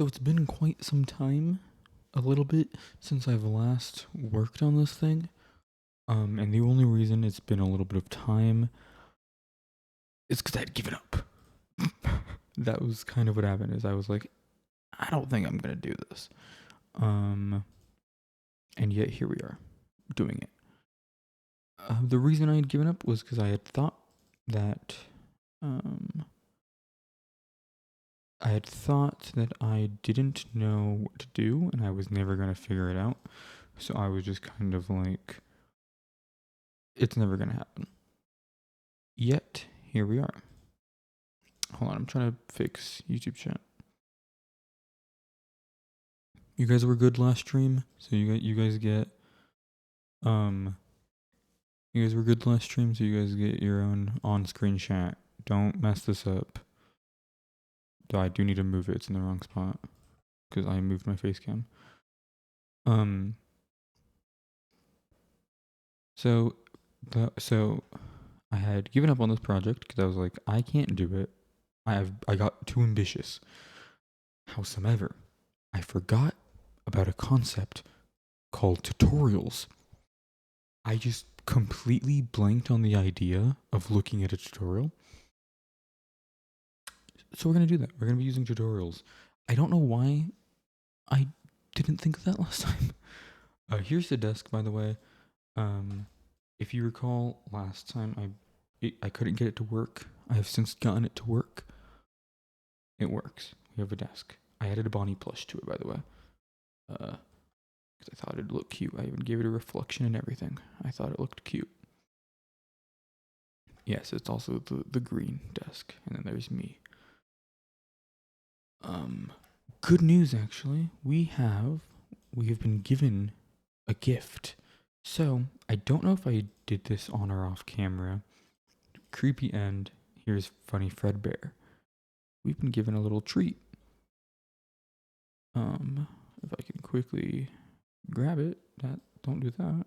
So it's been quite some time, a little bit, since I've last worked on this thing. And the only reason it's been a little bit of time is because I had given up. That was kind of what happened. Is I was like, I don't think I'm gonna do this. And yet here we are, doing it. The reason I had given up was because I had thought that, um, I didn't know what to do, and I was never gonna figure it out. So I was just kind of like, it's never gonna happen. Yet here we are. Hold on, I'm trying to fix YouTube chat. You guys were good last stream, so you guys get you guys were good last stream, so you guys get your own on-screen chat. Don't mess this up. Though I do need to move it. It's in the wrong spot because I moved my face cam. So I had given up on this project because I was like, I can't do it. I got too ambitious. Howsoever, I forgot about a concept called tutorials. I just completely blanked on the idea of looking at a tutorial. So we're going to do that. We're going to be using tutorials. I don't know why I didn't think of that last time. Here's the desk, by the way. If you recall, last time I couldn't get it to work. I have since gotten it to work. It works. We have a desk. I added a Bonnie plush to it, by the way. Because I thought it'd look cute. I even gave it a reflection and everything. I thought it looked cute. Yes, it's also the green desk. And then there's me. Good news, actually. We have been given a gift. So, I don't know if I did this on or off camera. Creepy end. Here's funny Fredbear. We've been given a little treat. If I can quickly grab it. Don't do that.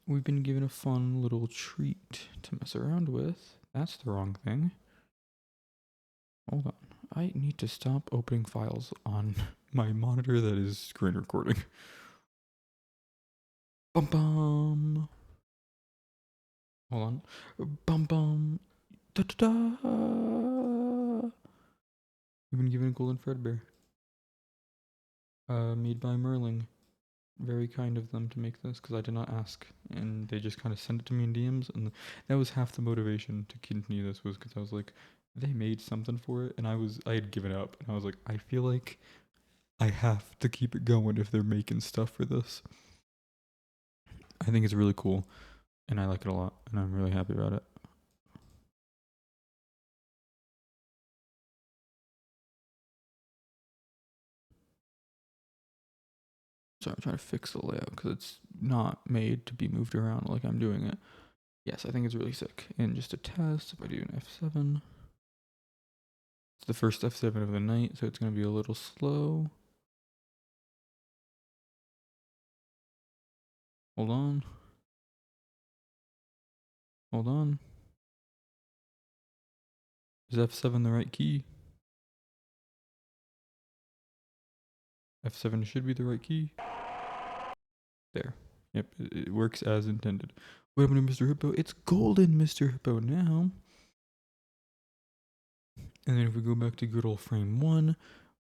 We've been given a fun little treat to mess around with. That's the wrong thing. Hold on. I need to stop opening files on my monitor that is screen recording. Bum bum. Hold on. Bum bum. Da da da. We've been given a golden Fredbear. Made by Merling. Very kind of them to make this because I did not ask, and they just kind of sent it to me in DMs, and that was half the motivation to continue this was because I was like, they made something for it, and I had given up, and I was like, I feel like I have to keep it going if they're making stuff for this. I think it's really cool, and I like it a lot, and I'm really happy about it. So I'm trying to fix the layout because it's not made to be moved around like I'm doing it. Yes, I think it's really sick. And just a test, if I do an F7. It's the first F7 of the night, so it's going to be a little slow. Hold on. Hold on. Is F7 the right key? F7 should be the right key. There. Yep, it works as intended. What happened to Mr. Hippo? It's golden Mr. Hippo now. And then if we go back to good old frame 1,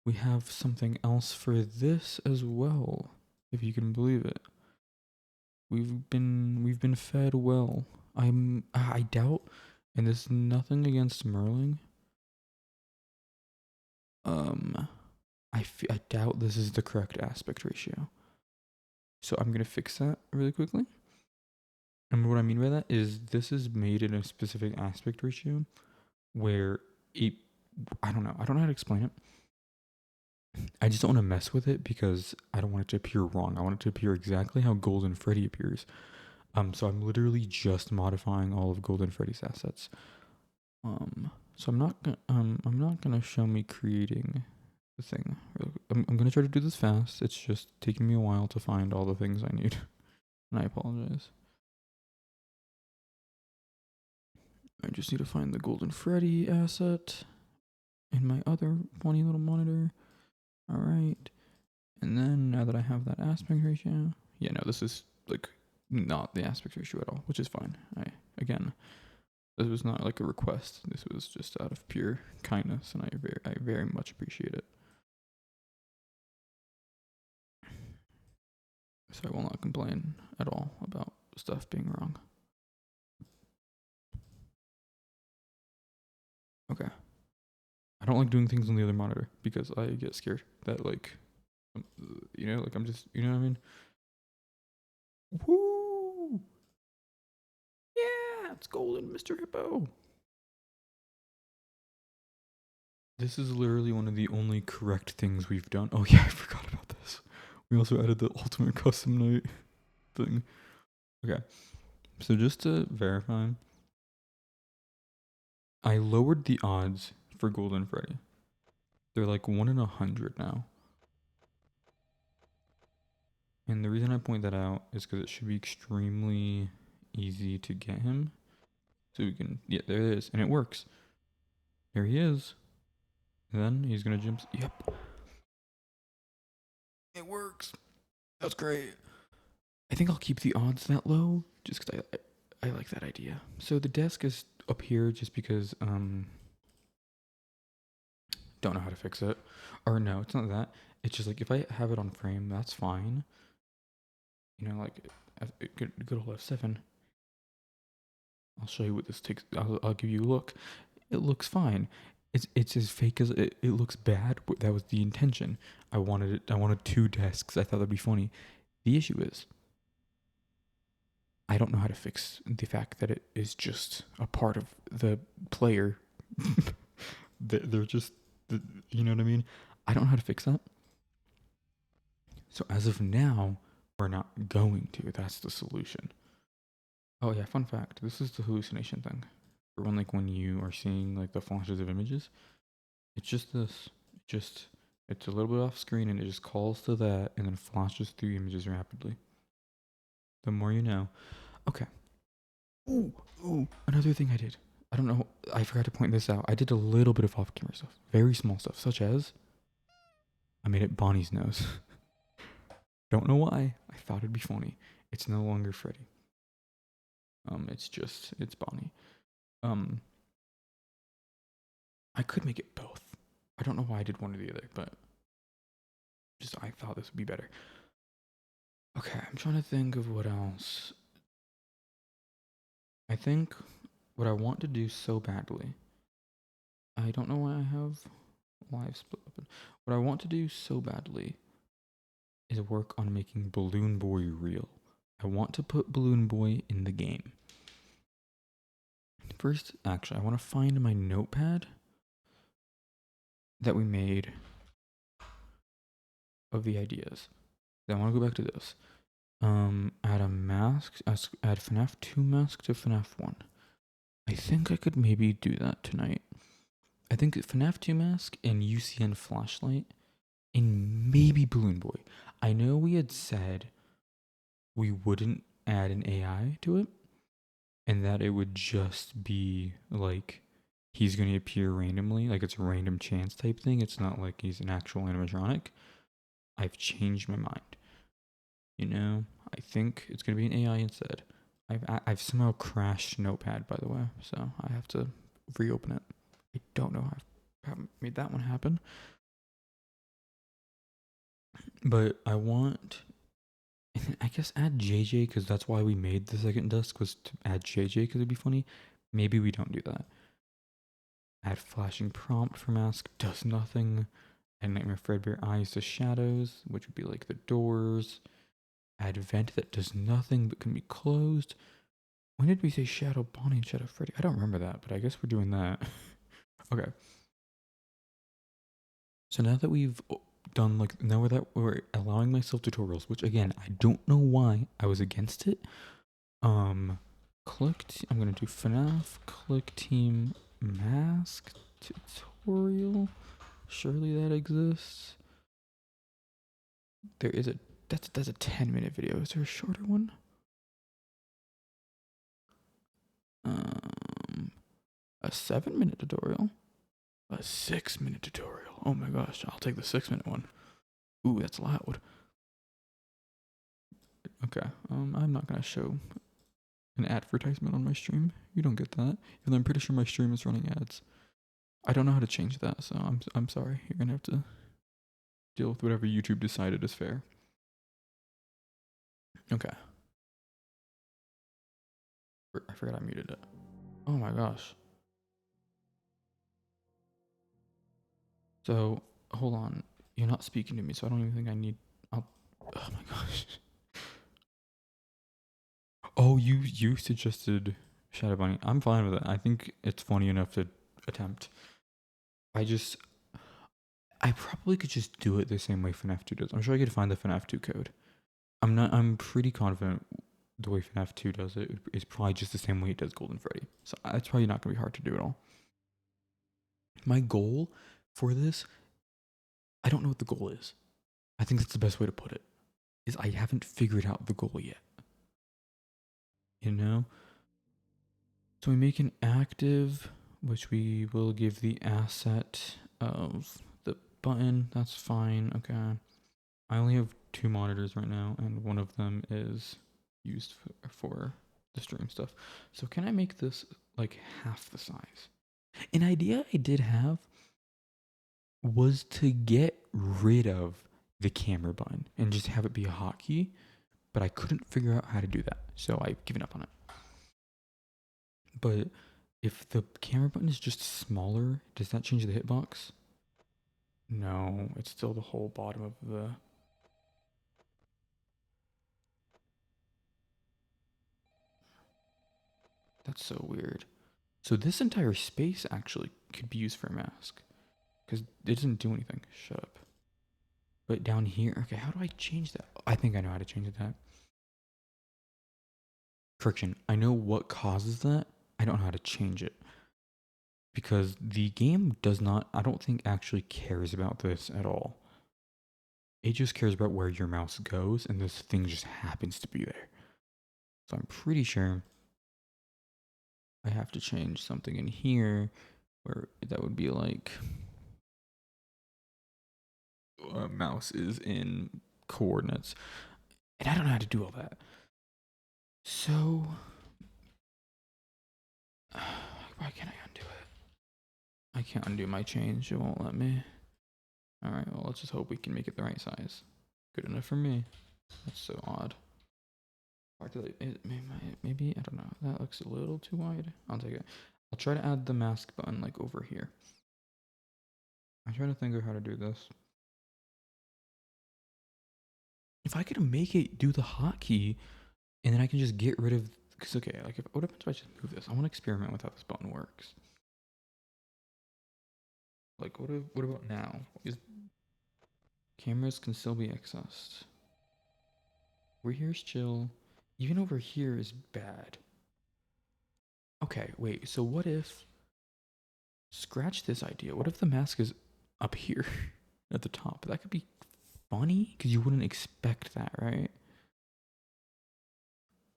we have something else for this as well, if you can believe it. We've been fed well. I doubt, and this is nothing against Merling. I doubt this is the correct aspect ratio. So I'm gonna fix that really quickly. And what I mean by that is this is made in a specific aspect ratio where I don't know how to explain it. I just don't want to mess with it because I don't want it to appear wrong. I want it to appear exactly how Golden Freddy appears. So I'm literally just modifying all of Golden Freddy's assets. So I'm not gonna show me creating the thing. I'm gonna try to do this fast. It's just taking me a while to find all the things I need, and I apologize. I just need to find the Golden Freddy asset. in my other funny little monitor. All right. And then now that I have that aspect ratio, yeah, no, this is like not the aspect ratio at all, which is fine. Again, this was not like a request. This was just out of pure kindness, and I very much appreciate it. So I will not complain at all about stuff being wrong. Okay. I don't like doing things on the other monitor because I get scared that like, like I'm just, you know what I mean? Woo! Yeah, it's golden, Mr. Hippo. This is literally one of the only correct things we've done. Oh yeah, I forgot about this. We also added the ultimate custom night thing. Okay, so just to verify, I lowered the odds for Golden Freddy. They're like 1 in 100 now. And the reason I point that out is because it should be extremely easy to get him. So we can, yeah, there it is. And it works. There he is. And then he's going to jump. Yep. It works. That's great. I think I'll keep the odds that low just because I like that idea. So the desk is up here just because, don't know how to fix it. Or no, it's not that. It's just like if I have it on frame, that's fine. You know, like good old F7. I'll show you what this takes. I'll give you a look. It looks fine. It's as fake as it looks bad, but that was the intention. I wanted 2 desks. I thought that'd be funny. The issue is I don't know how to fix the fact that it is just a part of the player. They're just, you know what I mean? I don't know how to fix that. So as of now, we're not going to. That's the solution. Oh yeah, fun fact. This is the hallucination thing. For when you are seeing like the flashes of images, it's just this. It's a little bit off screen and it just calls to that and then flashes through images rapidly. The more you know. Okay. Ooh, another thing I did. I don't know. I forgot to point this out. I did a little bit of off-camera stuff, very small stuff, such as I made it Bonnie's nose. Don't know why. I thought it'd be funny. It's no longer Freddy. It's Bonnie. Um, I could make it both. I don't know why I did one or the other, but just I thought this would be better. Okay, I'm trying to think of what else. I think what I want to do so badly. I don't know why I have live split open. What I want to do so badly is work on making Balloon Boy real. I want to put Balloon Boy in the game. First, actually, I want to find my notepad that we made of the ideas. Then I want to go back to this. Add a mask, add FNAF 2 mask to FNAF 1. I think I could maybe do that tonight. I think FNAF 2 mask and UCN flashlight and maybe Balloon Boy. I know we had said we wouldn't add an AI to it and that it would just be like he's going to appear randomly, like it's a random chance type thing. It's not like he's an actual animatronic. I've changed my mind. You know, I think it's going to be an AI instead. I've somehow crashed Notepad, by the way, so I have to reopen it. I don't know how I haven't made that one happen. But I want, I guess, add JJ because that's why we made the second desk was to add JJ because it'd be funny. Maybe we don't do that. Add flashing prompt for mask does nothing. Add Nightmare Fredbear eyes to shadows, which would be like the doors. Add vent that does nothing but can be closed. When did we say Shadow Bonnie and Shadow Freddy? I don't remember that, but I guess we're doing that. Okay. So now that we've done now that we're allowing myself tutorials, which again I don't know why I was against it. I'm gonna do FNAF click team mask tutorial. Surely that exists. There is that's a 10-minute video. Is there a shorter one? A 7-minute tutorial. A 6-minute tutorial. Oh my gosh, I'll take the 6-minute one. Ooh, that's loud. Okay, I'm not gonna show an advertisement on my stream. You don't get that. And I'm pretty sure my stream is running ads. I don't know how to change that, so I'm sorry. You're gonna have to deal with whatever YouTube decided is fair. Okay. I forgot I muted it. Oh my gosh. So, hold on. You're not speaking to me, so I don't even think I need. Oh my gosh. Oh, you suggested Shadow Bunny. I'm fine with it. I think it's funny enough to attempt. I probably could just do it the same way FNAF 2 does. I'm sure I could find the FNAF 2 code. I'm pretty confident the way FNAF 2 does it is probably just the same way it does Golden Freddy. So it's probably not going to be hard to do at all. My goal for this, I don't know what the goal is. I think that's the best way to put it. Is I haven't figured out the goal yet. You know? So we make an active, which we will give the asset of the button. That's fine. Okay. I only have 2 monitors right now, and one of them is used for the stream stuff. So can I make this like half the size? An idea I did have was to get rid of the camera button and just have it be a hotkey, but I couldn't figure out how to do that, so I've given up on it. But if the camera button is just smaller, does that change the hitbox? No, it's still the whole bottom of the... That's so weird. So this entire space actually could be used for a mask. Because it doesn't do anything. Shut up. But down here, okay, how do I change that? I think I know how to change that. Friction. I know what causes that. I don't know how to change it. Because the game does not, I don't think, actually cares about this at all. It just cares about where your mouse goes, and this thing just happens to be there. So I'm pretty sure I have to change something in here where that would be like mouse is in coordinates. And I don't know how to do all that. So, why can't I undo it? I can't undo my change. It won't let me. Alright, well, let's just hope we can make it the right size. Good enough for me. That's so odd. Maybe, I don't know. That looks a little too wide. I'll take it. I'll try to add the mask button like over here. I'm trying to think of how to do this. If I could make it do the hotkey, and then I can just get rid of... Because, okay, like, what happens if I just move this? I want to experiment with how this button works. Like, what about now? Cameras can still be accessed. Over here is chill. Even over here is bad. Okay, wait, so what if... Scratch this idea. What if the mask is up here at the top? That could be funny, because you wouldn't expect that, right?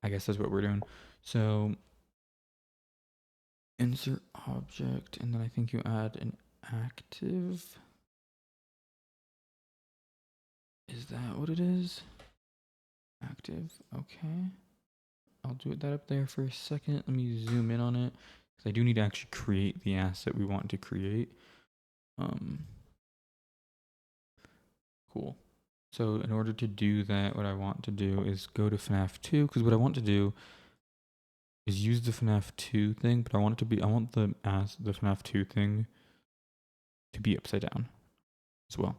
I guess that's what we're doing. So, insert object, and then I think you add an active. Is that what it is? Active, okay. I'll do that up there for a second. Let me zoom in on it, because I do need to actually create the asset we want to create. Cool. So in order to do that, what I want to do is go to FNAF 2, because what I want to do is use the FNAF 2 thing, but I want the FNAF 2 thing to be upside down as well.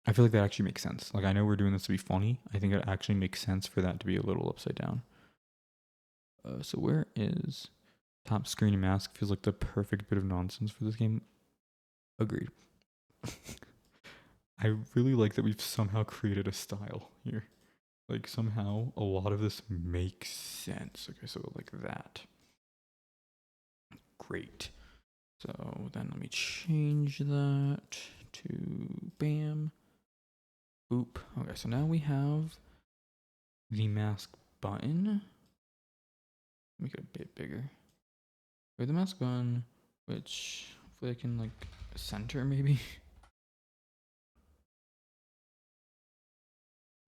I feel like that actually makes sense. Like, I know we're doing this to be funny. I think it actually makes sense for that to be a little upside down. So where is top screen mask? Feels like the perfect bit of nonsense for this game. Agreed. I really like that we've somehow created a style here. Like, somehow a lot of this makes sense. Okay, so like that. Great. So then let me change that to bam. Oop. Okay, so now we have the mask button. Make it a bit bigger. We have the mask button, which hopefully I can like center maybe.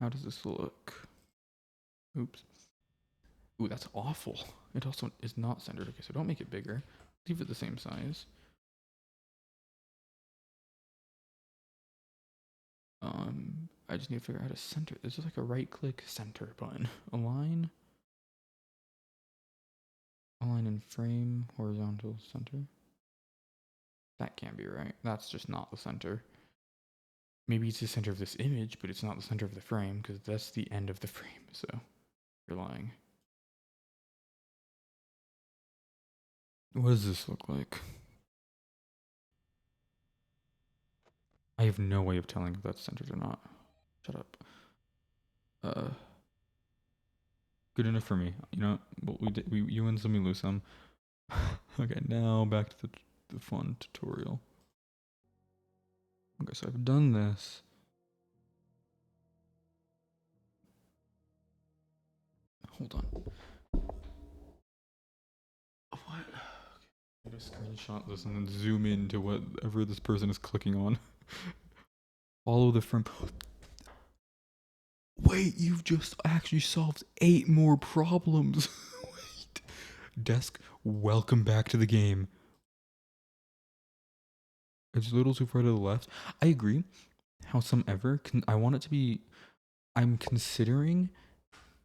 How does this look? Oops. Ooh, that's awful. It also is not centered. Okay, so don't make it bigger. Leave it the same size. I just need to figure out how to center. This is like a right-click center button. Align and frame, horizontal center. That can't be right. That's just not the center. Maybe it's the center of this image, but it's not the center of the frame because that's the end of the frame. So you're lying. What does this look like? I have no way of telling if that's centered or not. Shut up. Good enough for me. You know, what we did, you win some, you lose some. Okay, now back to the fun tutorial. Okay, so I've done this. Hold on. What? I'm gonna screenshot this and then zoom into whatever this person is clicking on. Follow the frame. Wait, you've just actually solved 8 more problems. Wait. Desk, welcome back to the game. It's a little too far to the left. I agree. Howsoever, I want it to be. I'm considering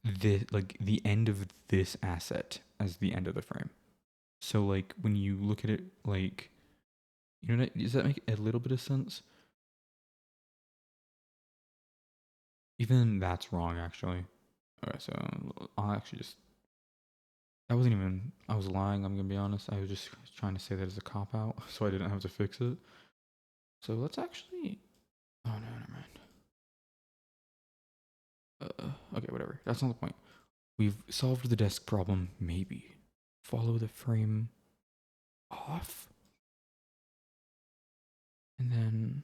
the end of this asset as the end of the frame. So like when you look at it, like, you know, does that make a little bit of sense? Even that's wrong, actually. Okay, so I'll actually just. I wasn't even. I was lying. I'm gonna be honest. I was just trying to say that as a cop out, so I didn't have to fix it. So let's actually. Oh no, never mind. Okay, whatever. That's not the point. We've solved the desk problem. Maybe follow the frame off, and then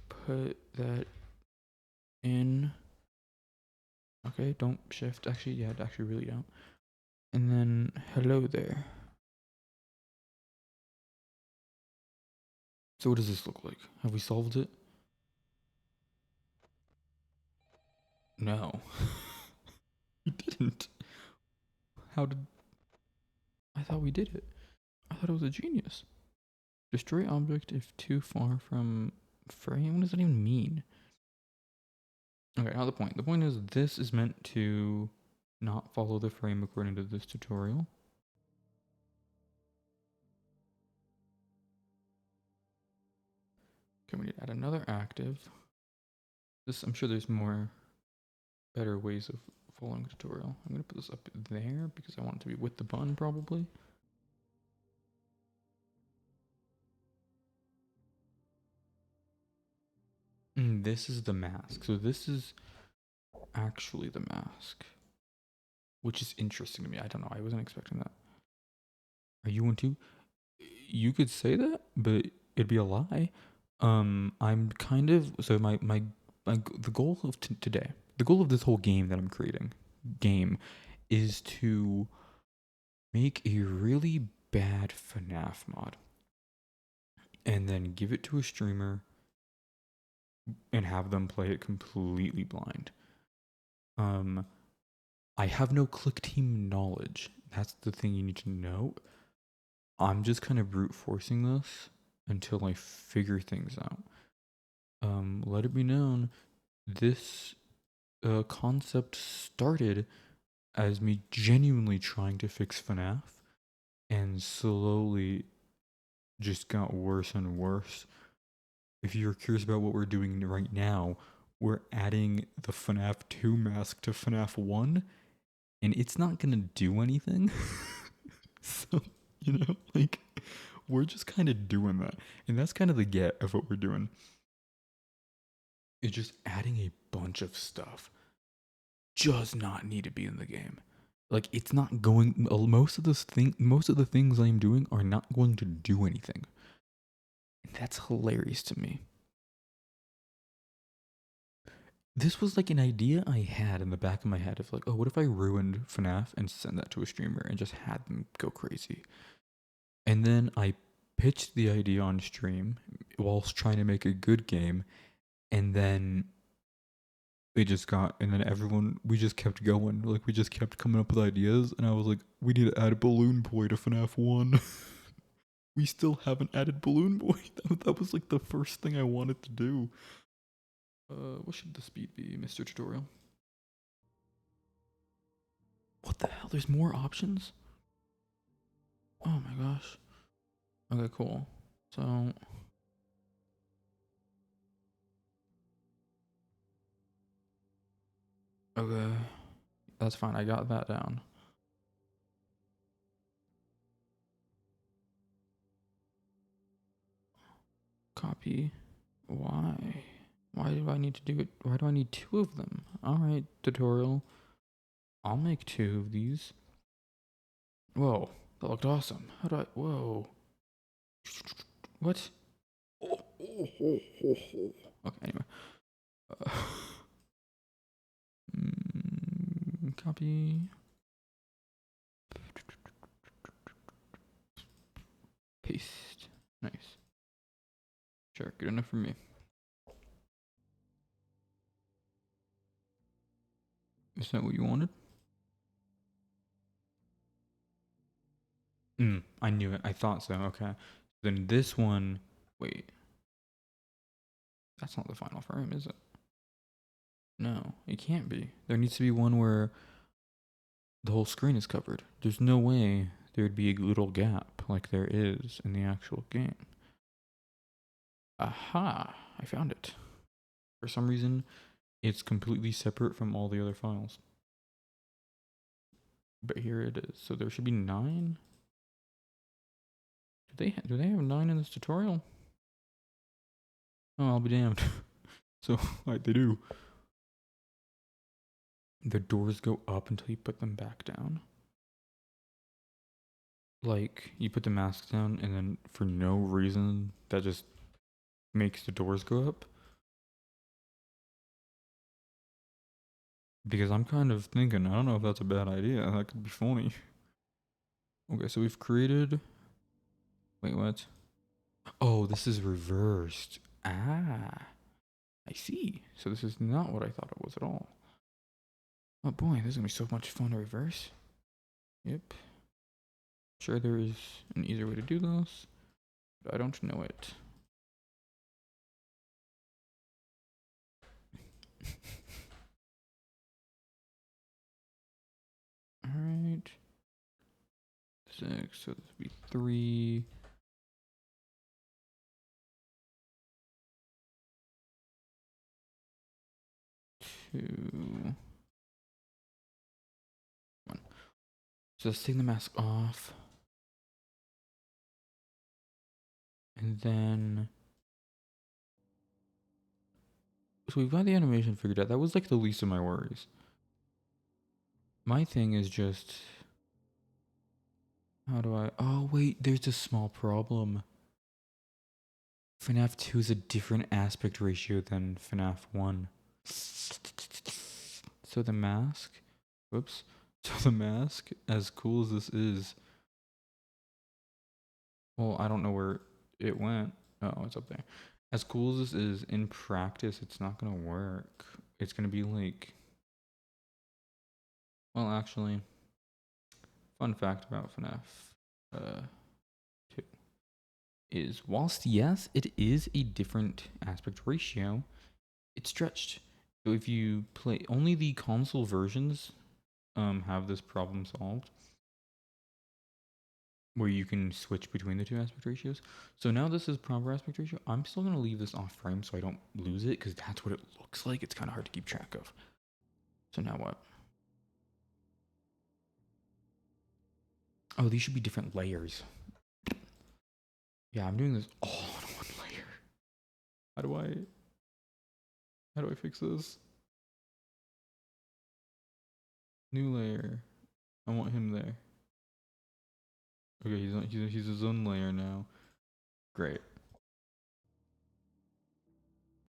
put that in. Okay, don't shift. Actually, yeah, actually, really don't. And then hello there. So what does this look like? Have we solved it? No. We didn't. How did... I thought we did it. I thought it was a genius. Destroy object if too far from frame? What does that even mean? Okay, now the point. The point is this is meant to not follow the frame according to this tutorial. Okay, we need to add another active. This, I'm sure there's more better ways of following the tutorial. I'm going to put this up there because I want it to be with the button probably. This is the mask. So this is actually the mask, which is interesting to me. I don't know. I wasn't expecting that. Are you one too? You could say that, but it'd be a lie. I'm kind of so the goal of today, the goal of this whole game that I'm creating, is to make a really bad FNAF mod, and then give it to a streamer, and have them play it completely blind. I have no click team knowledge. That's the thing you need to know. I'm just kind of brute forcing this until I figure things out. Let it be known, this concept started as me genuinely trying to fix FNAF, and slowly just got worse and worse. If you're curious about what we're doing right now, we're adding the FNAF 2 mask to FNAF 1, and it's not gonna do anything. So, you know, like, we're just kind of doing that. And that's kind of the get of what we're doing. It's just adding a bunch of stuff does not need to be in the game. Like, it's not going, most of the things I'm doing are not going to do anything. And that's hilarious to me. This was like an idea I had in the back of my head of like, oh, what if I ruined FNAF and sent that to a streamer and just had them go crazy? And then I pitched the idea on stream whilst trying to make a good game, and then and then we just kept going. Like, we just kept coming up with ideas, and I was like, we need to add a Balloon Boy to FNAF 1. We still haven't added Balloon Boy. That was like the first thing I wanted to do. What should the speed be, Mr. Tutorial? What the hell? There's more options? Oh my gosh. Okay, cool. So, okay, that's fine. I got that down. Copy. Why? Why do I need to do it? Why do I need two of them? Alright, tutorial. I'll make two of these. Whoa, that looked awesome. How do I? Whoa. What? Okay, anyway. Copy. Paste. Nice. Sure, good enough for me. Is that what you wanted? I knew it. I thought so. Okay. Then this one. Wait. That's not the final frame, is it? No, it can't be. There needs to be one where the whole screen is covered. There's no way there'd be a little gap like there is in the actual game. Aha! I found it. For some reason, it's completely separate from all the other files. But here it is. So there should be 9. Do they have 9 in this tutorial? Oh, I'll be damned. So, like, they do. The doors go up until you put them back down. Like, you put the mask down, and then for no reason, that just makes the doors go up. Because I'm kind of thinking, I don't know if that's a bad idea. That could be funny. Okay, so we've created... Wait, what? Oh, this is reversed. Ah, I see. So this is not what I thought it was at all. Oh boy, this is gonna be so much fun to reverse. Yep. Sure, there is an easier way to do this, but I don't know it. Alright. 6, so this would be 3. 2. 1. So let's take the mask off. And then... So we've got the animation figured out. That was like the least of my worries. My thing is just... How do I... Oh, wait, there's a small problem. FNAF 2 is a different aspect ratio than FNAF 1. So the mask... Whoops. So the mask, as cool as this is... Well, I don't know where it went. Oh, it's up there. As cool as this is, in practice, it's not going to work. It's going to be like... Well, actually... Fun fact about FNAF 2 is, whilst yes, it is a different aspect ratio, it's stretched. So if you play... Only the console versions have this problem solved, where you can switch between the two aspect ratios. So now this is proper aspect ratio. I'm still going to leave this off frame so I don't lose it, because that's what it looks like. It's kind of hard to keep track of. So now what? Oh, these should be different layers. Yeah, I'm doing this all in one layer. How do I fix this? New layer. I want him there. Okay, he's his own layer now. Great.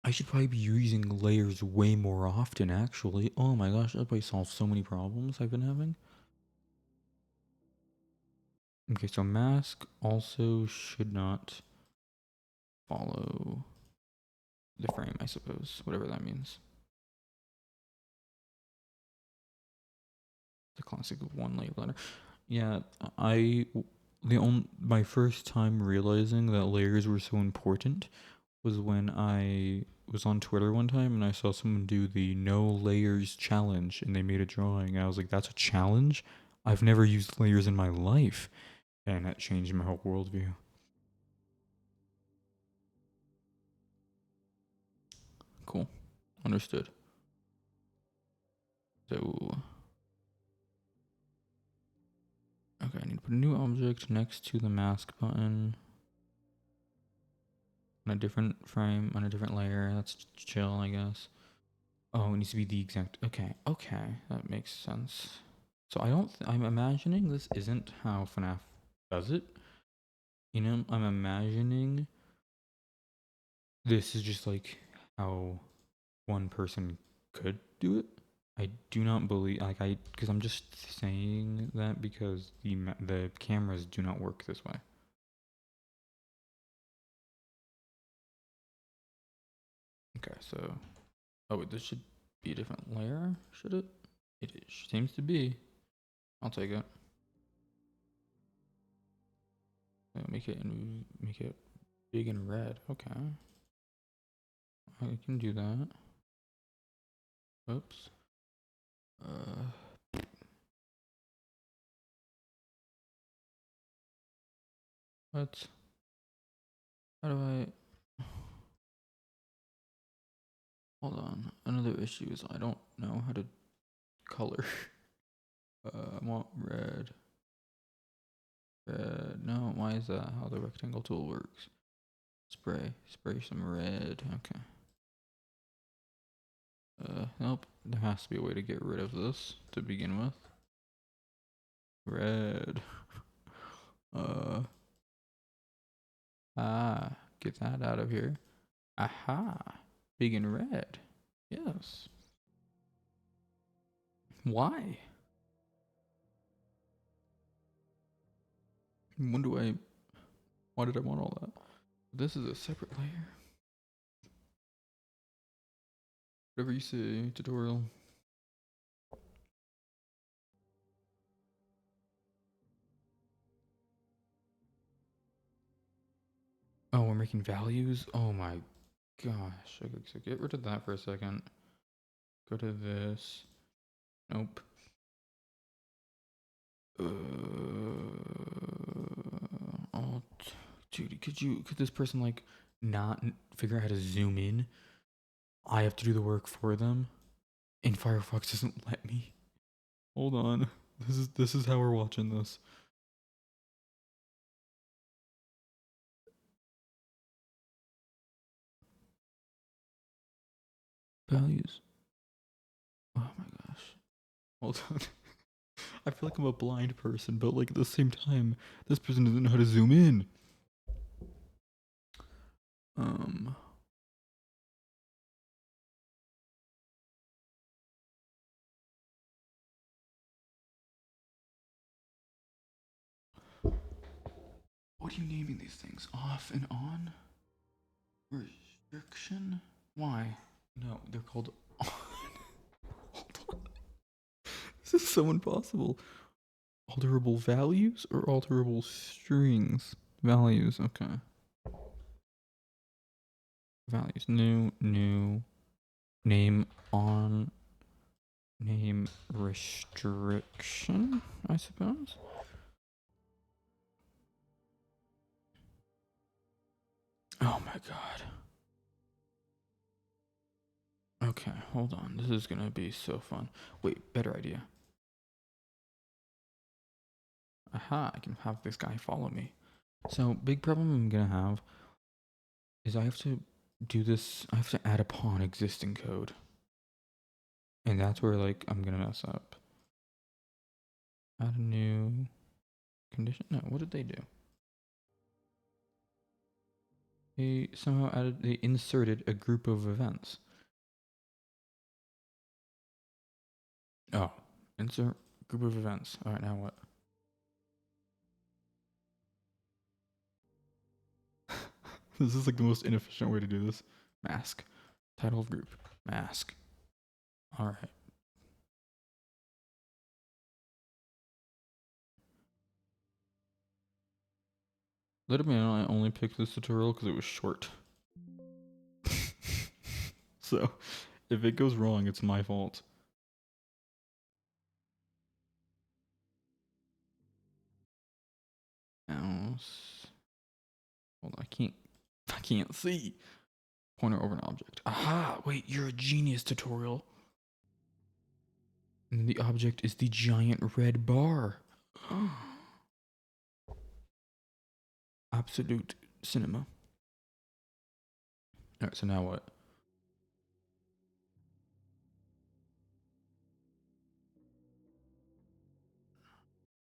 I should probably be using layers way more often, actually. Oh my gosh, that probably solves so many problems I've been having. Okay, so mask also should not follow the frame, I suppose, whatever that means. The classic one layer blender. Yeah, my first time realizing that layers were so important was when I was on Twitter one time and I saw someone do the no layers challenge and they made a drawing and I was like, that's a challenge? I've never used layers in my life. And that changed my whole worldview. Cool. Understood. So, okay, I need to put a new object next to the mask button on a different frame, on a different layer. That's chill, I guess. Oh, it needs to be the exact. Okay, okay, that makes sense. So I don't. I'm imagining this isn't how FNAF does it. You know, I'm imagining this is just like how one person could do it. I do not believe because I'm just saying that because the cameras do not work this way. Okay, so wait, this should be a different layer, should it? It seems to be. I'll take it. Make it big and red. Okay, I can do that. Oops. Uh, what? How do I? Hold on. Another issue is I don't know how to color. I want red. Red. No, why is that how the rectangle tool works? Spray some red. Okay. Nope. There has to be a way to get rid of this to begin with. Red. Uh. Get that out of here. Aha. Big and red. Yes. Why? When do I? Why did I want all that? This is a separate layer. Whatever you say, tutorial. Oh, we're making values? Oh my gosh. Okay, so get rid of that for a second. Go to this. Nope. Oh, dude, could this person like not figure out how to zoom in? I have to do the work for them, and Firefox doesn't let me. Hold on. This is how we're watching this. Values. Oh my gosh. Hold on. I feel like I'm a blind person, but like at the same time, this person doesn't know how to zoom in. Um. What are you naming these things? Off and on? Restriction? Why? No, they're called on. Hold on. This is so impossible. Alterable values or alterable strings? Values, okay. Values. New. Name on. Name restriction, I suppose. Oh my god. Okay, hold on. This is gonna be so fun. Wait, better idea. Aha, I can have this guy follow me. So, big problem I'm gonna have is I have to do this, I have to add upon existing code. And that's where, like, I'm gonna mess up. Add a new condition? No, what did they do? They inserted a group of events. Oh, insert group of events. Alright, now what? This is like the most inefficient way to do this. Mask. Title of group. Mask. All right. Let it be known I only picked this tutorial because it was short. So if it goes wrong, it's my fault. Mouse. Hold on, I can't see. Pointer over an object. Aha! Wait, you're a genius, tutorial. And the object is the giant red bar. Absolute cinema. Alright, so now what?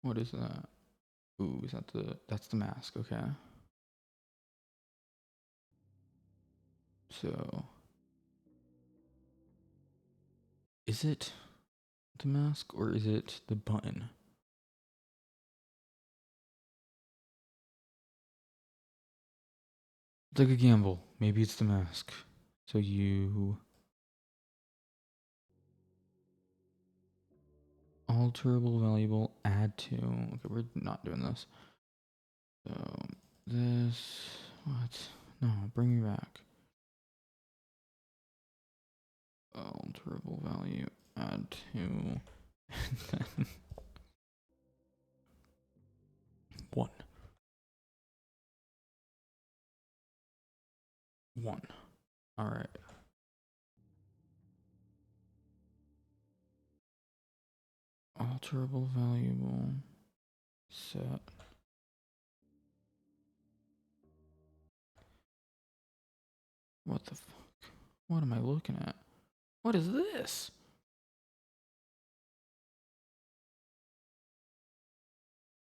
What is that? Ooh, is that that's the mask, okay. So is it the mask or is it the button? It's like a gamble. Maybe it's the mask. So you alterable valuable add to. Okay, we're not doing this. So this what? No, bring me back. Alterable value add to one. One. All right. Alterable valuable set. What the fuck? What am I looking at? What is this?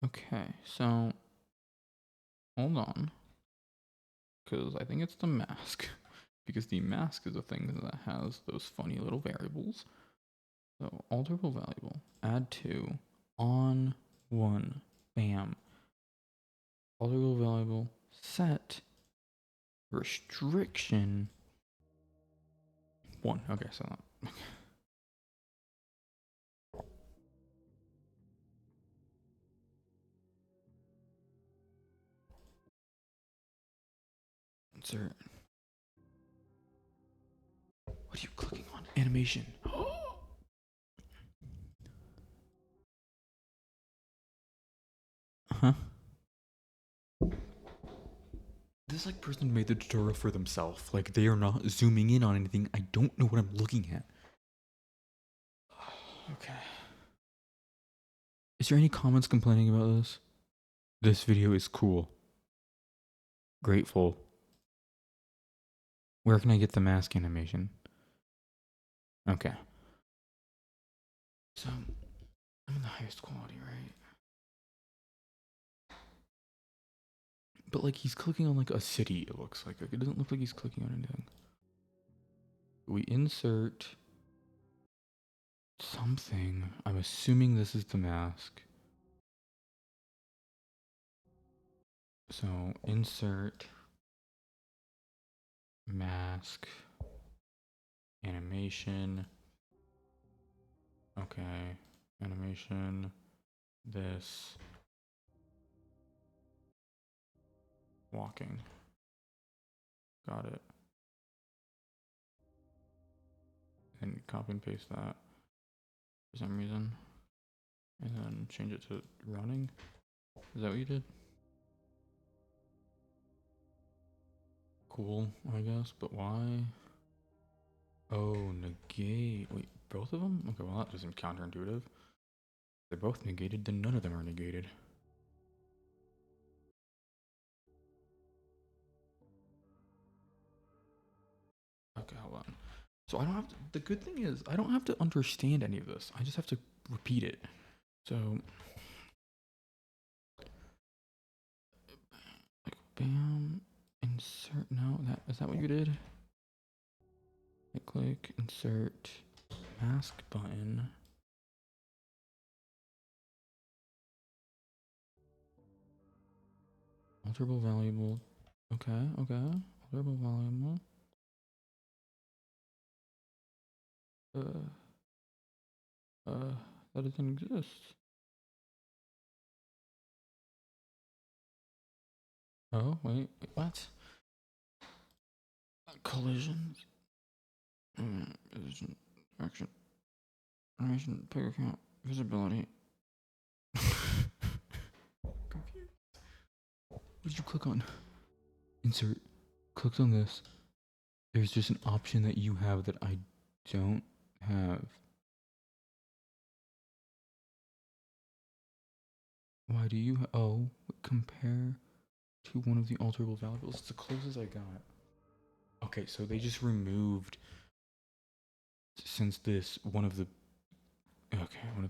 Okay, so hold on. Because I think it's the mask. Because the mask is a thing that has those funny little variables. So alterable valuable, add to, on one, bam. Alterable valuable, set, restriction, one. Okay, so insert. What are you clicking on? Animation. Huh? This like person made the tutorial for themselves. Like they are not zooming in on anything. I don't know what I'm looking at. Okay. Is there any comments complaining about this? This video is cool. Grateful. Where can I get the mask animation? Okay. So I'm in the highest quality, right? But like he's clicking on like a city, it looks like. It doesn't look like he's clicking on anything. We insert something. I'm assuming this is the mask. So insert mask animation. Okay. Animation. This. Walking. Got it. And copy and paste that for some reason. And then change it to running. Is that what you did? Cool, I guess, but why? Oh, negate. Wait, both of them? Okay, well that doesn't counterintuitive. They're both negated, then none of them are negated. Okay, hold on. So I don't have to, the good thing is I don't have to understand any of this. I just have to repeat it. So like bam, insert. No, that is that what you did? Right click, insert, mask button. Alterable valuable Okay, okay. Alterable volume. That doesn't exist. Oh, wait, what? Collisions. Position, action, animation, picker count, visibility. Confused. What did you click on? Insert. Clicked on this. There's just an option that you have that I don't have. Why do you? Oh, compare to one of the alterable variables. It's the closest I got. Okay, so they just removed since this one of the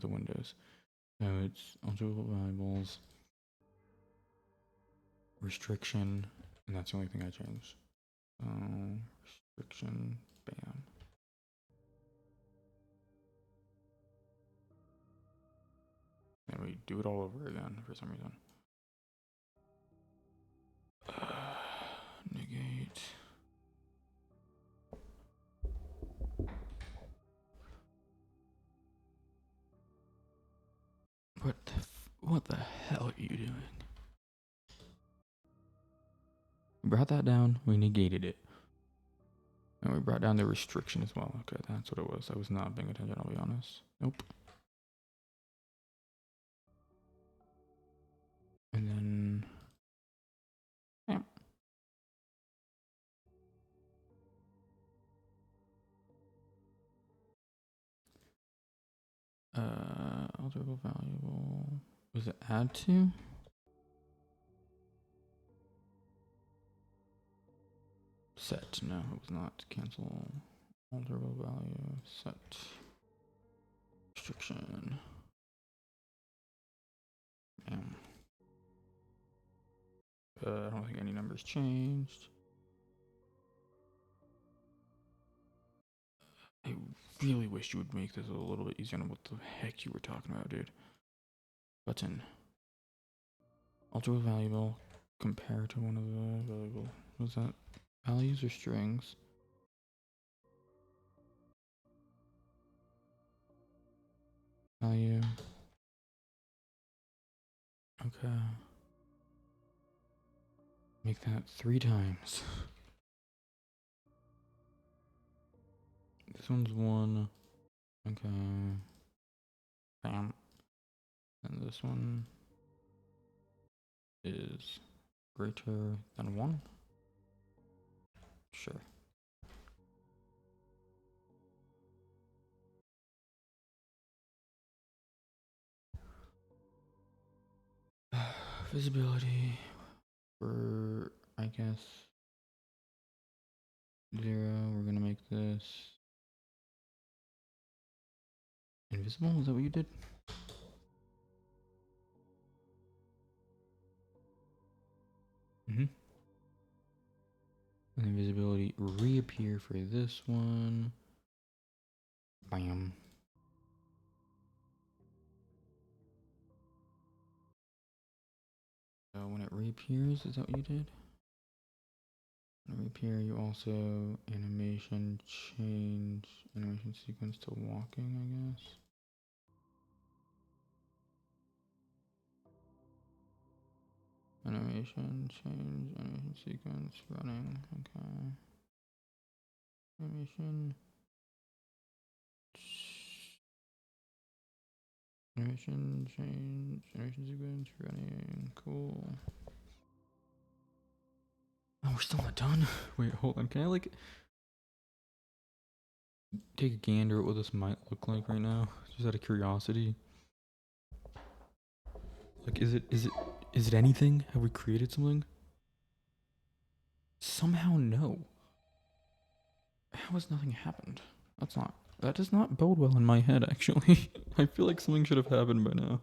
windows. So it's alterable variables, restriction, and that's the only thing I changed. Restriction, bam. And we do it all over again for some reason. Negate. What the hell are you doing? We brought that down. We negated it. And we brought down the restriction as well. Okay, that's what it was. I was not paying attention, I'll be honest. Nope. And then... yeah. Alterable valuable. Was it add to? Set. No, it was not. Cancel. Alterable value. Set. Restriction. Bam. I don't think any numbers changed. I really wish you would make this a little bit easier on what the heck you were talking about, dude. Button. Alterable valuable. Compare to one of the valuable. What's that? Values or strings? Value. Okay. Make that 3 times. This one's 1. Okay. Bam. And this one is greater than 1. Sure. Visibility for, I guess, 0. We're gonna make this invisible. Is that what you did? And then visibility reappear for this one. Bam. So when it reappears, is that what you did? When it reappear, you also animation change animation sequence to walking, I guess. Animation change animation sequence running. Okay. Animation change animation sequence running. Cool. Oh, we're still not done. Wait, hold on. Can I like take a gander at what this might look like right now, just out of curiosity? Like, is it anything? Have we created something? Somehow, no. How has nothing happened? That does not bode well in my head, actually. I feel like something should have happened by now.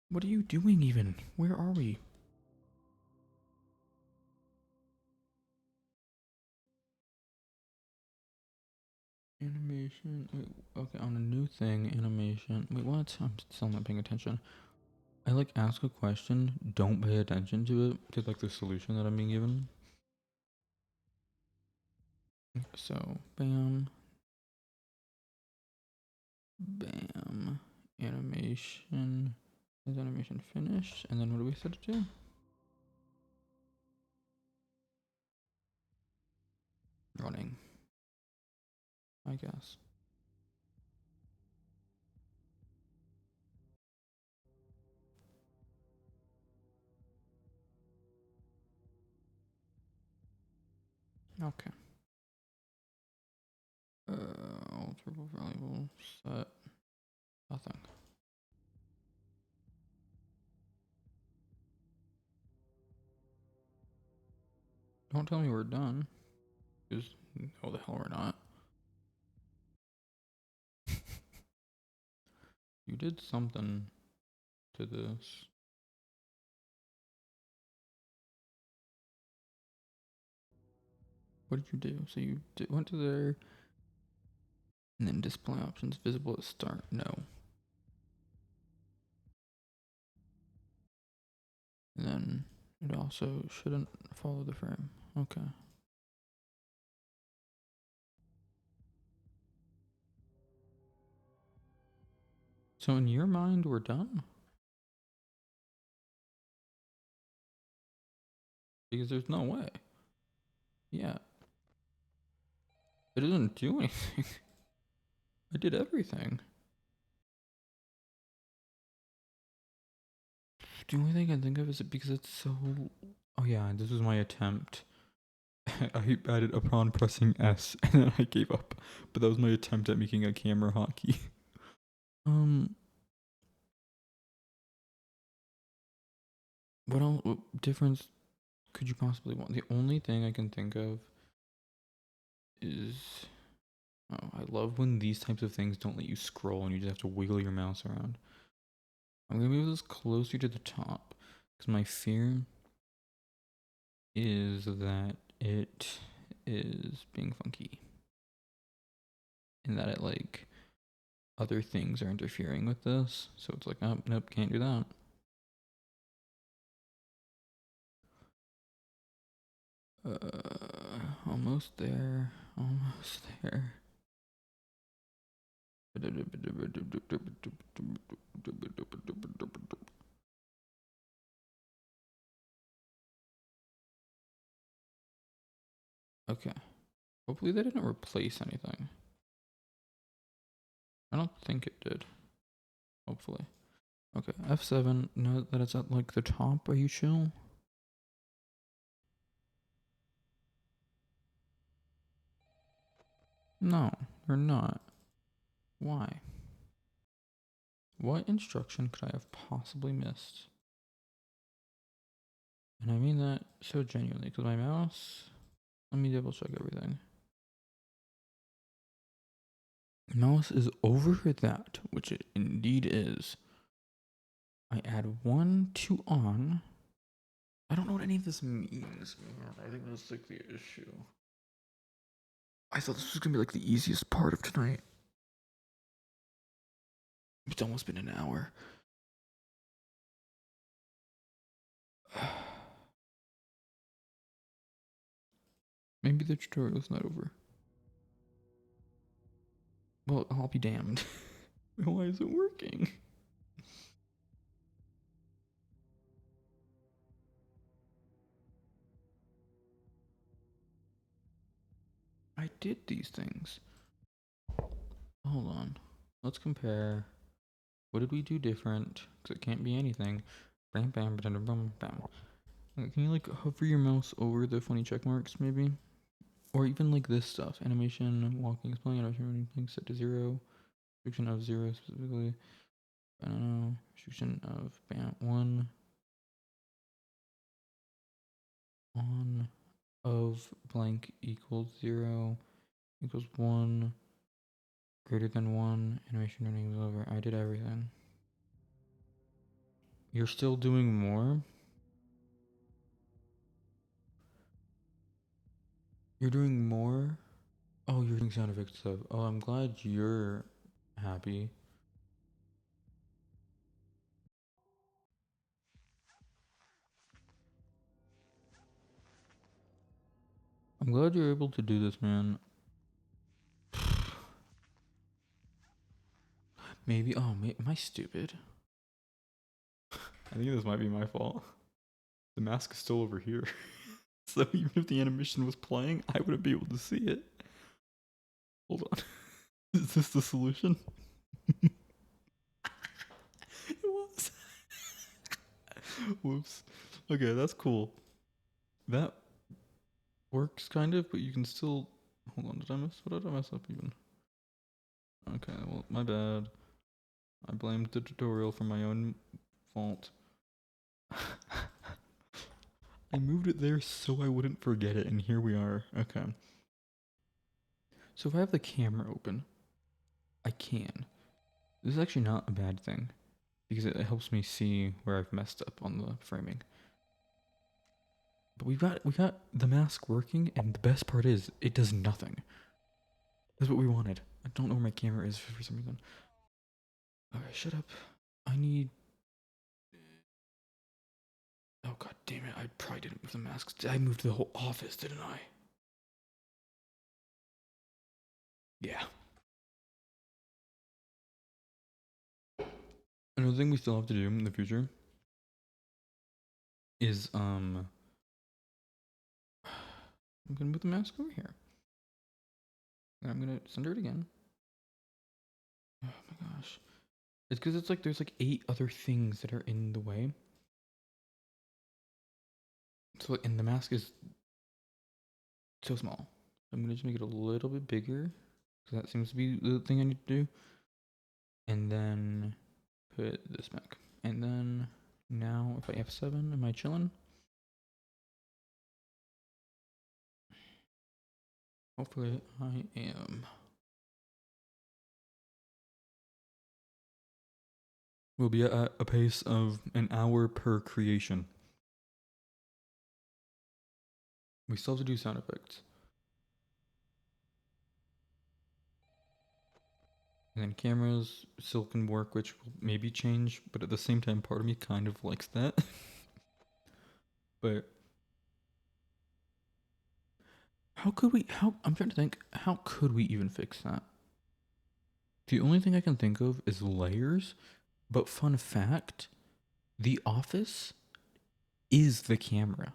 What are you doing even? Where are we? Animation. Wait, okay, on a new thing, animation. Wait, what? I'm still not paying attention. I like ask a question, don't pay attention to it, to like the solution that I'm being given. So, bam, bam, animation. Is animation finished? And then what do we set it to? Running, I guess. Okay. Alterable valuable set. Nothing. Don't tell me we're done. Because no, the hell we're not. You did something to this. What did you do? So you went to there, and then display options visible at start. No. And then it also shouldn't follow the frame. Okay. So in your mind, we're done? Because there's no way. Yeah. It doesn't do anything. I did everything. The only thing I can think of is because it's so... Oh yeah, this was my attempt. I added upon pressing S and then I gave up. But that was my attempt at making a camera hotkey. um... What else? What difference could you possibly want? The only thing I can think of is... Oh, I love when these types of things don't let you scroll and you just have to wiggle your mouse around. I'm gonna move this closer to the top because my fear is that it is being funky and that it like other things are interfering with this. So it's like, oh, nope, can't do that. Almost there. Almost there. Okay. Hopefully they didn't replace anything. I don't think it did. Hopefully. Okay, F7. Know that it's at like the top. Are you chill? No, they're not. Why? What instruction could I have possibly missed? And I mean that so genuinely, because my mouse... Let me double check everything. Mouse is over that, which it indeed is. I add 1 to on. I don't know what any of this means. I think that's like the issue. I thought this was gonna be like the easiest part of tonight. It's almost been an hour. Maybe the tutorial's not over. Well, I'll be damned. Why is it working? I did these things. Hold on. Let's compare. What did we do different? Because it can't be anything. Bam, bam, bam, bam, bam. Can you like hover your mouse over the funny check marks maybe? Or even like this stuff. Animation, walking, spelling, animation, running, things set to 0. Restriction of 0 specifically. I don't know. Restriction of bam, 1. On of blank equals 0 equals 1. Greater than 1. Animation running is over. I did everything. You're still doing more? You're doing more Oh, you're getting sound effects stuff. Oh, I'm glad you're happy. I'm glad you're able to do this, man. Maybe. Oh, am I stupid? I think this might be my fault. The mask is still over here. So even if the animation was playing, I wouldn't be able to see it. Hold on. Is this the solution? It was. Whoops. Okay, that's cool. That works kind of, but you can still. Hold on, what did I mess up even? Okay, well, my bad. I blamed the tutorial for my own fault. I moved it there so I wouldn't forget it, and here we are. Okay. So if I have the camera open, I can. This is actually not a bad thing because it helps me see where I've messed up on the framing. But we got the mask working, and the best part is it does nothing. That's what we wanted. I don't know where my camera is for some reason. Alright, shut up. I need. Oh god damn it! I probably didn't move the masks. I moved the whole office, didn't I? Yeah. Another thing we still have to do in the future is I'm gonna move the mask over here. And I'm gonna center it again. Oh my gosh. It's because it's like there's like 8 other things that are in the way. So and the mask is so small. I'm gonna just make it a little bit bigger. Because that seems to be the thing I need to do. And then put this back. And then now if I F7, am I chilling? Hopefully I am. We'll be at a pace of an hour per creation. We still have to do sound effects. And then cameras still can work, which will maybe change, but at the same time, part of me kind of likes that. But I'm trying to think, how could we even fix that? The only thing I can think of is layers, but fun fact, The Office is the camera.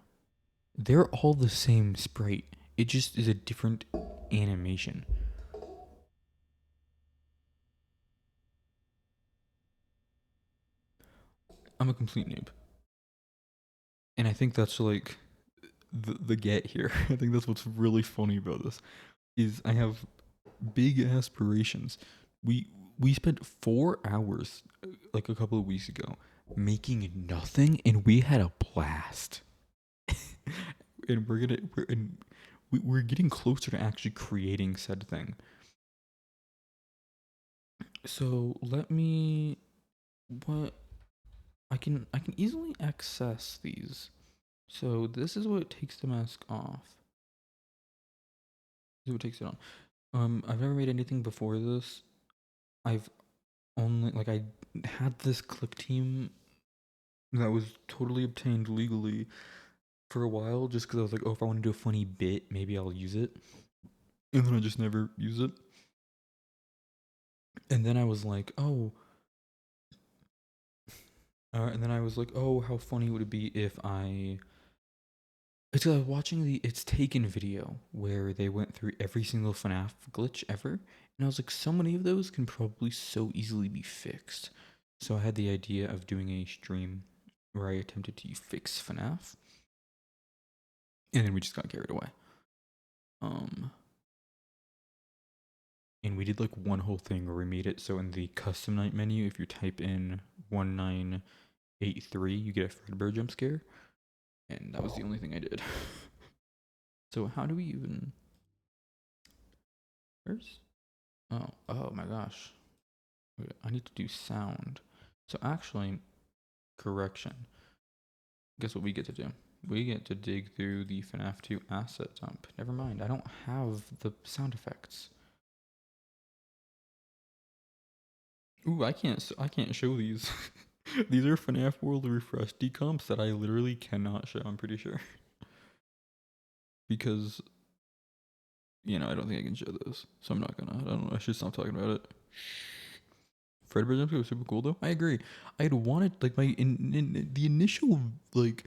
They're all the same sprite. It just is a different animation. I'm a complete noob. And I think that's like the get here. I think that's what's really funny about this is I have big aspirations. We we spent 4 hours like a couple of weeks ago making nothing and we had a blast. And we're getting closer to actually creating said thing. So let me what I can easily access these. So this is what takes the mask off. This is what takes it on. I've never made anything before this. I've only like I had this click team that was totally obtained legally for a while just because I was like, oh, if I want to do a funny bit, maybe I'll use it. And then I just never use it. And then I was like, oh, and then I was like, oh, how funny would it be if I. It's 'cause I was watching the It's Taken video where they went through every single FNAF glitch ever. And I was like, so many of those can probably so easily be fixed. So I had the idea of doing a stream where I attempted to fix FNAF. And then we just got carried away. Um, and we did like one whole thing where we made it so in the custom night menu, if you type in 1983, you get a Fredbear jump scare. And that was the only thing I did. So how do we even first? Oh my gosh. Okay, I need to do sound. So actually, correction. Guess what we get to do? we get to dig through the FNAF 2 asset dump. Never mind, I don't have the sound effects. Ooh, I can't show these. These are FNAF World Refresh decomps that I literally cannot show, I'm pretty sure. Because, I don't think I can show those. So I'm not gonna. I don't know, I should stop talking about it. Fredbear Jump was super cool though. I agree. I had wanted, like, in the initial, like,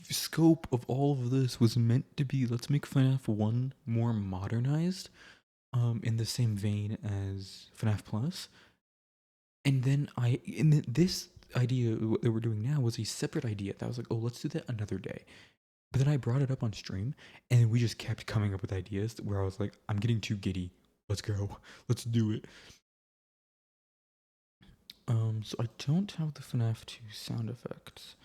scope of all of this was meant to be, let's make FNAF 1 more modernized, in the same vein as FNAF Plus. And then this idea that we're doing now was a separate idea that I was like, oh, let's do that another day. But then I brought it up on stream, and we just kept coming up with ideas where I was like, I'm getting too giddy. Let's go. Let's do it. So I don't have the FNAF 2 sound effects.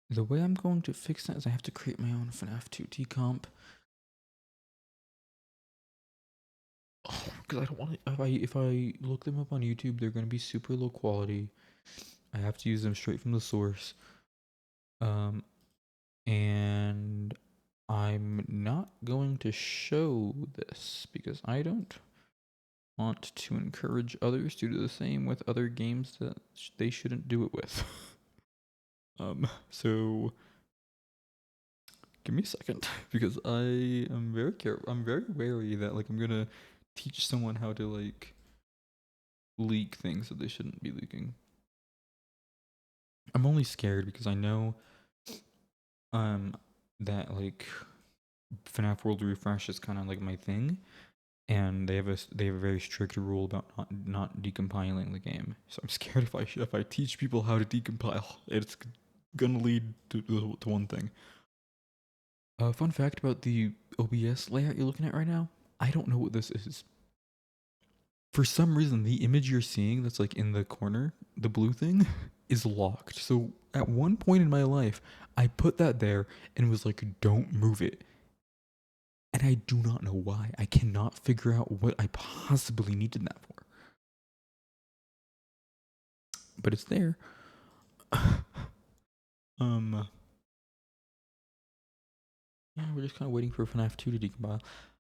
The way I'm going to fix that is I have to create my own FNAF 2 decomp. Oh, because I don't want to. If I look them up on YouTube, they're going to be super low quality. I have to use them straight from the source. And I'm not going to show this because I don't want to encourage others to do the same with other games that they shouldn't do it with. So give me a second because I am very careful. I'm very wary that, like, I'm gonna teach someone how to, like, leak things that they shouldn't be leaking. I'm only scared because I know that, like, FNAF World Refresh is kind of like my thing, and they have a very strict rule about not decompiling the game. So I'm scared if I teach people how to decompile, it's gonna lead to one thing. Fun fact about the OBS layout you're looking at right now, I don't know what this is. For some reason, the image you're seeing that's, like, in the corner, the blue thing, is locked. So at one point in my life, I put that there and was like, don't move it. And I do not know why. I cannot figure out what I possibly needed that for. But it's there. Yeah, we're just kind of waiting for FNAF 2 to decompile.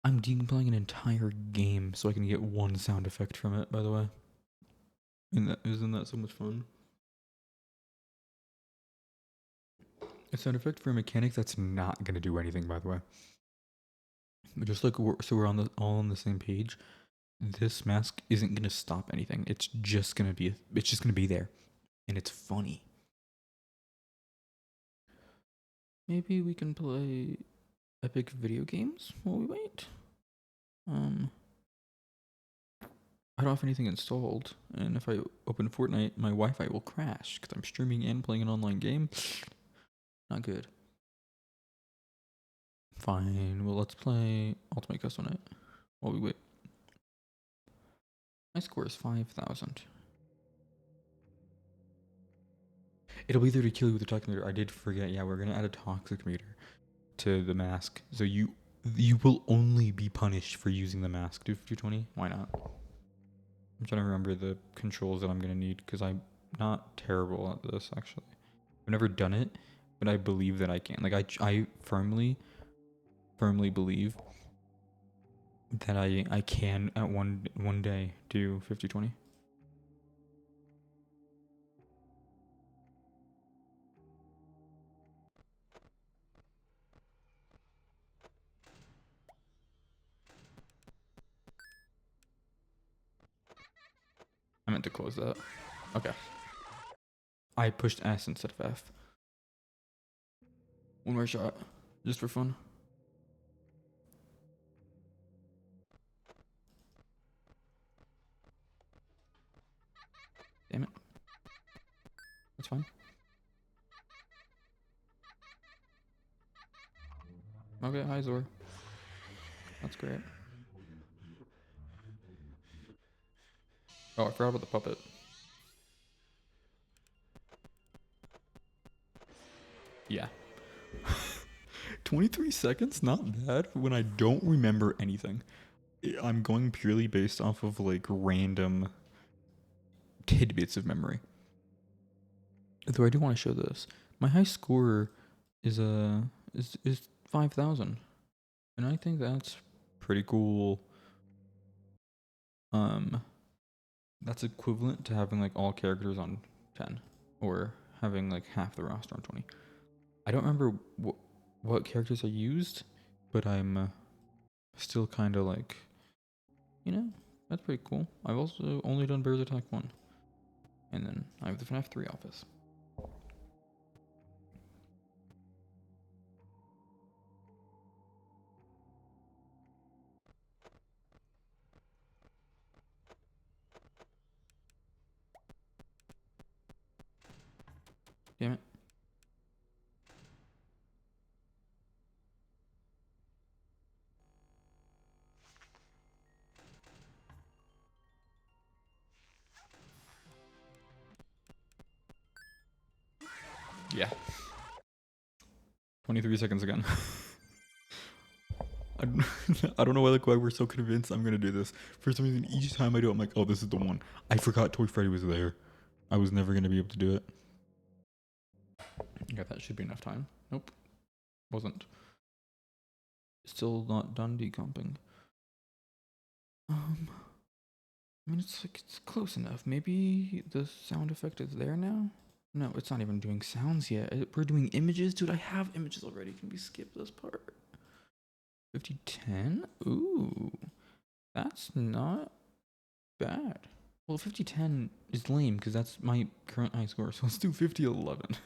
I'm decompiling an entire game so I can get one sound effect from it, by the way. And isn't that so much fun? A sound effect for a mechanic that's not going to do anything, by the way. But just like so we're all on the same page. This mask isn't going to stop anything. It's just going to be there. And it's funny. Maybe we can play epic video games while we wait. I don't have anything installed, and if I open Fortnite, my Wi-Fi will crash because I'm streaming and playing an online game. Not good. Fine. Well, let's play Ultimate Custom Night while we wait. My score is 5,000. It'll be there to kill you with a toxic meter. I did forget. Yeah, we're gonna add a toxic meter to the mask, so you will only be punished for using the mask. Do 220? Why not? I'm trying to remember the controls that I'm gonna need because I'm not terrible at this actually. I've never done it, but I believe that I can. Like, I firmly believe that I can at one day do 50-20. I meant to close that. Okay. I pushed S instead of F. One more shot, just for fun. Damn it. That's fine. Okay, hi Zor. That's great. Oh, I forgot about the puppet. Yeah. 23 seconds? Not bad when I don't remember anything. I'm going purely based off of, like, random tidbits of memory. Though I do want to show this. My high score is 5,000, and I think that's pretty cool. That's equivalent to having like all characters on 10, or having like half the roster on 20. I don't remember what characters I used, but I'm still kind of like, that's pretty cool. I've also only done Bears Attack 1, and then I have the FNAF 3 office. Damn it. Yeah. 23 seconds again. I don't know why we're so convinced I'm gonna do this. For some reason, each time I do it, I'm like, oh, this is the one. I forgot Toy Freddy was there. I was never gonna be able to do it. Yeah, that should be enough time. Nope. Wasn't. Still not done decomping. I mean, it's close enough. Maybe the sound effect is there now? No, it's not even doing sounds yet. We're doing images? Dude, I have images already. Can we skip this part? 5010? Ooh. That's not bad. Well, 5010 is lame because that's my current high score. So let's do 5011.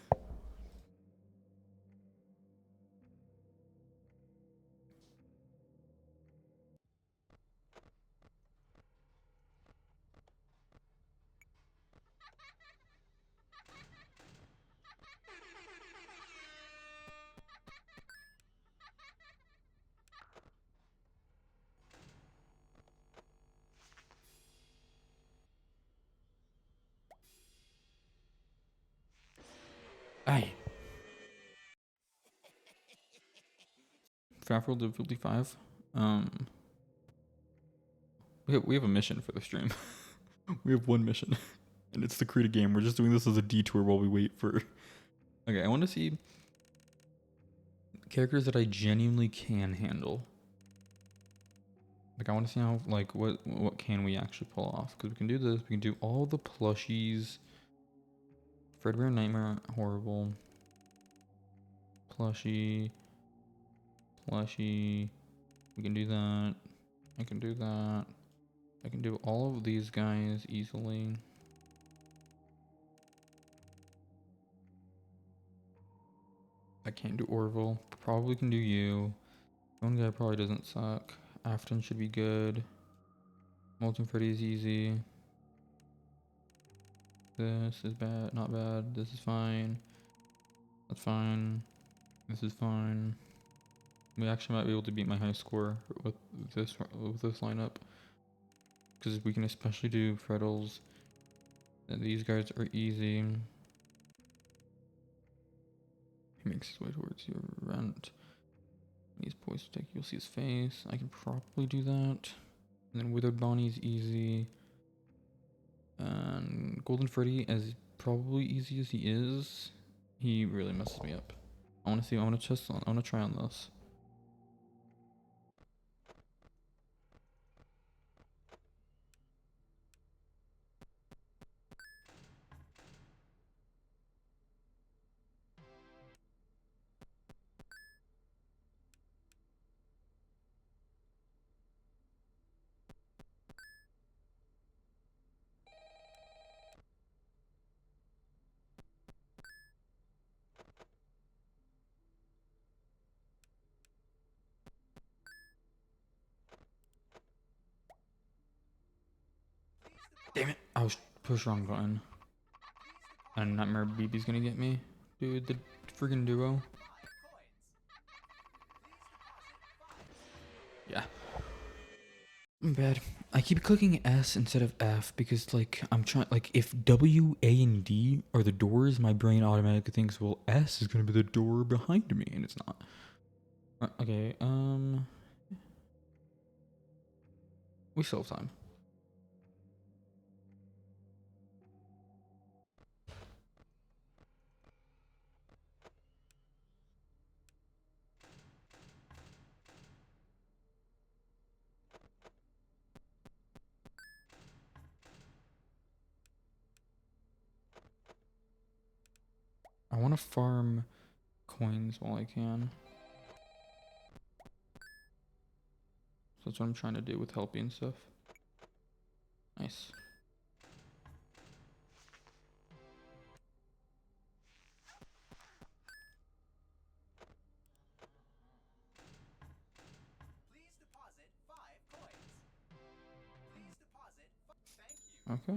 Aye. FNAF World difficulty 5. We have a mission for the stream. We have one mission, and it's to create a game. We're just doing this as a detour while we wait for. Okay, I want to see characters that I genuinely can handle. Like, I want to see how, like, what can we actually pull off? Because we can do this. We can do all the plushies. Fredbear Nightmare, horrible. Plushie. We can do that. I can do that. I can do all of these guys easily. I can't do Orville. Probably can do you. One guy probably doesn't suck. Afton should be good. Molten Freddy is easy. This is bad. Not bad. This is fine. That's fine. This is fine. We actually might be able to beat my high score with this lineup, because we can especially do Freddles. And these guys are easy. He makes his way towards your rent. He's poised to take. You'll see his face. I can probably do that. And then Withered Bonnie's easy. And Golden Freddy, as probably easy as he is, he really messes me up. I want to see. I want to test on. I want to try on this. Damn it! I was pushed wrong button. And Nightmare BB's gonna get me, dude. The freaking duo. Yeah. I'm bad. I keep clicking S instead of F because, like, I'm trying. Like, if W, A, and D are the doors, my brain automatically thinks, well, S is gonna be the door behind me, and it's not. Okay. We still have time. want to farm coins while I can. So that's what I'm trying to do with helping stuff. Nice. Okay.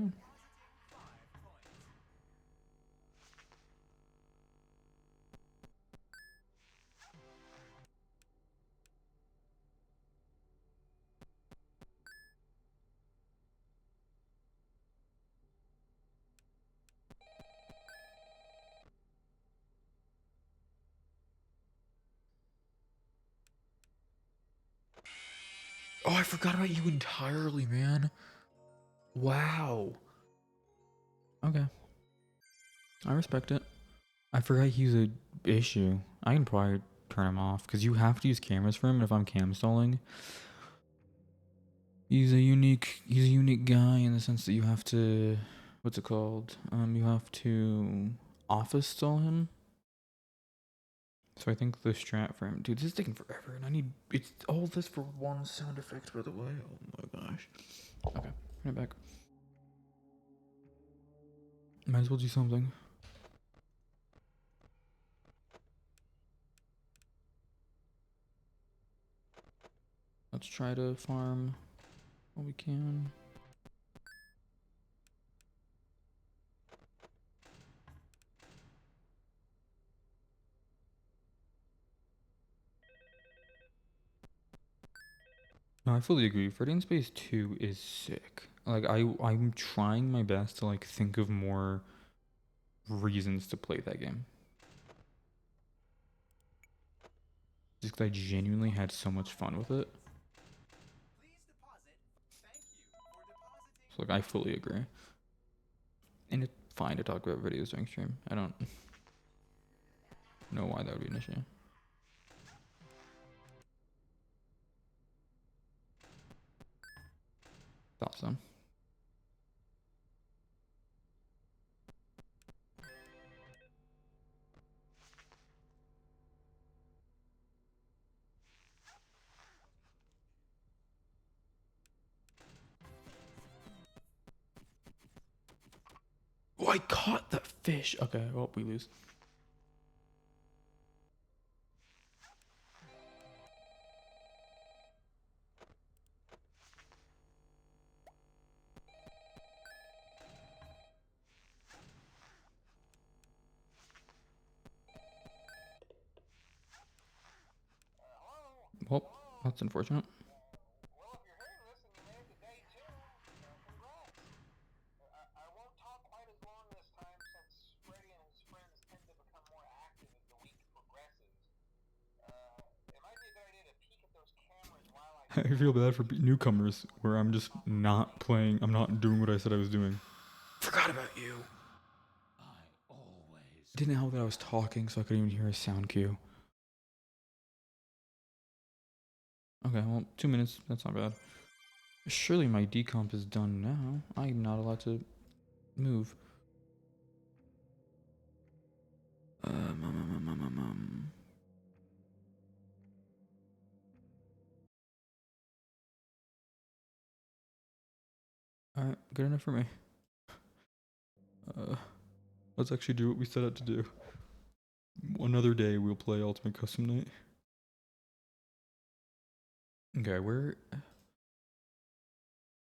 Oh, I forgot about you entirely, man. Wow. Okay. I respect it. I forgot he's a issue. I can probably turn him off because you have to use cameras for him. And if I'm cam stalling, he's a unique guy in the sense that you have to, what's it called? You have to office stall him. So I think the strat for him, dude, this is taking forever, and I need it's all this for one sound effect, by the way. Oh my gosh. Okay, bring it back. Might as well do something. Let's try to farm what we can. No, I fully agree. Freddy in Space 2 is sick. Like I'm trying my best to like think of more reasons to play that game. Just 'cause I genuinely had so much fun with it. So like I fully agree. And it's fine to talk about videos during stream. I don't know why that would be an issue. Thought so. Oh, I caught that fish. Okay, well, we lose. Well, that's unfortunate. I feel bad for newcomers where I'm just not playing. I'm not doing what I said I was doing. Forgot about you. Didn't help that I was talking, so I couldn't even hear a sound cue. Okay, well, 2 minutes. That's not bad. Surely my decomp is done now. I'm not allowed to move. Alright, good enough for me. Let's actually do what we set out to do. Another day we'll play Ultimate Custom Night. Okay,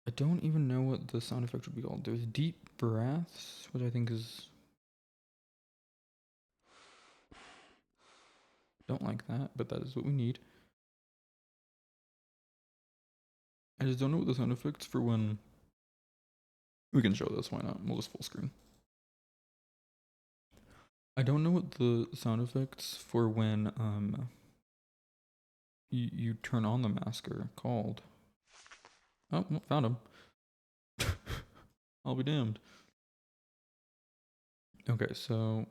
I don't even know what the sound effect would be called. There's deep breaths, which I think is... Don't like that, but that is what we need. I just don't know what the sound effects for when... We can show this, why not? We'll just full screen. I don't know what the sound effects for when you turn on the mask are called. Oh, well, found him. I'll be damned. Okay, so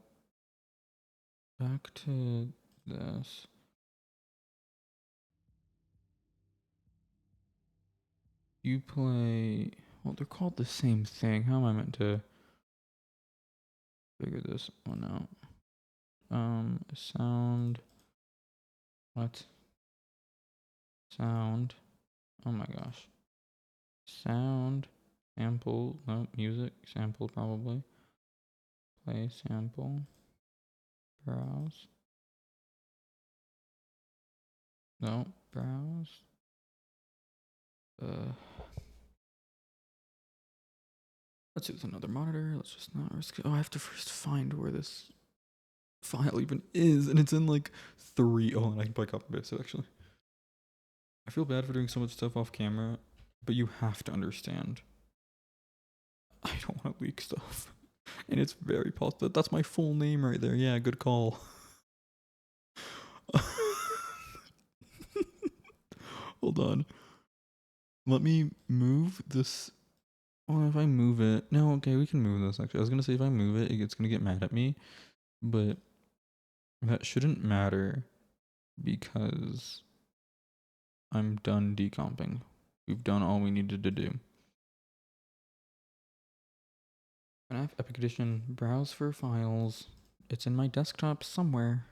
back to this. You play... Well, they're called the same thing. How am I meant to figure this one out? Sound. What? Sound. Oh my gosh. Sound. Sample. No, music. Sample probably. Play sample. Browse. No, browse. Let's use another monitor. Let's just not risk it. Oh, I have to first find where this file even is, and it's in like 3. Oh, and I can play copy paste it actually. I feel bad for doing so much stuff off camera, but you have to understand. I don't want to leak stuff. And it's very possible. That's my full name right there. Yeah, good call. Hold on. Let me move this. Oh, if I move it. No, okay, we can move this actually. I was going to say if I move it, it's going to get mad at me. But that shouldn't matter because I'm done decomping. We've done all we needed to do. fnaf Epic Edition, browse for files. It's in my desktop somewhere.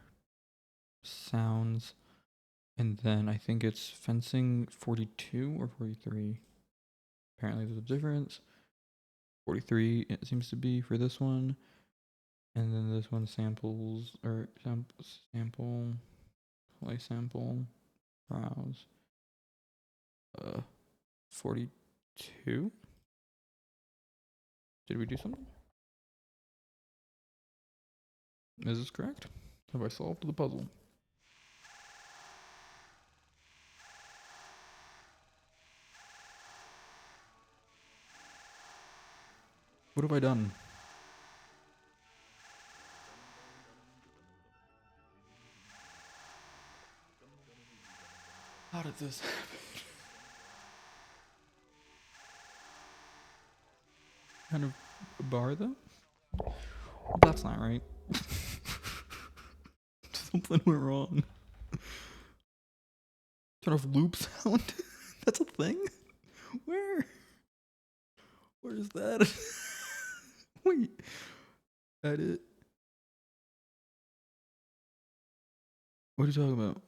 Sounds. And then I think it's fencing 42 or 43. Apparently there's a difference. 43 it seems to be for this one. And then this one samples, or sample, play sample, browse. 42? Did we do something? Is this correct? Have I solved the puzzle? What have I done? How did this happen? Kind of a bar though? That's not right. Something went wrong. Turn off loop sound? That's a thing? Where? Where is that? Wait. Edit. What are you talking about?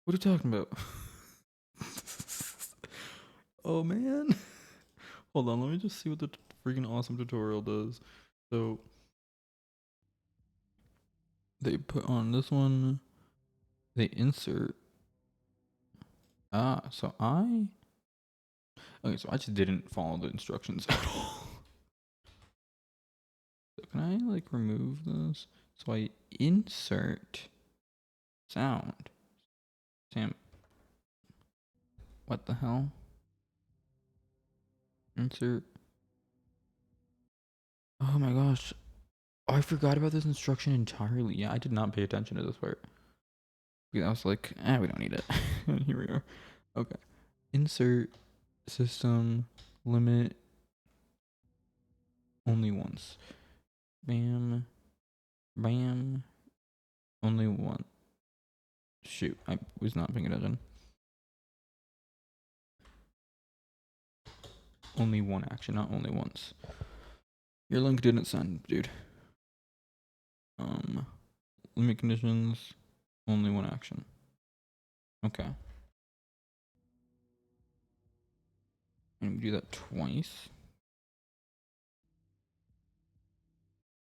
What are you talking about? Oh man. Hold on, let me just see what the freaking awesome tutorial does. So they put on this one, they insert. So okay, so I just didn't follow the instructions at all. So can I like remove this? So I insert sound. Sam, what the hell? Insert. Oh my gosh. Oh, I forgot about this instruction entirely. Yeah, I did not pay attention to this part. Because I was like, we don't need it. And here we are. Okay. Insert system limit only once. Bam. Bam. Only one. Shoot, I was not paying attention. Only one action, not only once. Your link didn't send, dude. Limit conditions, only one action. Okay. And we do that twice.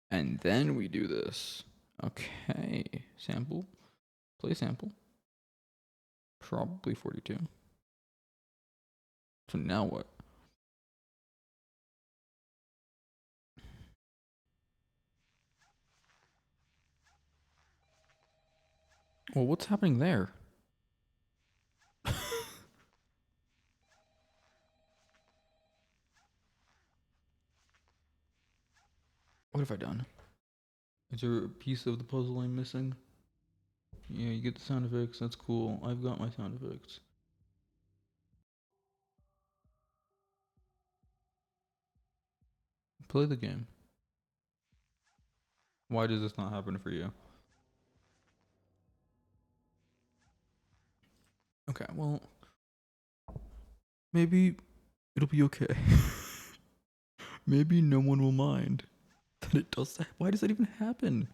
And then we do this. Okay. Sample. Play sample. Probably 42. So now what? Well, what's happening there? What have I done? Is there a piece of the puzzle I'm missing? Yeah, you get the sound effects. That's cool. I've got my sound effects. Play the game. Why does this not happen for you? Okay, well, maybe it'll be okay. Maybe no one will mind that it does that. Why does that even happen?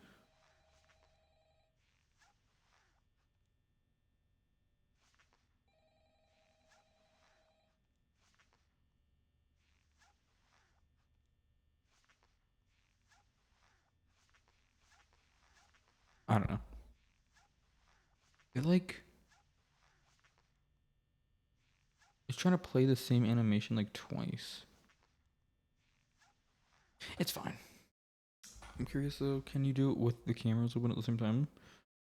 I don't know. It like it's trying to play the same animation like twice. It's fine. I'm curious though, can you do it with the cameras open at the same time?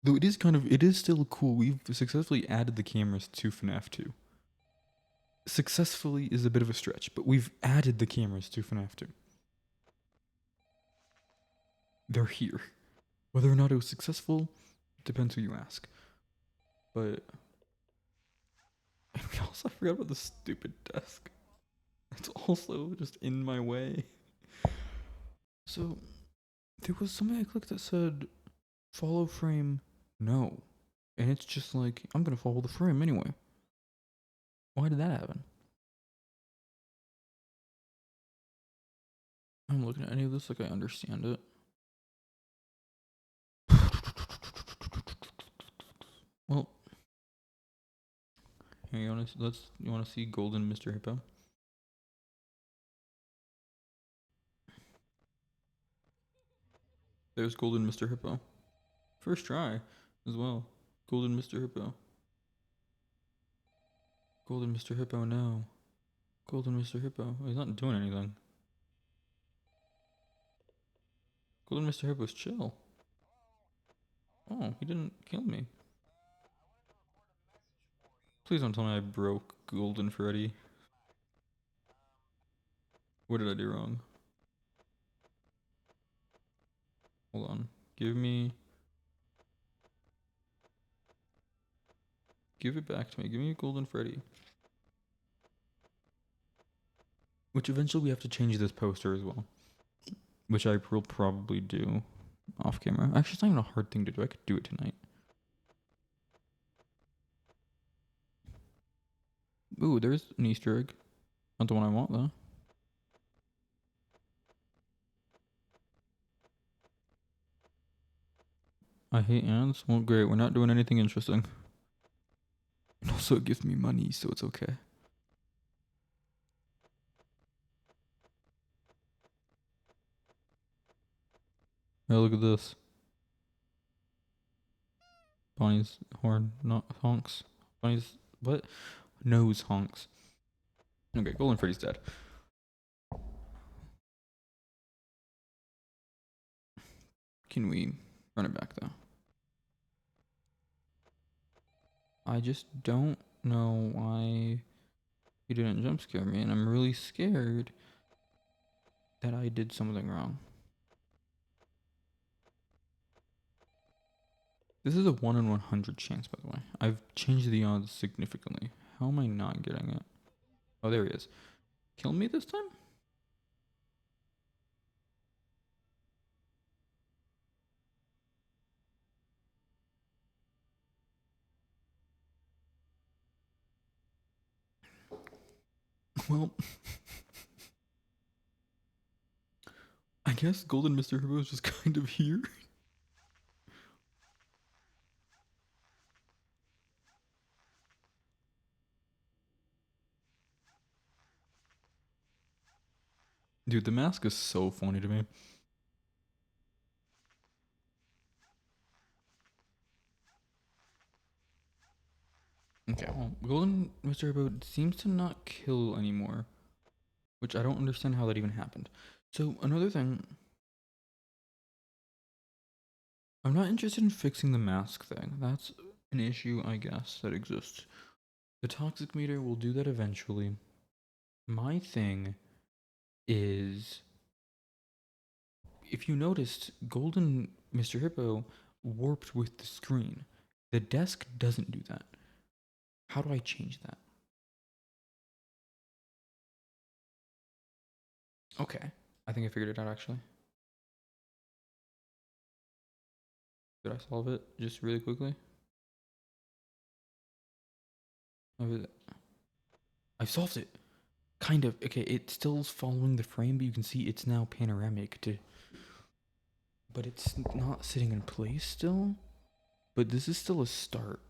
Though it is still cool. We've successfully added the cameras to FNAF 2. Successfully is a bit of a stretch, but we've added the cameras to FNAF 2. They're here. Whether or not it was successful depends who you ask. But we also forgot about the stupid desk. It's also just in my way. So there was something I clicked that said follow frame no. And it's just like, I'm gonna follow the frame anyway. Why did that happen? I'm looking at any of this like I understand it. Well, here you wanna see Golden Mr. Hippo? There's Golden Mr. Hippo. First try as well. Golden Mr. Hippo. Golden Mr. Hippo, no. Golden Mr. Hippo. Oh, he's not doing anything. Golden Mr. Hippo's chill. Oh, he didn't kill me. Please don't tell me I broke Golden Freddy. What did I do wrong? Hold on. Give it back to me. Give me a Golden Freddy. Which eventually we have to change this poster as well. Which I will probably do off camera. Actually, it's not even a hard thing to do. I could do it tonight. Ooh, there's an Easter egg. Not the one I want, though. I hate ants. Well, great. We're not doing anything interesting. And also, it gives me money, so it's okay. Hey, look at this. Bonnie's horn, not honks. Bonnie's what? Nose honks. Okay, Golden Freddy's dead. Can we run it back though? I just don't know why you didn't jump scare me, and I'm really scared that I did something wrong. This is a 1 in 100 chance, by the way. I've changed the odds significantly. How am I not getting it? Oh, there he is. Kill me this time? Well, I guess Golden Mr. Hippo is just kind of here. Dude, the mask is so funny to me. Okay, well, Golden Mr. Hippo seems to not kill anymore, which I don't understand how that even happened. So, another thing, I'm not interested in fixing the mask thing. That's an issue, I guess, that exists. The toxic meter will do that eventually. My thing is, if you noticed, Golden Mr. Hippo warped with the screen. The desk doesn't do that. How do I change that? Okay, I think I figured it out actually. Did I solve it just really quickly? I solved it. Kind of. Okay, it still's following the frame, but you can see it's now panoramic to. But it's not sitting in place still. But this is still a start.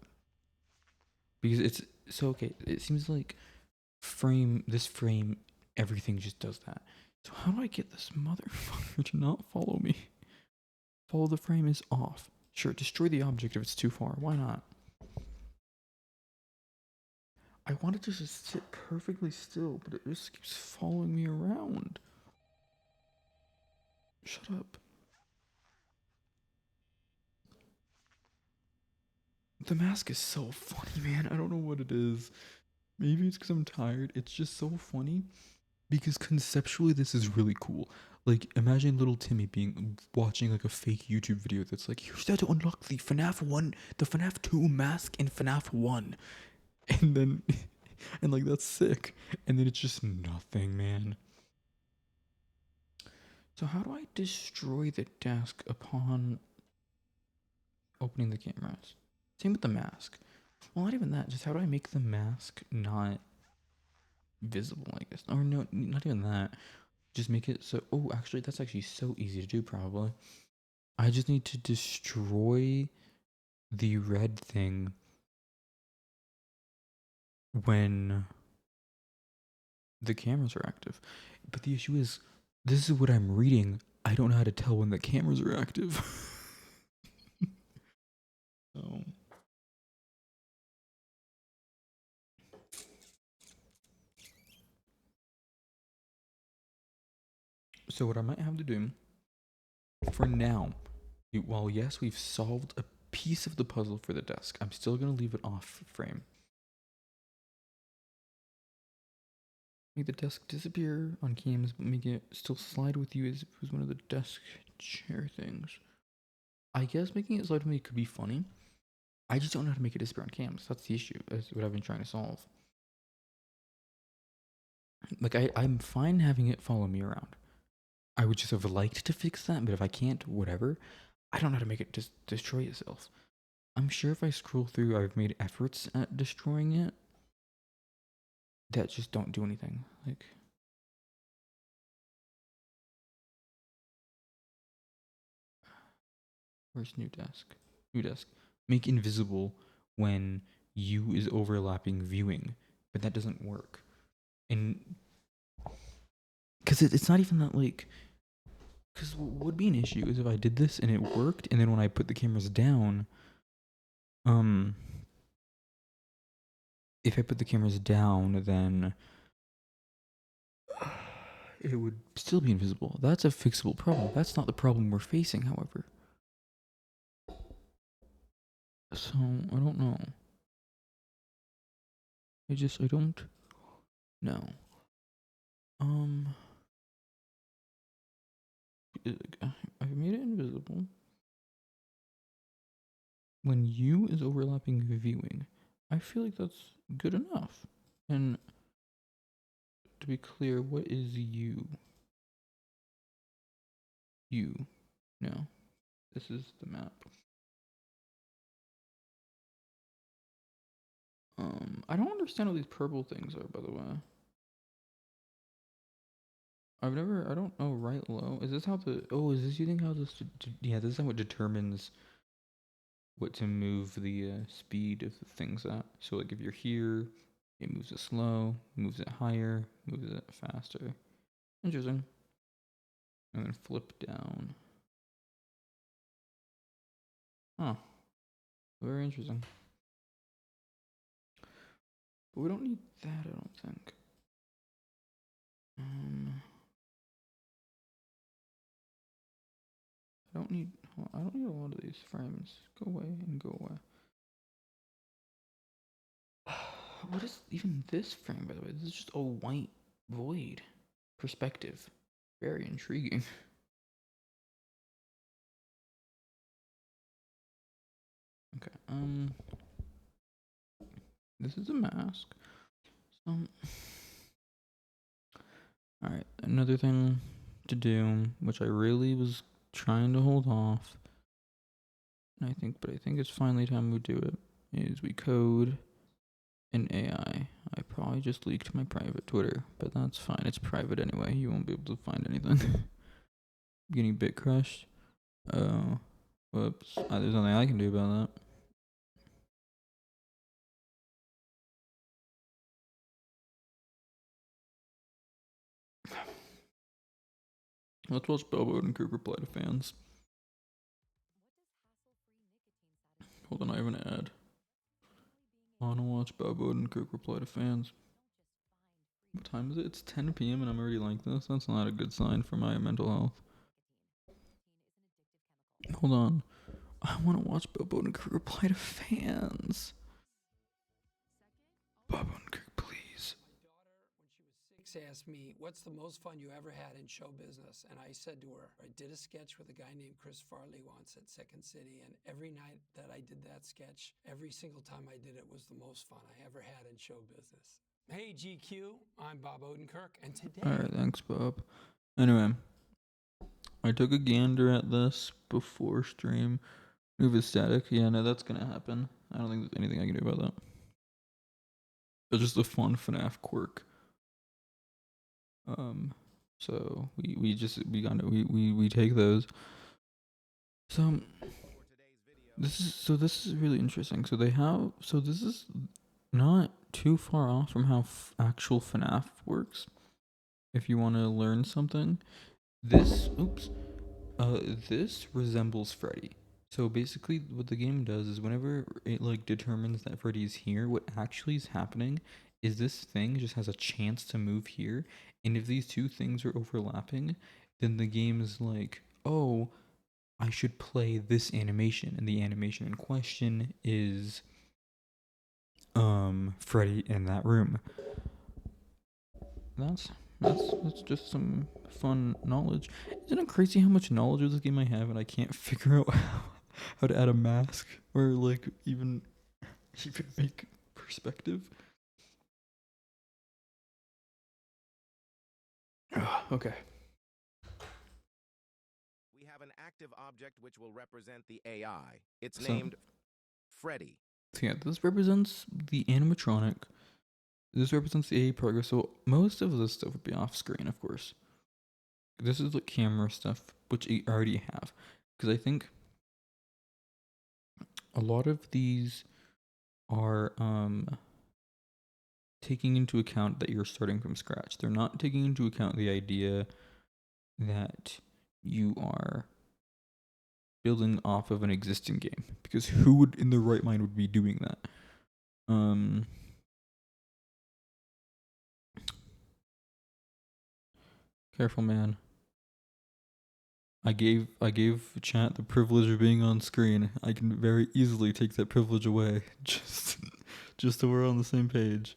Because it's so okay. It seems like this frame, everything just does that. So how do I get this motherfucker to not follow me? Follow the frame is off. Sure, destroy the object if it's too far. Why not? I wanted to just sit perfectly still, but it just keeps following me around. Shut up. The mask is so funny, man. I don't know what it is. Maybe it's because I'm tired. It's just so funny because conceptually this is really cool. Like imagine little Timmy being watching like a fake YouTube video that's like, here's how to unlock the FNAF 2 mask in FNAF 1. And then and like that's sick. And then it's just nothing, man. So how do I destroy the desk upon opening the cameras? Same with the mask. Well, not even that. Just how do I make the mask not visible, I guess? Or no, not even that. Just make it so. Oh, actually, that's actually so easy to do, probably. I just need to destroy the red thing when the cameras are active. But the issue is, this is what I'm reading. I don't know how to tell when the cameras are active. So. So what I might have to do for now, while yes, we've solved a piece of the puzzle for the desk, I'm still gonna leave it off frame. Make the desk disappear on cams, but make it still slide with you as if it was one of the desk chair things. I guess making it slide with me could be funny. I just don't know how to make it disappear on cams. That's the issue. That's what I've been trying to solve. Like I'm fine having it follow me around. I would just have liked to fix that, but if I can't, whatever. I don't know how to make it just destroy itself. I'm sure if I scroll through, I've made efforts at destroying it that just don't do anything. Like, where's new desk? New desk. Make invisible when U is overlapping viewing, but that doesn't work. And because it's not even that like. Because what would be an issue is if I did this and it worked, and then when I put the cameras down, if I put the cameras down, then it would still be invisible. That's a fixable problem. That's not the problem we're facing, however. So, I don't know. I don't know. I've made it invisible. When U is overlapping viewing, I feel like that's good enough. And to be clear, what is U? U. No. This is the map. I don't understand what these purple things are, by the way. I don't know, right low. Is this how is this using how this, yeah, this is how it determines what to move the speed of the things at. So, like, if you're here, it moves it slow, moves it higher, moves it faster. Interesting. And then flip down. Huh. Very interesting. But we don't need that, I don't think. I don't need a lot of these frames. Go away and go away. What is even this frame, by the way? This is just a white void. Perspective. Very intriguing. Okay, this is a mask. Alright, another thing to do, which I really was trying to hold off, and I think it's finally time we do it, is we code an AI. I probably just leaked my private Twitter, but that's fine. It's private anyway. You won't be able to find anything. Getting bit crushed. Oh, whoops. There's nothing I can do about that. Let's watch Bobo and Coop reply to fans. Hold on, I have an ad. I wanna watch Bobo and Coop reply to fans. What time is it? It's 10 p.m. and I'm already like this. That's not a good sign for my mental health. Hold on. I want to watch Bobo and Coop reply to fans. Bobo and Coop, please. My daughter, when she was 6, asked me, "What's the most fun you ever had in show business?" And I said to her, "I did a sketch with a guy named Chris Farley once at Second City, and every night that I did that sketch, every single time I did it was the most fun I ever had in show business." Hey GQ, I'm Bob Odenkirk, and today... Alright, thanks, Bob. Anyway, I took a gander at this before stream. Move is static. Yeah, no, that's gonna happen. I don't think there's anything I can do about that. It's just a fun FNAF quirk. So we take those. So this is really interesting. So this is not too far off from how actual FNAF works. If you want to learn something, this resembles Freddy. So basically, what the game does is whenever it like determines that Freddy is here, what actually is happening is this thing just has a chance to move here, and if these two things are overlapping, then the game is like, oh, I should play this animation, and the animation in question is Freddy in that room. That's just some fun knowledge. Isn't it crazy how much knowledge of this game I have and I can't figure out how to add a mask or like even make perspective? Okay. We have an active object which will represent the AI. It's named Freddy. So yeah, this represents the animatronic. This represents the AI progress. So most of this stuff would be off screen, of course. This is the camera stuff, which I already have. Because I think a lot of these are taking into account that you're starting from scratch. They're not taking into account the idea that you are building off of an existing game, because who would in their right mind would be doing that? Careful, man. I gave chat the privilege of being on screen. I can very easily take that privilege away just so we're on the same page.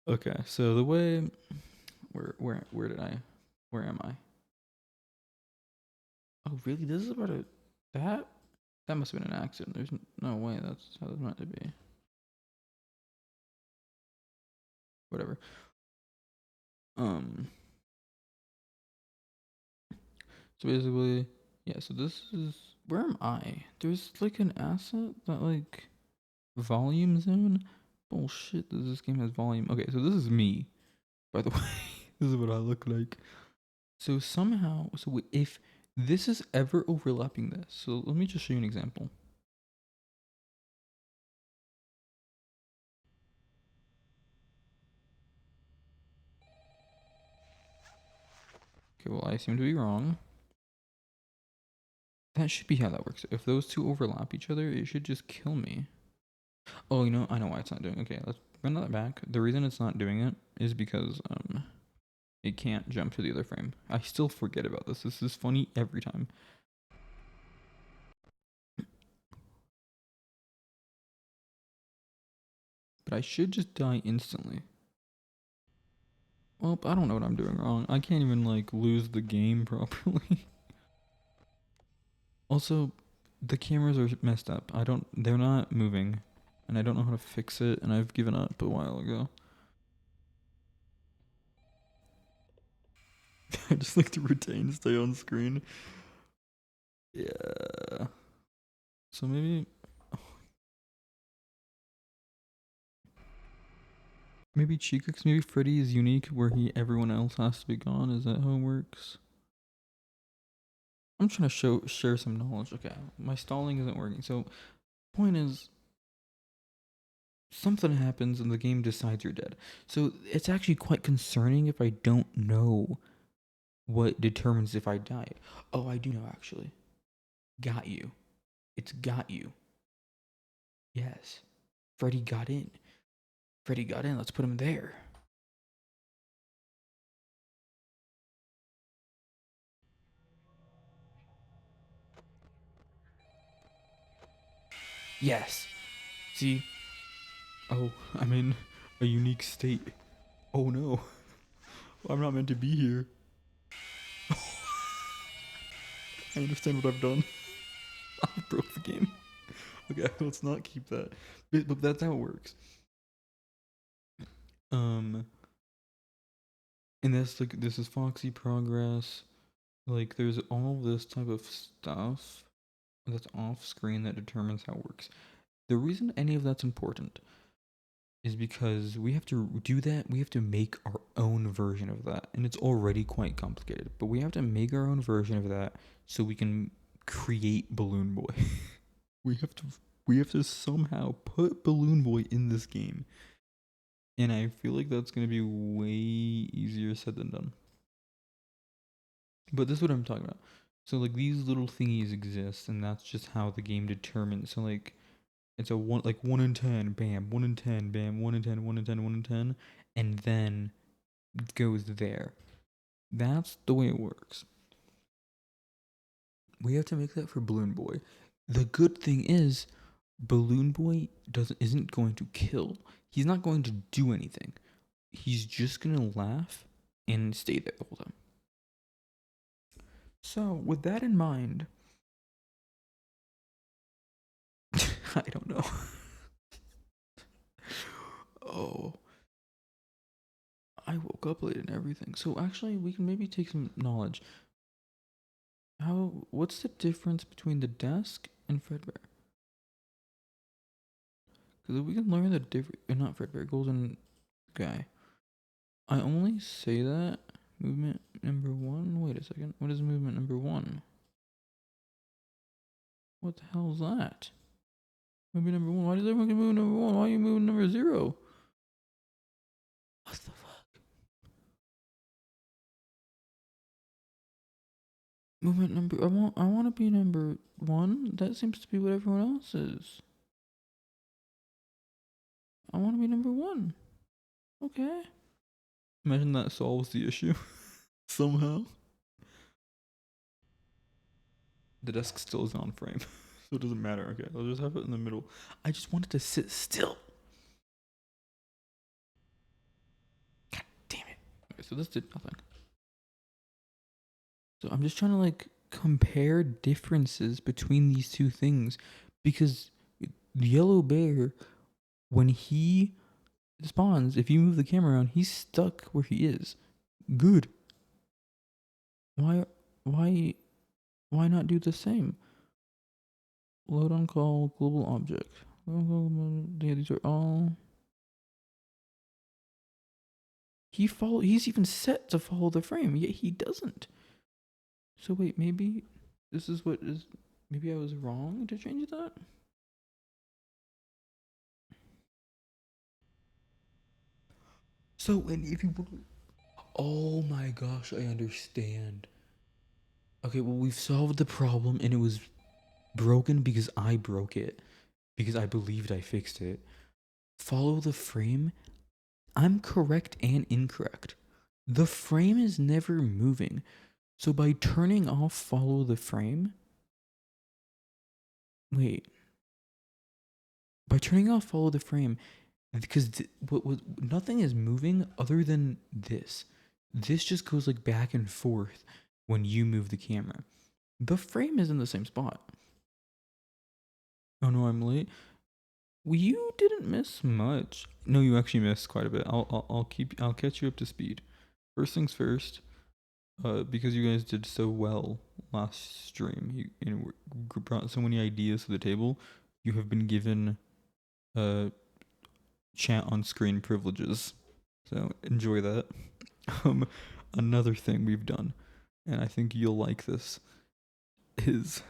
Okay, so the way where am I? Oh really? This is about that must have been an accident. There's no way that's how it's meant to be. Whatever. So basically, yeah, so this is, where am I? There's like an asset that like volume zone. Bullshit, this game has volume. Okay, so this is me, by the way. This is what I look like. So somehow, if this is ever overlapping this, so let me just show you an example. Okay, well, I seem to be wrong. That should be how that works. If those two overlap each other, it should just kill me. Oh, you know, I know why it's not doing. Okay, let's run that back. The reason it's not doing it is because it can't jump to the other frame. I still forget about this. This is funny every time. But I should just die instantly. Well, I don't know what I'm doing wrong. I can't even like lose the game properly. Also, the cameras are messed up. They're not moving. And I don't know how to fix it, and I've given up a while ago. I just like to retain, stay on screen. Yeah. So maybe... Maybe Cheekix, maybe Freddy is unique where everyone else has to be gone. Is that how it works? I'm trying to share some knowledge. Okay, my stalling isn't working. So, point is, something happens and the game decides you're dead. So it's actually quite concerning if I don't know what determines if I die. Oh, I do know actually. Got you. It's got you. Yes. Freddy got in. Freddy got in. Let's put him there. Yes. See? Oh, I'm in a unique state. Oh no. I'm not meant to be here. I understand what I've done. I broke the game. Okay, let's not keep that. But that's how it works. And that's like, this is Foxy Progress. Like, there's all this type of stuff that's off screen that determines how it works. The reason any of that's important is because we have to do that. We have to make our own version of that. And it's already quite complicated. But we have to make our own version of that so we can create Balloon Boy. we have to somehow put Balloon Boy in this game. And I feel like that's going to be way easier said than done. But this is what I'm talking about. So like these little thingies exist, and that's just how the game determines. So like it's a 1 in 10, bam, 1 in 10, bam, 1 in 10, 1 in 10, 1 in 10, and then it goes there. That's the way it works. We have to make that for Balloon Boy. The good thing is Balloon Boy isn't going to kill. He's not going to do anything. He's just gonna laugh and stay there the whole time. So, with that in mind, I don't know. Oh, I woke up late and everything. So, actually, we can maybe take some knowledge. What's the difference between the desk and Fredbear? Because we can learn the difference, not Fredbear, Golden Guy. I only say that movement number 1. Wait a second. What is movement number 1? What the hell is that? Movement number 1. Why does everyone get movement number 1? Why are you moving number 0? What the fuck? Movement number. I want to be number 1. That seems to be what everyone else is. I want to be number 1. Okay. Imagine that solves the issue somehow. The desk still is on frame, so it doesn't matter. Okay, I'll just have it in the middle. I just wanted to sit still. God damn it. Okay, so this did nothing. So I'm just trying to like compare differences between these two things, because the yellow bear, when he spawns, if you move the camera around, he's stuck where he is. Good. Why not do the same? Load on call, global object. Yeah, these are all. He's even set to follow the frame, yet he doesn't. So wait, maybe this is what is. Maybe I was wrong to change that? So, and if you. Oh my gosh, I understand. Okay, well, we've solved the problem, and it was broken because I broke it. Because I believed I fixed it. Follow the frame. I'm correct and incorrect. The frame is never moving. So by turning off follow the frame. Wait. By turning off follow the frame, because nothing is moving other than this. This just goes like back and forth when you move the camera. The frame is in the same spot. Oh no, I'm late. Well, you didn't miss much. No, you actually missed quite a bit. I'll catch you up to speed. First things first. Because you guys did so well last stream, you brought so many ideas to the table. You have been given chat on screen privileges. So enjoy that. Another thing we've done, and I think you'll like this, is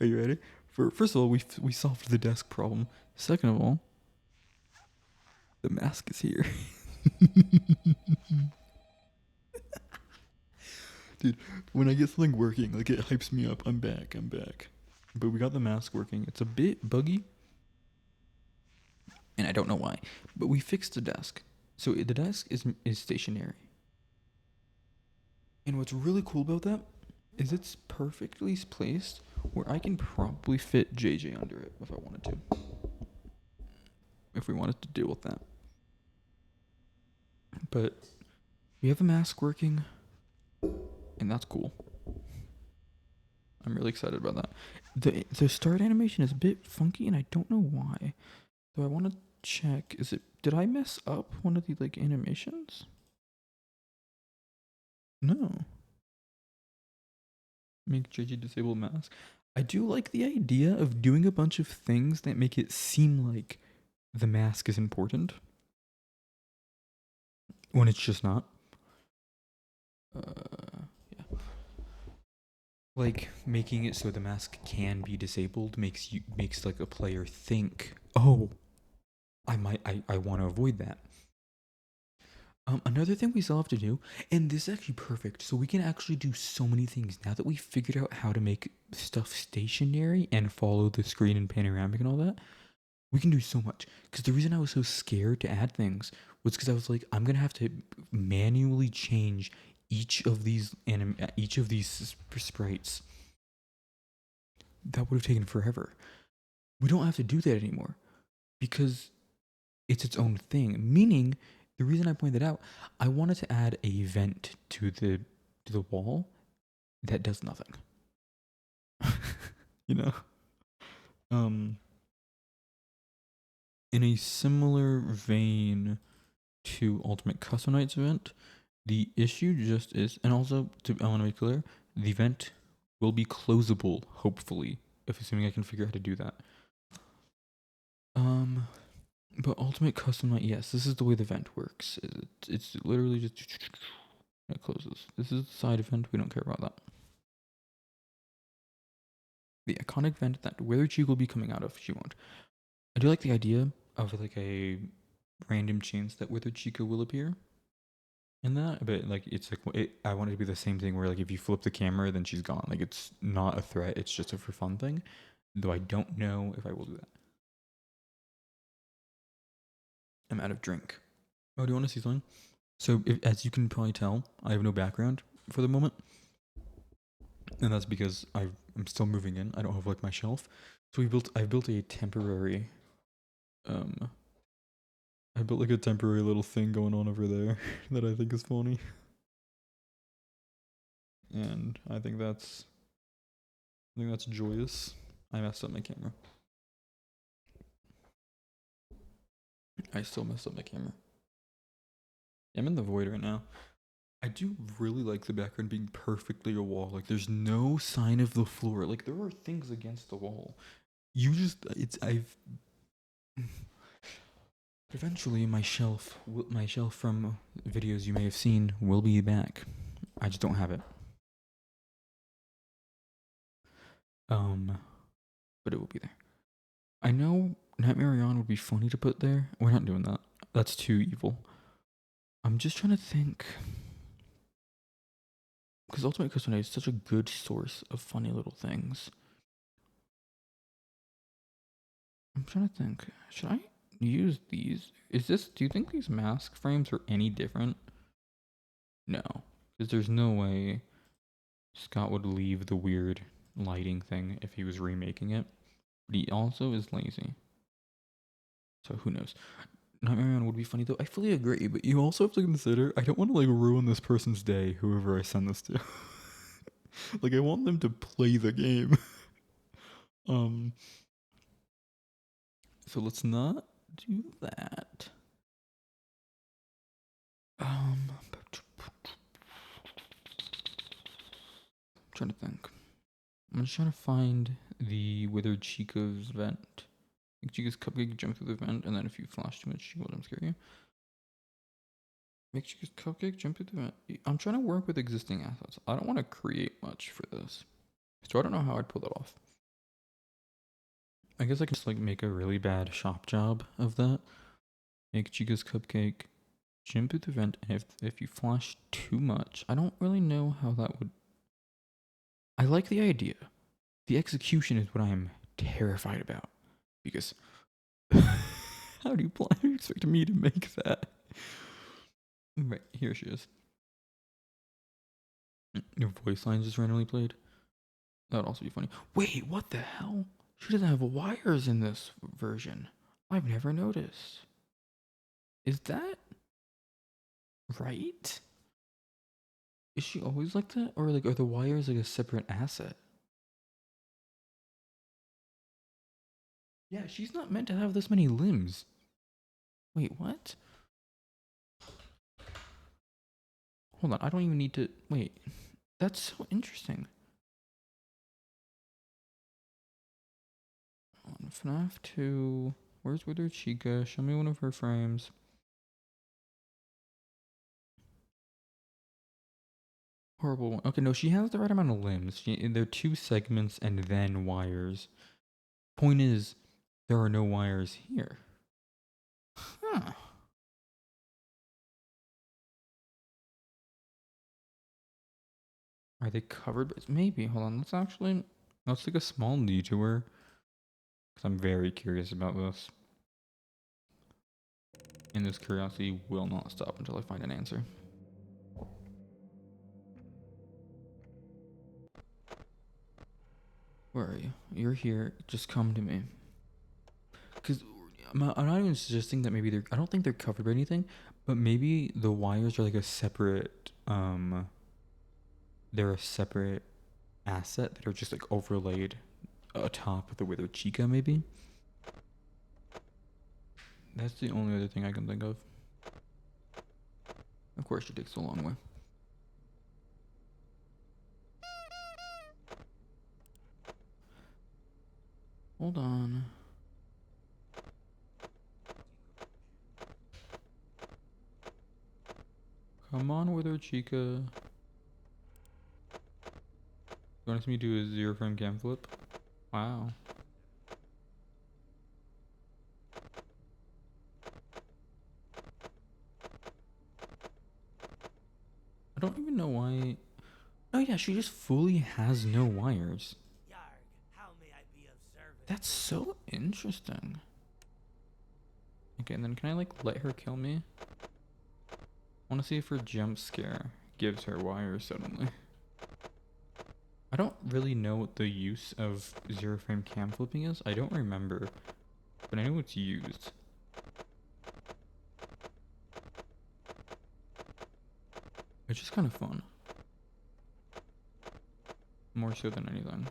are you ready? First of all, we solved the desk problem. Second of all, the mask is here. Dude, when I get something working, like it hypes me up. I'm back. But we got the mask working. It's a bit buggy, and I don't know why. But we fixed the desk. So the desk is stationary. And what's really cool about that is it's perfectly placed where I can probably fit JJ under it if I wanted to. If we wanted to deal with that. But we have a mask working, and that's cool. I'm really excited about that. The start animation is a bit funky, and I don't know why. So I want to check. Did I mess up one of the like animations? No. Make JJ disable mask. I do like the idea of doing a bunch of things that make it seem like the mask is important when it's just not. Yeah. Like making it so the mask can be disabled makes like a player think, oh, I want to avoid that. Another thing we still have to do, and this is actually perfect, so we can actually do so many things now that we figured out how to make stuff stationary and follow the screen and panoramic and all that. We can do so much. Because the reason I was so scared to add things was because I was like, I'm gonna have to manually change each of these sprites. That would have taken forever. We don't have to do that anymore because it's its own thing. Meaning, the reason I pointed out, I wanted to add a vent to the wall that does nothing. You know? In a similar vein to Ultimate Custom Nights event, the issue just is, and also I want to make clear, the event will be closable, hopefully, if assuming I can figure out how to do that. But Ultimate Custom Night, yes, this is the way the event works. It's literally just it closes. This is the side event. We don't care about that. The iconic vent that Wither Cheek will be coming out of, she won't. I do like the idea of like a random chance that Wither Chica will appear in that, but like it's like I want it to be the same thing where like if you flip the camera, then she's gone. Like it's not a threat. It's just a for fun thing. Though I don't know if I will do that. I'm out of drink. Oh, do you want to see something? So, as you can probably tell, I have no background for the moment, and that's because I'm still moving in. I don't have like my shelf, so I've built a temporary, I built like a temporary little thing going on over there that I think is funny, and I think that's joyous. I messed up my camera. I still messed up my camera. I'm in the void right now. I do really like the background being perfectly a wall. Like there's no sign of the floor. Like there are things against the wall. Eventually my shelf from videos you may have seen will be back. I just don't have it. But it will be there. I know Nightmare On would be funny to put there. We're not doing that. That's too evil. I'm just trying to think. Because Ultimate Custom Night is such a good source of funny little things. I'm trying to think. Should I use these? Do you think these mask frames are any different? No. Because there's no way Scott would leave the weird lighting thing if he was remaking it. But he also is lazy. So who knows? Nightmare On would be funny though. I fully agree, but you also have to consider I don't want to like ruin this person's day, whoever I send this to. Like I want them to play the game. So let's not do that. I'm trying to think. I'm just trying to find the Withered Chica's vent. Chica's cupcake jump through the vent, and then if you flash too much, she will jump scare you. Make Chica's cupcake, jump through the vent. I'm trying to work with existing assets. I don't want to create much for this. So I don't know how I'd pull that off. I guess I can just like make a really bad shop job of that. Make Chica's cupcake, jump through the vent, and if you flash too much, I don't really know how that would. I like the idea. The execution is what I am terrified about. Because how do you expect me to make that? Right, here she is. Your voice lines just randomly played. That would also be funny. Wait, what the hell? She doesn't have wires in this version. I've never noticed. Is that right? Is she always like that? Or like are the wires like a separate asset? Yeah, she's not meant to have this many limbs. Wait, what? Hold on, I don't even need to wait. That's so interesting. On FNAF 2. Where's Wither Chica? Show me one of her frames. Horrible one. Okay, no, she has the right amount of limbs. They're 2 segments and then wires. Point is, there are no wires here. Huh. Are they covered? Maybe. Hold on. Let's take a small detour. Because I'm very curious about this. And this curiosity will not stop until I find an answer. Where are you? You're here. Just come to me. Because I'm not even suggesting that maybe I don't think they're covered by anything, but maybe the wires are like a separate, they're a separate asset that are just like overlaid atop of the Wither Chica, maybe? That's the only other thing I can think of. Of course, she takes a long way. Hold on. Come on, Wither Chica. You want me to do a 0 frame cam flip? Wow. I don't even know why. Oh yeah, she just fully has no wires. How may I be of service? That's so interesting. Okay, and then can I like let her kill me? I want to see if her jump scare gives her wires suddenly. I don't really know what the use of 0 frame cam flipping is. I don't remember, but I know it's used. It's just kind of fun. More so than anything.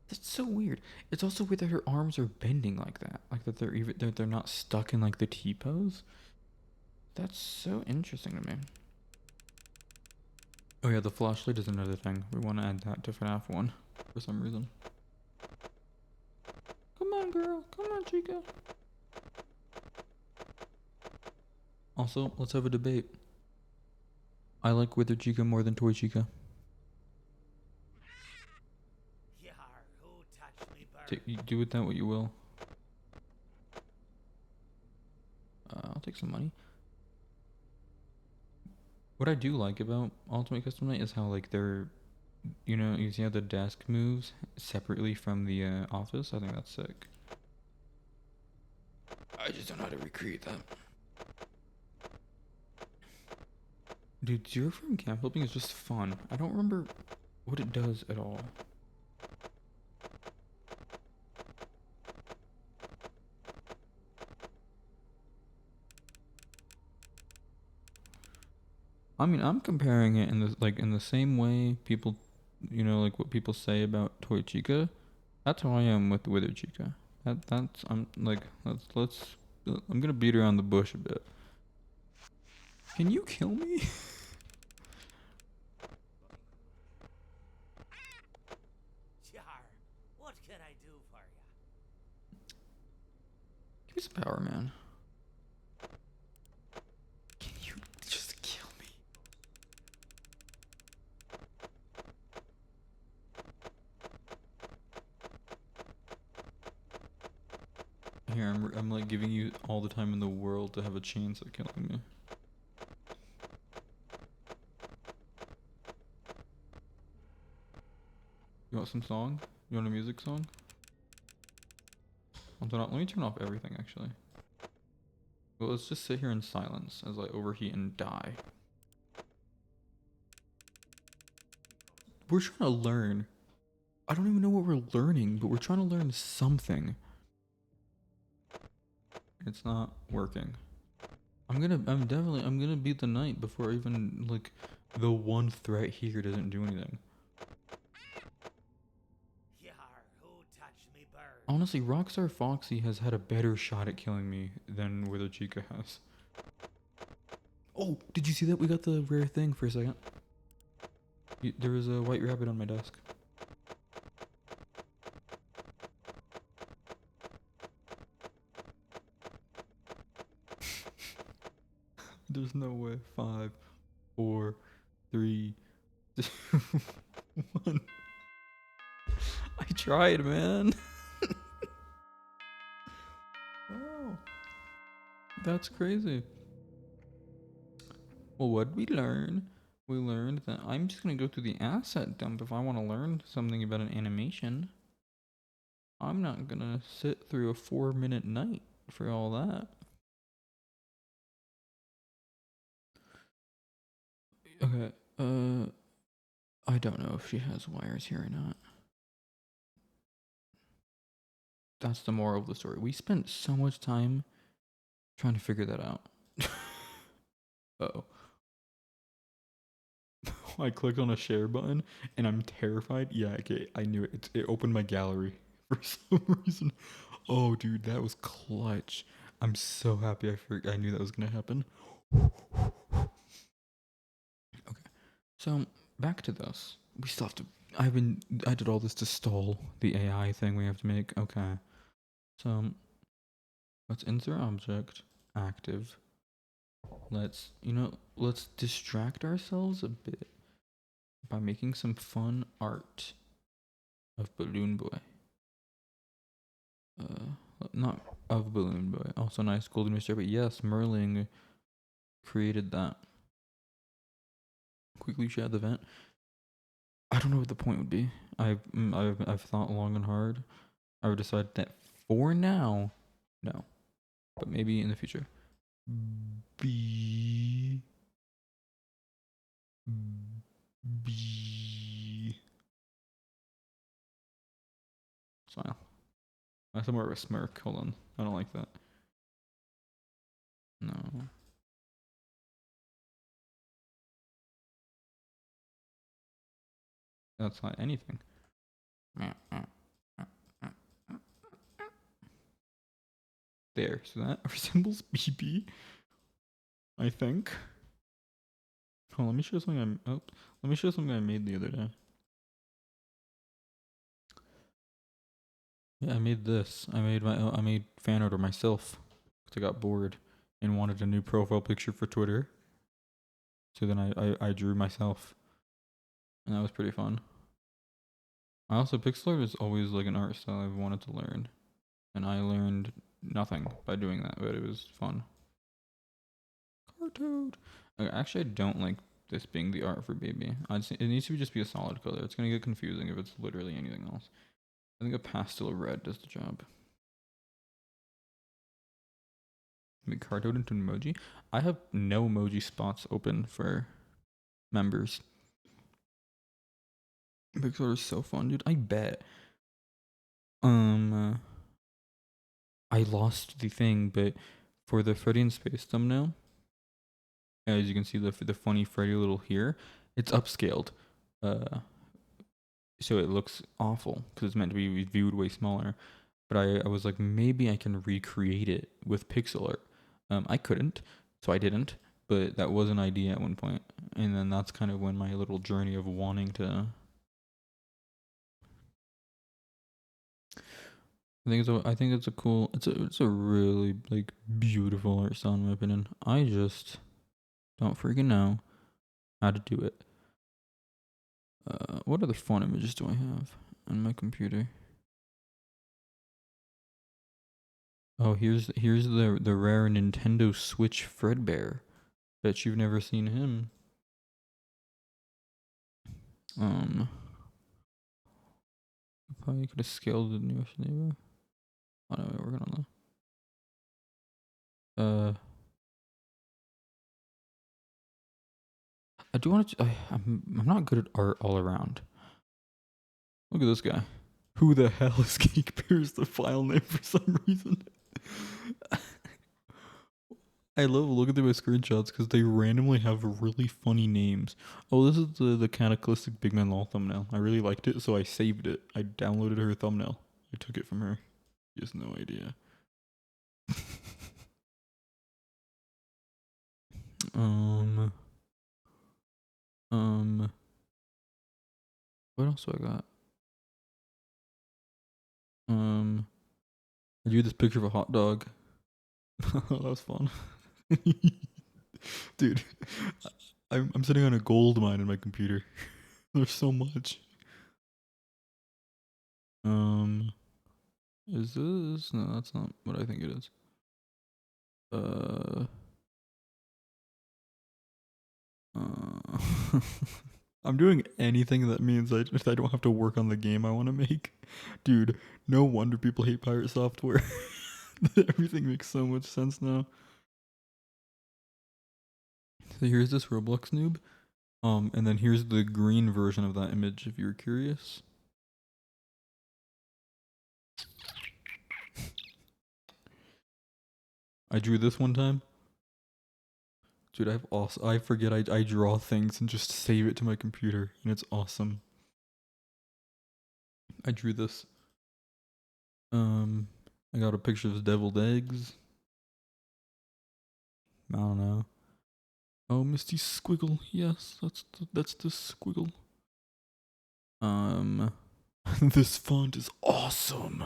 That's so weird. It's also weird that her arms are bending like that. Like that they're not stuck in like the T-pose. That's so interesting to me. Oh yeah, the flashlight is another thing. We want to add that to FNAF 1 for some reason. Come on, girl. Come on, Chica. Also, let's have a debate. I like Wither Chica more than Toy Chica. Yar, who touched me, bird? You do with that what you will. I'll take some money. What I do like about Ultimate Custom Night is how like they're, you see how the desk moves separately from the office? I think that's sick. I just don't know how to recreate that. Dude, 0 frame cam flipping is just fun. I don't remember what it does at all. I mean, I'm comparing it in the same way people, like what people say about Toy Chica. That's how I am with Wither Chica. I'm gonna beat around the bush a bit. Can you kill me? Yar, what can I do for ya? Give me some power, man. Can you just Here, I'm like giving you all the time in the world to have a chance at killing me. You want some song? You want a music song? Let me turn off everything actually. Well, let's just sit here in silence as I overheat and die. We're trying to learn. I don't even know what we're learning, but we're trying to learn something. It's not working. I'm gonna beat the night before even, like, the one threat here doesn't do anything. Yar, who touched me bird? Honestly, Rockstar Foxy has had a better shot at killing me than Wither Chica has. Oh, did you see that? We got the rare thing for a second. There was a white rabbit on my desk. There's no way. 5, 4, 3, 2, 1. I tried, man. Wow. That's crazy. Well, what did we learn? We learned that I'm just gonna go through the asset dump if I want to learn something about an animation. I'm not gonna sit through a 4-minute night for all that. Okay, I don't know if she has wires here or not. That's the moral of the story. We spent so much time trying to figure that out. Uh-oh. I clicked on a share button and I'm terrified. Yeah, okay, I knew it. It opened my gallery for some reason. Oh, dude, that was clutch. I'm so happy I knew that was gonna happen. Okay, so back to this. We still have to. I did all this to stall the AI thing we have to make. Okay, so let's insert object active. Let's distract ourselves a bit by making some fun art of Balloon Boy. Not of Balloon Boy. Also nice golden rooster, but yes, Merling created that. Quickly share the vent. I don't know what the point would be. I've thought long and hard. I would decide that for now, no, but maybe in the future. B. Smile. That's more of a smirk. Hold on. I don't like that. No. That's not anything. There. So that resembles BB. I think. Oh, let me show something let me show something I made the other day. Yeah, I made this. I made fan art of myself because I got bored and wanted a new profile picture for Twitter. So then I drew myself, and that was pretty fun. I also pixel art is always like an art style I've wanted to learn, and I learned nothing by doing that, but it was fun. Cartoad. Okay, actually, I don't like this being the art for baby. It needs to just be a solid color. It's gonna get confusing if it's literally anything else. I think a pastel red does the job. Make Cartoad into an emoji. I have no emoji spots open for members. Pixar is so fun, dude. I bet. I lost the thing, but for the Freddy in Space thumbnail, as you can see the funny Freddy little here, it's upscaled. So it looks awful because it's meant to be viewed way smaller. But I was like, maybe I can recreate it with pixel art. I couldn't, so I didn't. But that was an idea at one point, and then that's kind of when my little journey of wanting to. I think it's a cool. It's a really like beautiful art style in my opinion. I just don't freaking know how to do it. What other fun images do I have on my computer? Oh, here's the rare Nintendo Switch Fredbear. Bet you've never seen him. Probably could have scaled the nearest neighbor. Oh no, we're working on that. I do want to. I'm not good at art all around. Look at this guy. Who the hell is Cake Bear is the file name for some reason. I love looking through my screenshots because they randomly have really funny names. Oh, this is the Cataclysmic Big Man Law thumbnail. I really liked it, so I saved it. I downloaded her thumbnail. I took it from her. She has no idea. What else do I got? I drew this picture of a hot dog. That was fun. Dude, I'm sitting on a gold mine in my computer. There's so much. Is this? No, that's not what I think it is. I'm doing anything that means I don't have to work on the game I want to make. Dude, no wonder people hate pirate software. Everything makes so much sense now. So here's this Roblox noob. And then here's the green version of that image if you're curious. I drew this one time. Dude, I forget I draw things and just save it to my computer, and it's awesome. I drew this. I got a picture of deviled eggs. I don't know. Oh, Misty Squiggle. Yes, that's the squiggle. This font is awesome.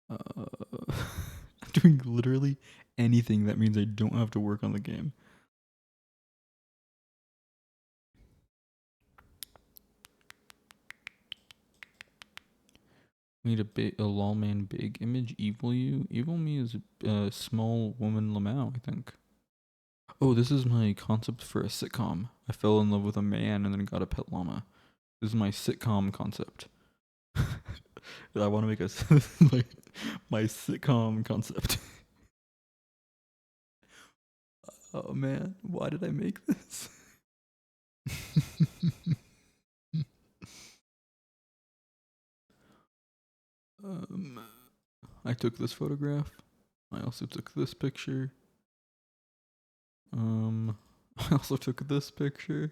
I'm doing literally anything that means I don't have to work on the game. We need a lawman big image. Evil you. Evil me is a small woman Lamau, I think. Oh, this is my concept for a sitcom. I fell in love with a man and then got a pet llama. This is my sitcom concept. I want to make my sitcom concept. Oh man, why did I make this? I took this photograph. I also took this picture. I also took this picture.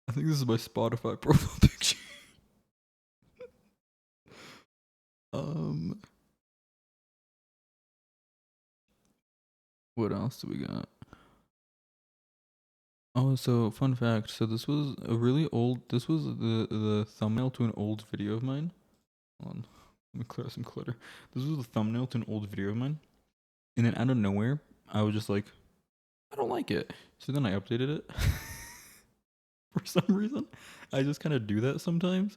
I think this is my Spotify profile picture. What else do we got? Oh, so fun fact. So this was a really old. This was the thumbnail to an old video of mine. Hold on, let me clear some clutter. This was the thumbnail to an old video of mine, and then out of nowhere, I was just like, I don't like it. So then I updated it. For some reason, I just kind of do that sometimes.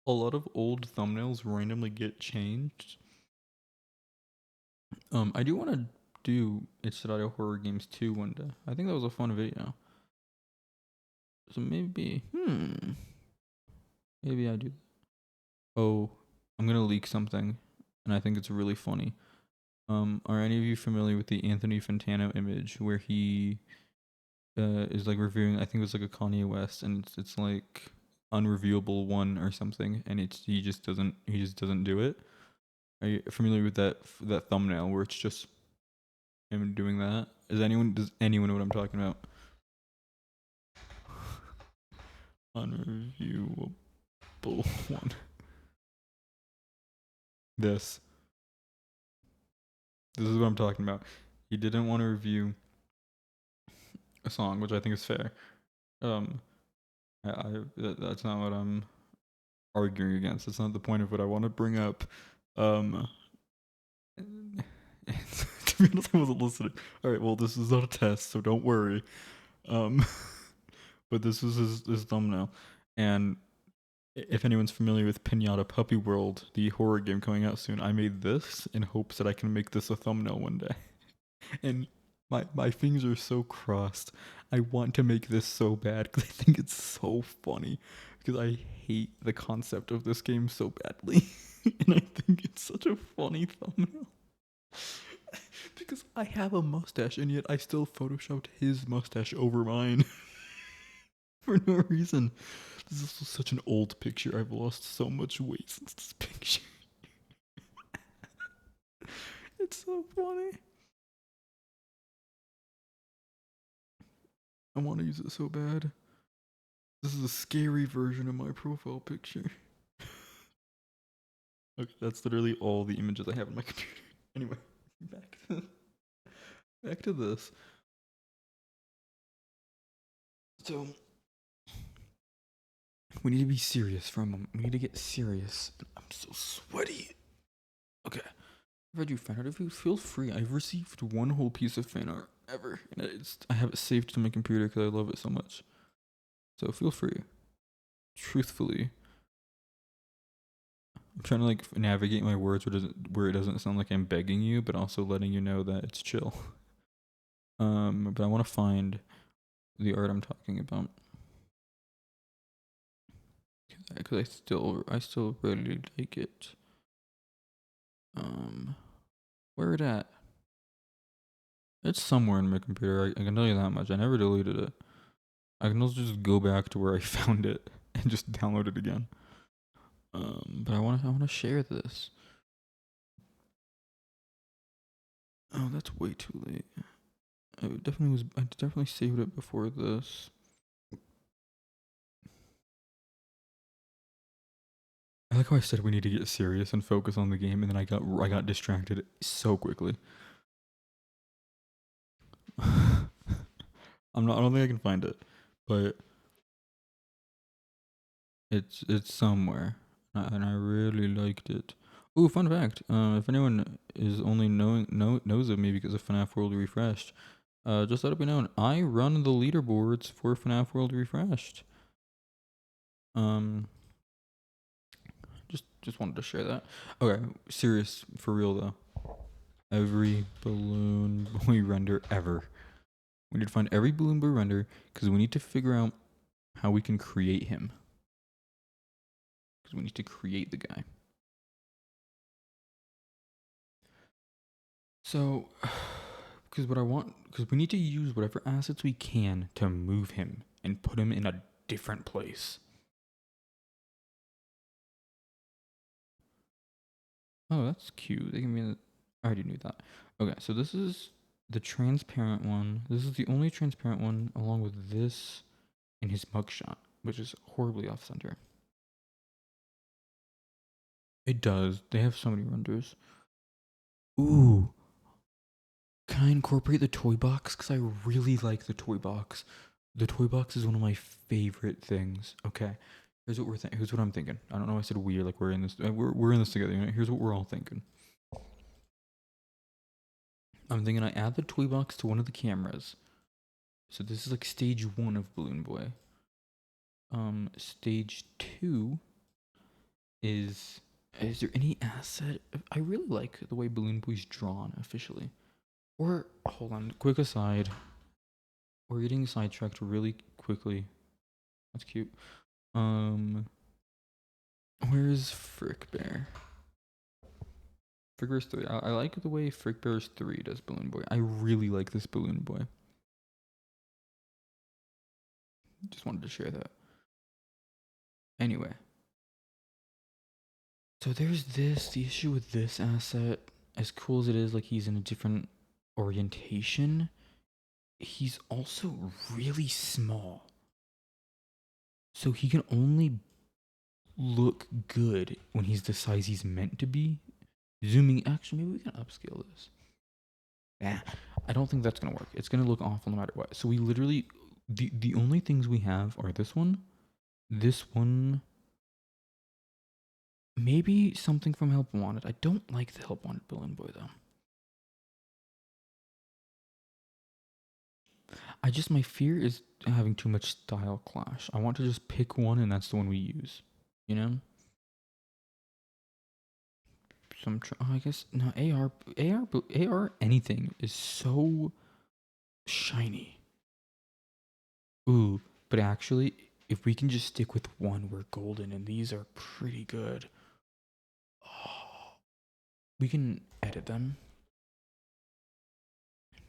A lot of old thumbnails randomly get changed. I do want to do It's Audio Horror Games 2 one day. I think that was a fun video. So maybe I do. Oh, I'm gonna leak something, and I think it's really funny. Are any of you familiar with the Anthony Fantano image where he is like reviewing? I think it was like a Kanye West, and it's like unreviewable one or something, and he just doesn't do it. Are you familiar with that thumbnail where it's just him doing that? Does anyone know what I'm talking about? Unreviewable one. This is what I'm talking about. He didn't want to review a song, which I think is fair. That's not what I'm arguing against. That's not the point of what I want to bring up. To be honest, I wasn't listening. All right, well, this is not a test, so don't worry. But this is his thumbnail, and If anyone's familiar with Pinata Puppy World, the horror game coming out soon, I made this in hopes that I can make this a thumbnail one day. And my fingers are so crossed. I want to make this so bad because I think it's so funny. Because I hate the concept of this game so badly. And I think it's such a funny thumbnail. Because I have a mustache and yet I still photoshopped his mustache over mine. For no reason. This is such an old picture. I've lost so much weight since this picture. It's so funny. I want to use it so bad. This is a scary version of my profile picture. Okay, that's literally all the images I have on my computer. Anyway, back to this. So we need to be serious for a moment. We need to get serious. I'm so sweaty. Okay. If I do fan art, if you feel free, I've received one whole piece of fan art ever, and I have it saved to my computer because I love it so much. So feel free. Truthfully, I'm trying to like navigate my words where it doesn't sound like I'm begging you, but also letting you know that it's chill. But I want to find the art I'm talking about because I still really like it. Where it at? It's somewhere in my computer. I can tell you that much. I never deleted it. I can also just go back to where I found it and just download it again. But I want to share this. Oh, that's way too late. I definitely saved it before this. I like how I said we need to get serious and focus on the game, and then I got distracted so quickly. I don't think I can find it, but it's somewhere, and I really liked it. Ooh, fun fact! If anyone is only knows of me because of FNAF World Refreshed, just let it be known, I run the leaderboards for FNAF World Refreshed. Just wanted to share that. Okay, serious for real though. Every balloon boy render ever. We need to find every balloon boy render because we need to figure out how we can create him. Because we need to create the guy. So, because we need to use whatever assets we can to move him and put him in a different place. Oh, that's cute. They can be. I already knew that. Okay, so this is the transparent one. This is the only transparent one, along with this and his mugshot, which is horribly off center. It does. They have so many renders. Ooh. Can I incorporate the toy box? Because I really like the toy box. The toy box is one of my favorite things. Okay. Here's what I'm thinking. I don't know why I said we, like we're in this. We're in this together. You know? Here's what we're all thinking. I'm thinking I add the toy box to one of the cameras. So this is like stage 1 of Balloon Boy. Stage 2 is there any asset? I really like the way Balloon Boy's drawn officially. Or hold on, quick aside. We're getting sidetracked really quickly. That's cute. Where's Frick Bear? Frick Bear's 3. I like the way Frick Bear's 3 does Balloon Boy. I really like this Balloon Boy. Just wanted to share that. Anyway. So there's this. The issue with this asset, as cool as it is, like he's in a different orientation, he's also really small. So he can only look good when he's the size he's meant to be. Zooming, actually, maybe we can upscale this. I don't think that's gonna work. It's gonna look awful no matter what. So we literally, the only things we have are this one, maybe something from Help Wanted. I don't like the Help Wanted Balloon Boy though. My fear is having too much style clash. I want to just pick one and that's the one we use. You know, I guess no AR anything is so shiny. Ooh, but actually, if we can just stick with one, we're golden, and these are pretty good. Oh, we can edit them.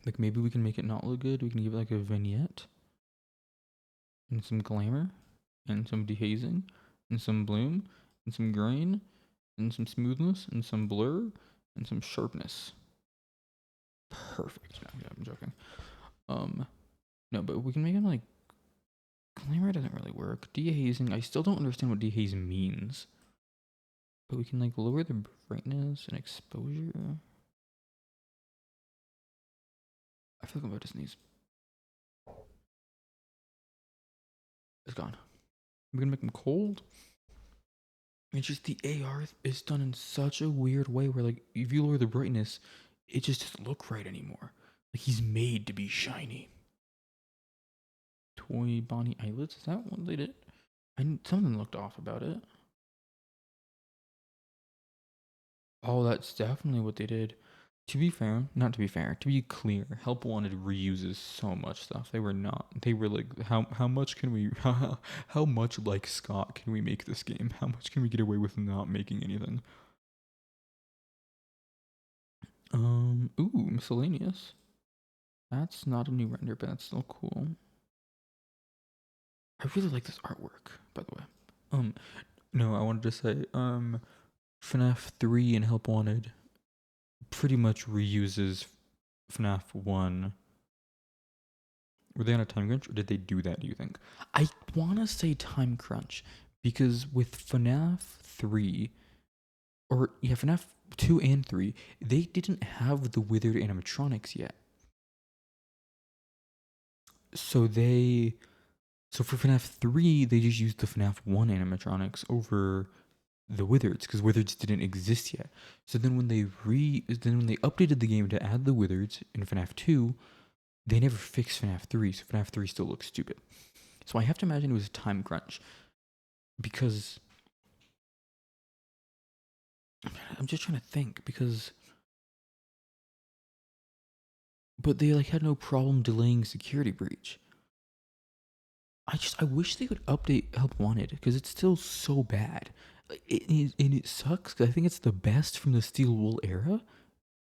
Like maybe we can make it not look good. We can give it like a vignette and some glamour and some dehazing and some bloom and some grain and some smoothness and some blur and some sharpness. Perfect. No, yeah, I'm joking. No, but we can make it like glamour doesn't really work. Dehazing, I still don't understand what dehaze means. But we can like lower the brightness and exposure. I feel like I'm about to sneeze. It's gone. We're gonna make them cold. It's just the AR is done in such a weird way where like if you lower the brightness, it just doesn't look right anymore. Like he's made to be shiny. Toy Bonnie eyelets, is that what they did? Something looked off about it. Oh, that's definitely what they did. To be fair, not to be fair, to be clear, Help Wanted reuses so much stuff. They were not. They were like, how much can we, how much like Scott can we make this game? How much can we get away with not making anything? Ooh, miscellaneous. That's not a new render, but that's still cool. I really like this artwork, by the way. No, I wanted to say, FNAF 3 and Help Wanted pretty much reuses FNAF 1. Were they on a time crunch or did they do that, do you think? I want to say time crunch because with FNAF 3, or yeah, FNAF 2 and 3, they didn't have the withered animatronics yet. So for FNAF 3, they just used the FNAF 1 animatronics over the wizards because wizards didn't exist yet. So then when they updated the game to add the wizards in FNAF 2, they never fixed FNAF 3, so FNAF 3 still looks stupid. So I have to imagine it was a time crunch because I'm just trying to think but they like had no problem delaying security breach. I wish they would update Help Wanted because it's still so bad. It sucks because I think it's the best from the Steel Wool era.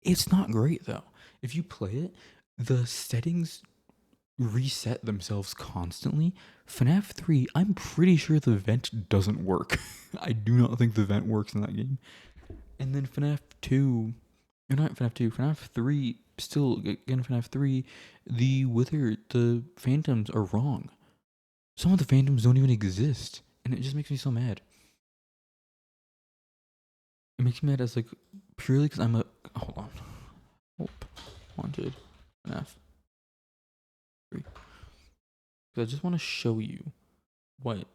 It's not great though. If you play it, the settings reset themselves constantly. FNAF 3, I'm pretty sure the vent doesn't work. I do not think the vent works in that game. And then FNAF 2, or not FNAF 2, FNAF 3, still, again, FNAF 3, the phantoms are wrong. Some of the phantoms don't even exist. And it just makes me so mad. It makes me mad as, like, purely because I'm a. Hold on. Hope. Wanted. FNAF 3. Because I just want to show you what.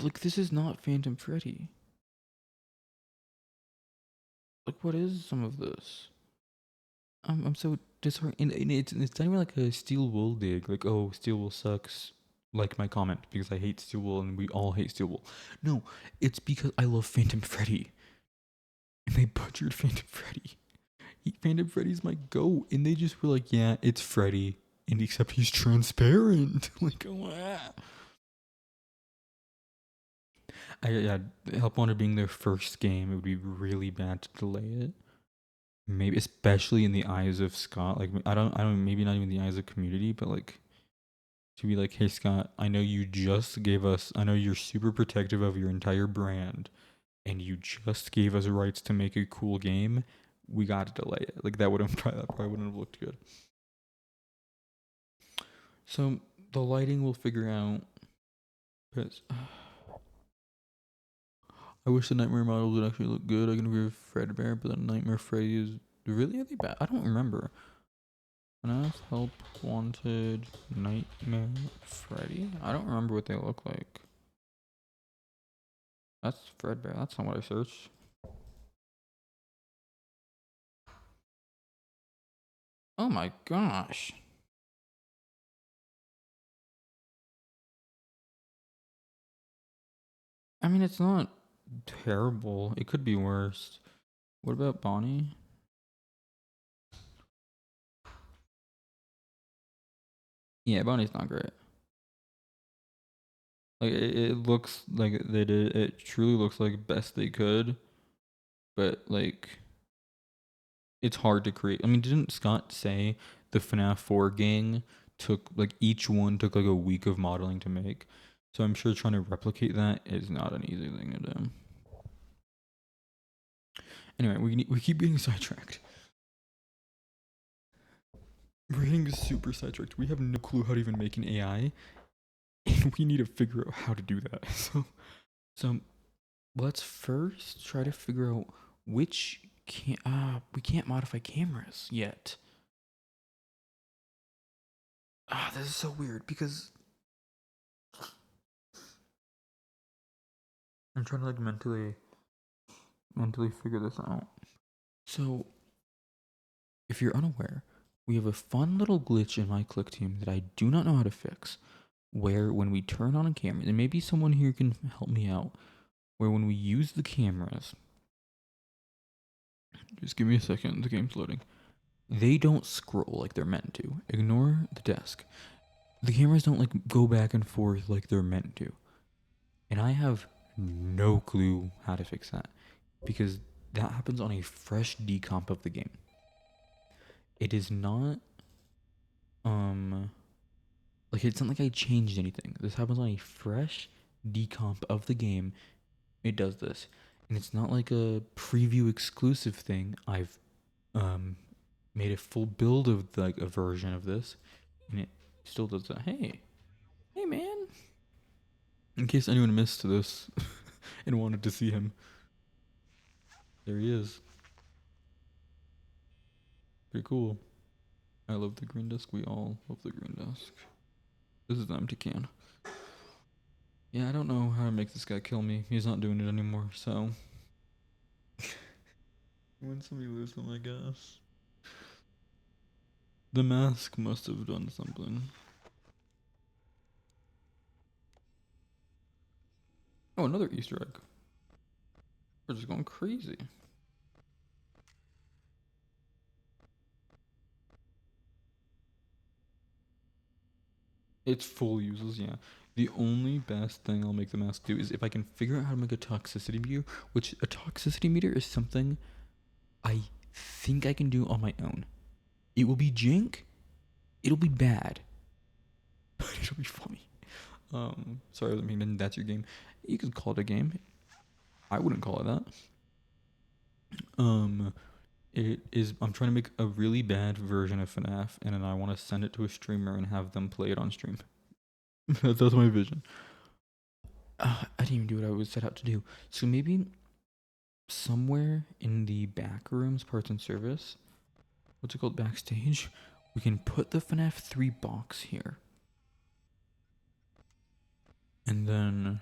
Like, this is not Phantom Freddy. Like, what is some of this? I'm so disheartened. And it's not even like a Steel Wool dig. Like, oh, Steel Wool sucks. Like my comment because I hate Steel Wool and we all hate Steel Wool. No, it's because I love Phantom Freddy. And they butchered Phantom Freddy. Phantom Freddy's my goat. And they just were like, yeah, it's Freddy. And except he's transparent. Like, oh, ah. Yeah, Help Wanted being their first game, it would be really bad to delay it. Maybe especially in the eyes of Scott. Like I don't maybe not even the eyes of community, but like to be like, hey Scott, I know you just gave us I know you're super protective of your entire brand and you just gave us rights to make a cool game. We gotta delay it. Like that probably wouldn't have looked good. So the lighting we'll figure out. But I wish the Nightmare models would actually look good. I can agree with Fredbear, but the Nightmare Freddy is really are they bad? I don't remember. FNAF Help Wanted Nightmare Freddy. I don't remember what they look like. That's Fredbear. That's not what I searched. Oh my gosh. I mean, it's not terrible. It could be worse. What about Bonnie? Yeah, Bonnie's not great. Like it looks like they did. It truly looks like best they could, but like it's hard to create. I mean, didn't Scott say the FNAF 4 gang took like each one took like a week of modeling to make? So I'm sure trying to replicate that is not an easy thing to do. Anyway, we keep getting sidetracked. We're getting super sidetracked. We have no clue how to even make an AI, and we need to figure out how to do that. So let's first try to figure out which we can't modify cameras yet. This is so weird because I'm trying to like mentally figure this out. So, if you're unaware, we have a fun little glitch in my click team that I do not know how to fix. Where when we turn on a camera, and maybe someone here can help me out, where when we use the cameras, just give me a second, the game's loading. They don't scroll like they're meant to. Ignore the desk. The cameras don't like go back and forth like they're meant to. And I have no clue how to fix that because that happens on a fresh decomp of the game. It is not like it's not like I changed anything. This happens on a fresh decomp of the game. It does this. And it's not like a preview exclusive thing. I've made a full build of like a version of this and it still does that. Hey man. In case anyone missed this and wanted to see him. There he is. Pretty cool. I love the green desk. We all love the green desk. This is the empty can. Yeah, I don't know how to make this guy kill me. He's not doing it anymore, so. When somebody lose them, I guess. The mask must have done something. Oh, another Easter egg. We're just going crazy. It's full uses, yeah. The only best thing I'll make the mask do is if I can figure out how to make a toxicity meter, which a toxicity meter is something I think I can do on my own. It will be jank, it'll be bad, but it'll be funny. Sorry, I mean that's your game. You could call it a game. I wouldn't call it that. It is. I'm trying to make a really bad version of FNAF, and then I want to send it to a streamer and have them play it on stream. That's my vision. I didn't even do what I was set out to do. So maybe somewhere in the back rooms, parts and service, what's it called, backstage, we can put the FNAF 3 box here. And then,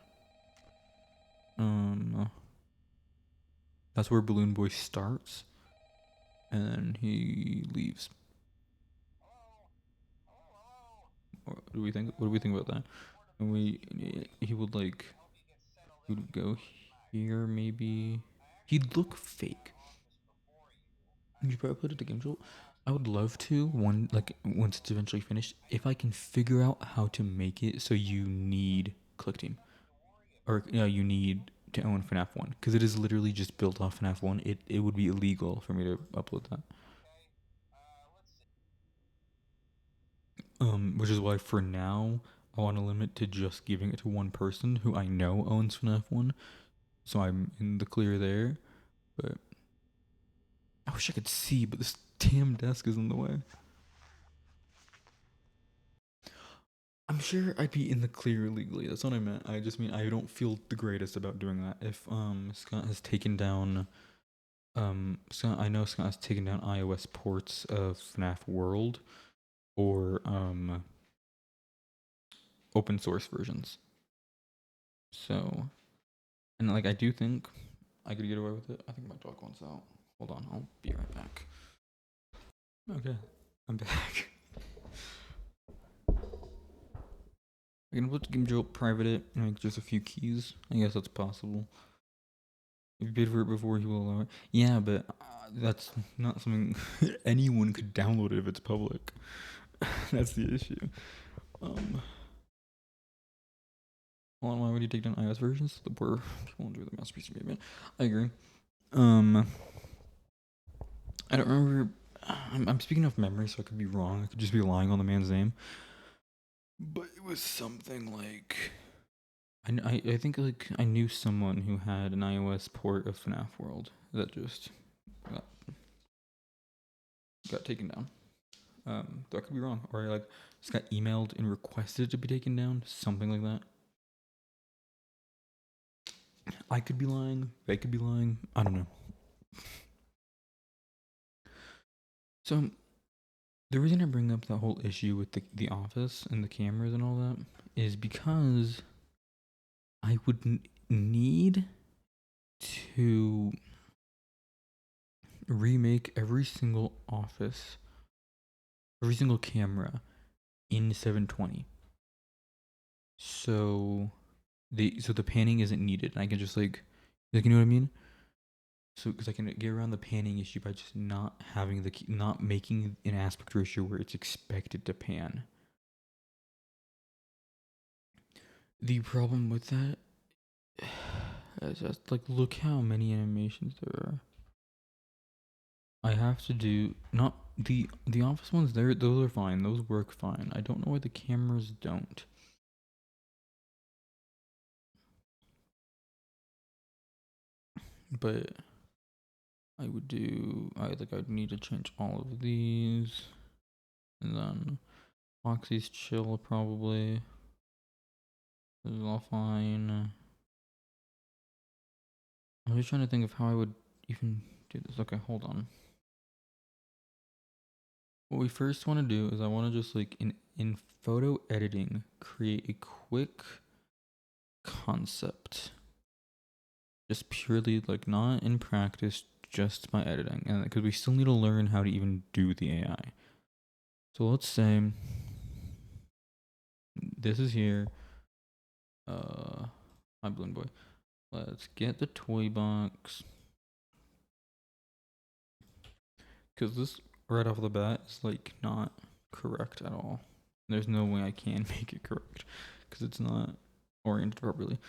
that's where Balloon Boy starts. And then he leaves. What do we think about that? And he would like, he would go here maybe. He'd look fake. You probably put it to game jolt. I would love to once it's eventually finished, if I can figure out how to make it so you need click team, or you need to own FNAF 1 because it is literally just built off FNAF 1. It would be illegal for me to upload that. Which is why for now I want to limit to just giving it to one person who I know owns FNAF 1, so I'm in the clear there. But I wish I could see, but this damn desk is in the way. I'm sure I'd be in the clear legally. That's what I meant. I just mean I don't feel the greatest about doing that. If Scott has taken down I know Scott has taken down iOS ports of FNAF World or open source versions. So, and like I do think I could get away with it. I think my dog wants out. Hold on, I'll be right back. Okay, I'm back. I can put the game jolt, private it, and like just a few keys. I guess that's possible. If you paid for it before, he will allow it. Yeah, but that's not something anyone could download it if it's public. That's the issue. Hold on, why would you take down iOS versions? The poor people enjoy the masterpiece of man. I agree. I don't remember. I'm speaking off memory, so I could be wrong. I could just be lying on the man's name. But it was something like I think like I knew someone who had an iOS port of FNAF World that just got taken down. Though I could be wrong, or like just got emailed and requested to be taken down, something like that. I could be lying. They could be lying. I don't know. So the reason I bring up the whole issue with the office and the cameras and all that is because I would need to remake every single office, every single camera in 720. So the panning isn't needed, and I can just like you know what I mean. So because I can get around the panning issue by just not having not making an aspect ratio where it's expected to pan. The problem with that is just like look how many animations there are. I have to do not the office ones there, those are fine. Those work fine. I don't know why the cameras don't. But I would I'd need to change all of these. And then Foxy's chill probably. This is all fine. I'm just trying to think of how I would even do this. Okay, hold on. What we first want to do is I want to just like in photo editing create a quick concept. Just purely like not in practice, just by editing, and because we still need to learn how to even do the AI. So let's say this is here. My balloon boy. Let's get the toy box. Because this right off the bat is like not correct at all. There's no way I can make it correct because it's not oriented properly.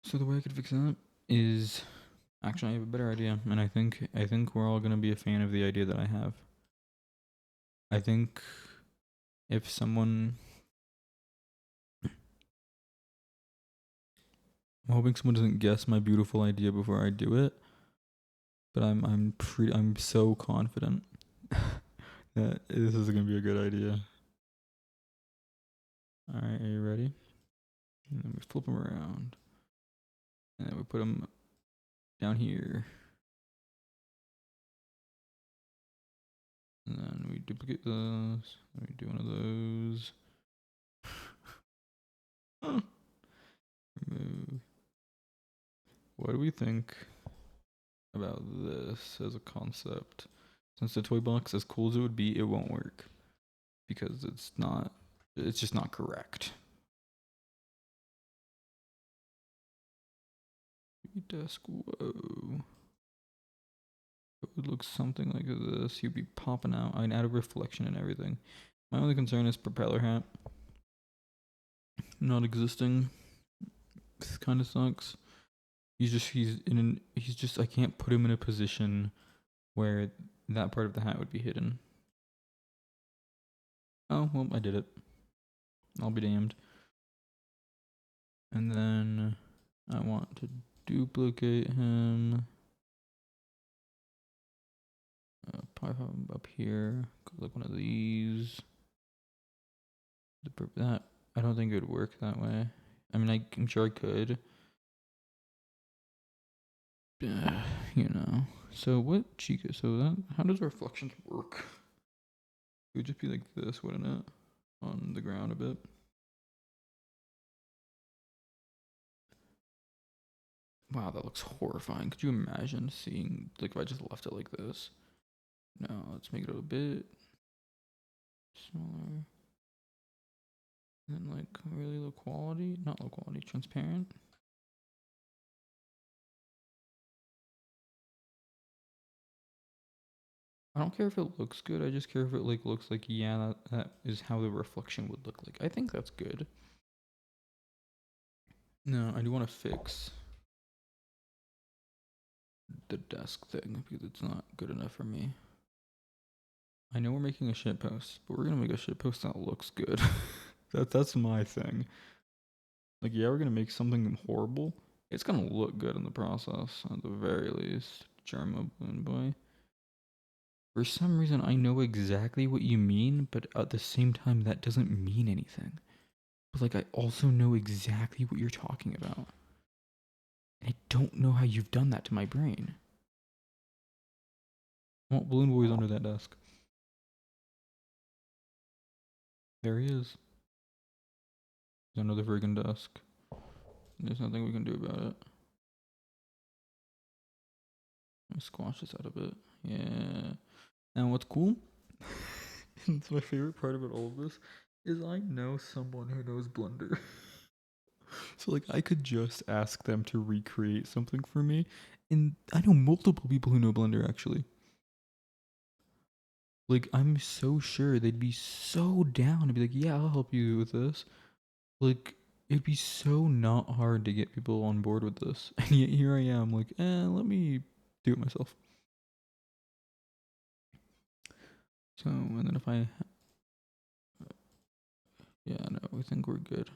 So the way I could fix that is actually I have a better idea, and I think we're all gonna be a fan of the idea that I have. I think if someone, I'm hoping someone doesn't guess my beautiful idea before I do it, but I'm so confident that this is gonna be a good idea. All right, are you ready? And then we flip them around, and then we put them down here, and then we duplicate those. Then we do one of those. Remove. What do we think about this as a concept? Since the toy box, as cool as it would be, it won't work because it's just not correct. Desk, whoa. It would look something like this. He'd be popping out. I'd add a reflection and everything. My only concern is propeller hat not existing. This kind of sucks. I can't put him in a position where that part of the hat would be hidden. Oh, well, I did it. I'll be damned. And then I want to duplicate him. Probably have him up here. Like one of these. That I don't think it would work that way. I mean, I'm sure I could. You know. So what Chica? How does reflections work? It would just be like this, wouldn't it? On the ground a bit. Wow, that looks horrifying. Could you imagine seeing, like, if I just left it like this? No, let's make it a bit smaller. And like really low quality, not low quality, transparent. I don't care if it looks good. I just care if it like looks like, yeah, that is how the reflection would look like. I think that's good. No, I do want to fix the desk thing because it's not good enough for me. I know we're making a shit post, but we're gonna make a shit post that looks good. That's my thing. Like, yeah, we're gonna make something horrible. It's gonna look good in the process, at the very least. Germa Balloon Boy. For some reason, I know exactly what you mean, but at the same time, that doesn't mean anything. But like, I also know exactly what you're talking about. And I don't know how you've done that to my brain. Oh, Balloon Boy's under that desk. There he is. He's under the friggin' desk. There's nothing we can do about it. Let me squash this out a bit. Yeah. And what's cool? It's my favorite part about all of this is I know someone who knows Blender. So like I could just ask them to recreate something for me, and I know multiple people who know Blender actually. Like I'm so sure they'd be so down to be like, yeah, I'll help you with this. Like it'd be so not hard to get people on board with this, and yet here I am like, let me do it myself. So and then if I, yeah, no, we think we're good.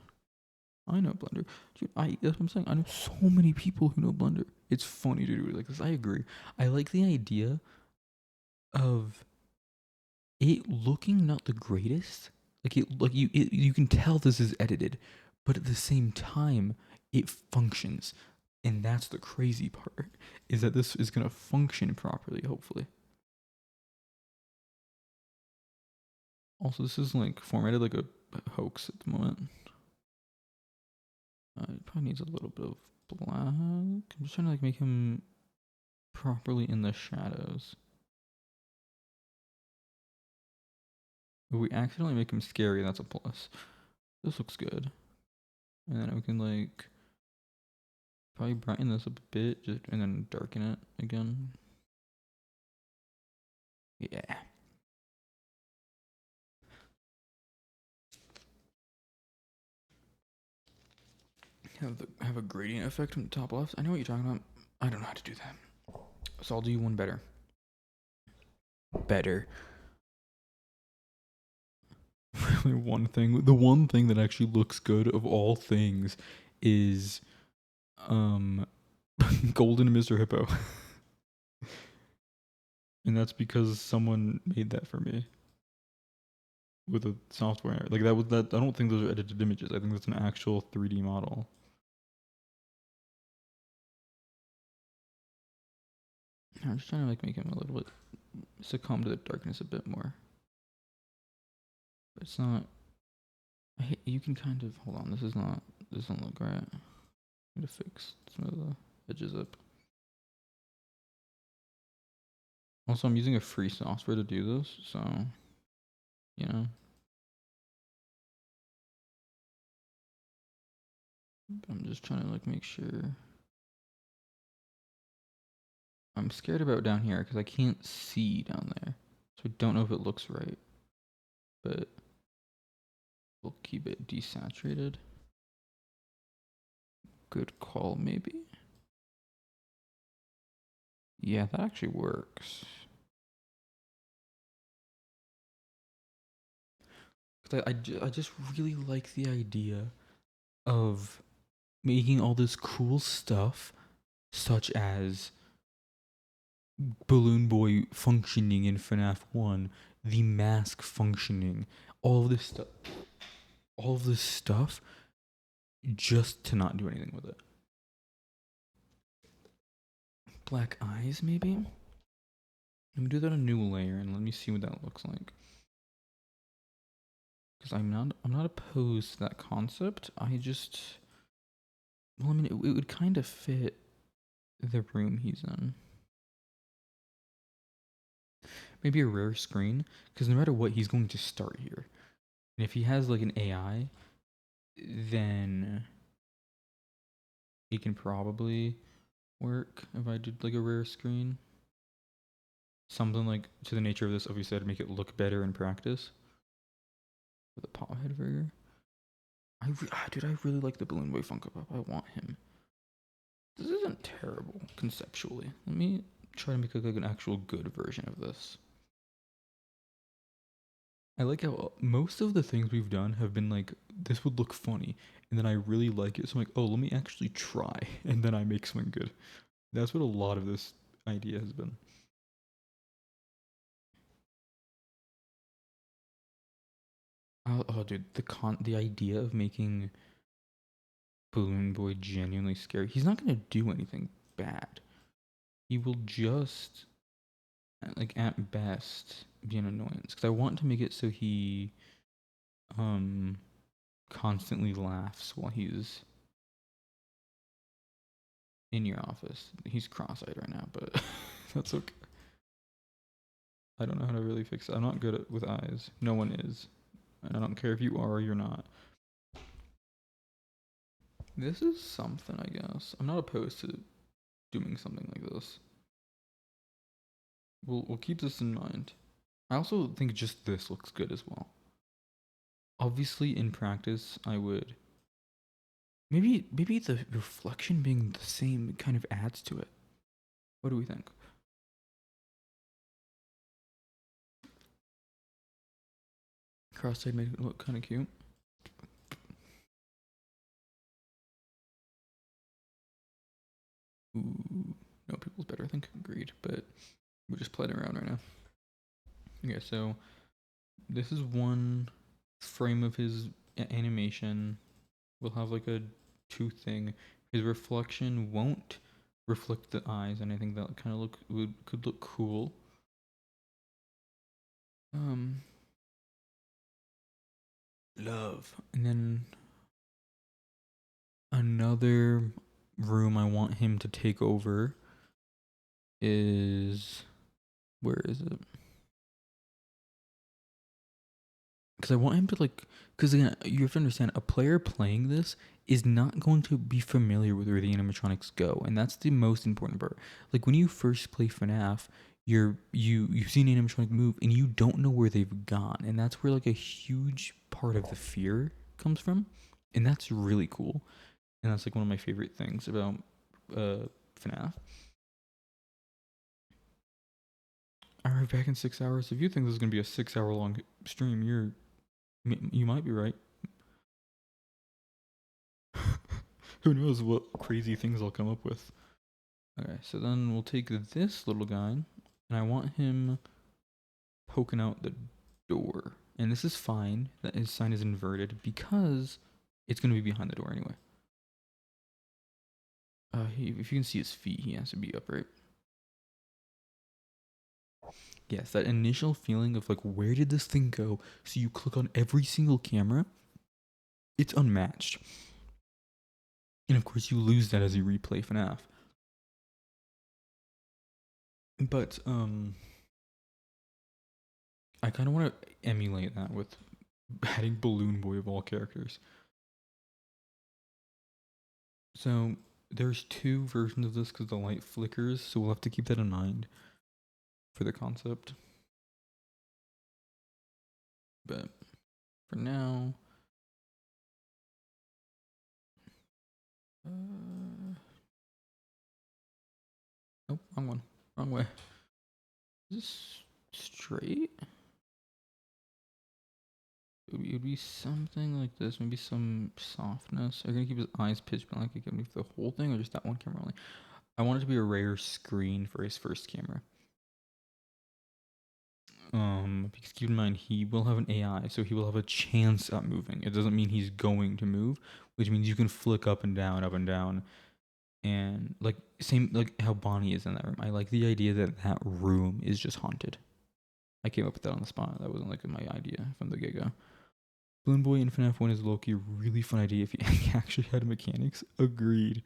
I know Blender. Dude, that's what I'm saying. I know so many people who know Blender. It's funny to do it like this. I agree. I like the idea of it looking not the greatest. You can tell this is edited, but at the same time, it functions. And that's the crazy part, is that this is gonna function properly, hopefully. Also, this is like formatted like a hoax at the moment. It probably needs a little bit of black. I'm just trying to like make him properly in the shadows. If we accidentally make him scary, that's a plus. This looks good. And then we can like probably brighten this up a bit, just and then darken it again. Yeah. Have a gradient effect on the top left. I know what you're talking about. I don't know how to do that. So I'll do you one better. Better. The one thing that actually looks good of all things is Golden Mr. Hippo. And that's because someone made that for me with a software. Like that I don't think those are edited images. I think that's an actual 3D model. I'm just trying to like make him a little bit succumb to the darkness a bit more. But it's not. You can kind of hold on. This doesn't look right. I'm gonna fix some of the edges up. Also, I'm using a free software to do this, so you know. I'm just trying to like make sure. I'm scared about down here because I can't see down there, so I don't know if it looks right. But we'll keep it desaturated. Good call, maybe. Yeah, that actually works. I just really like the idea of making all this cool stuff, such as Balloon Boy functioning in FNAF 1, the mask functioning, all of this stuff, just to not do anything with it. Black eyes, maybe? Let me do that on a new layer and let me see what that looks like. Because I'm not opposed to that concept. Well, I mean, it would kind of fit the room he's in. Maybe a rare screen, because no matter what, he's going to start here. And if he has like an AI then it can probably work if I did like a rare screen. Something like to the nature of this, obviously I'd make it look better in practice. With a pop head figure. Dude, I really like the Balloon Boy Funko Pop. I want him. This isn't terrible conceptually. Let me try to make like an actual good version of this. I like how most of the things we've done have been like, this would look funny, and then I really like it, so I'm like, oh, let me actually try, and then I make something good. That's what a lot of this idea has been. Oh, dude, the idea of making Balloon Boy genuinely scary. He's not gonna do anything bad. He will just, like, at best, be an annoyance. Because I want to make it so he, constantly laughs while he's in your office. He's cross-eyed right now, but that's okay. I don't know how to really fix it. I'm not good with eyes. No one is. And I don't care if you are or you're not. This is something, I guess. I'm not opposed to doing something like this. We'll keep this in mind. I also think just this looks good as well. Obviously, in practice, I would... Maybe the reflection being the same kind of adds to it. What do we think? Cross-eyed made it look kind of cute. Ooh, no, people's better, I think. Agreed, but we're just playing around right now. Okay, so this is one frame of his animation. We'll have like a tooth thing. His reflection won't reflect the eyes, and I think that kind of could look cool. Love, and then another room I want him to take over is, where is it? Because I want him to like, because again, you have to understand, a player playing this is not going to be familiar with where the animatronics go, and that's the most important part. Like when you first play FNAF, you've seen an animatronic move and you don't know where they've gone, and that's where like a huge part of the fear comes from, and that's really cool, and that's like one of my favorite things about FNAF. Alright, back in 6 hours. If you think this is gonna be a 6 hour long stream, you might be right. Who knows what crazy things I'll come up with. Okay, so then we'll take this little guy, and I want him poking out the door. And this is fine that his sign is inverted because it's going to be behind the door anyway. If you can see his feet, he has to be upright. Yes, that initial feeling of like, where did this thing go? So you click on every single camera. It's unmatched. And of course, you lose that as you replay FNAF. But, I kind of want to emulate that with adding Balloon Boy of all characters. So, there's two versions of this because the light flickers, so we'll have to keep that in mind for the concept. But, for now... Nope, wrong one. Wrong way. Is this straight? It would be something like this. Maybe some softness. Are you gonna keep his eyes pitch black again for the whole thing, or just that one camera only? I want it to be a rare screen for his first camera. Because keep in mind, he will have an AI, so he will have a chance at moving. It doesn't mean he's going to move, which means you can flick up and down, and like same like how Bonnie is in that room. I like the idea that that room is just haunted. I came up with that on the spot. That wasn't like my idea from the get-go. Balloon Boy in FNAF 1 is low-key a really fun idea if he actually had mechanics. Agreed.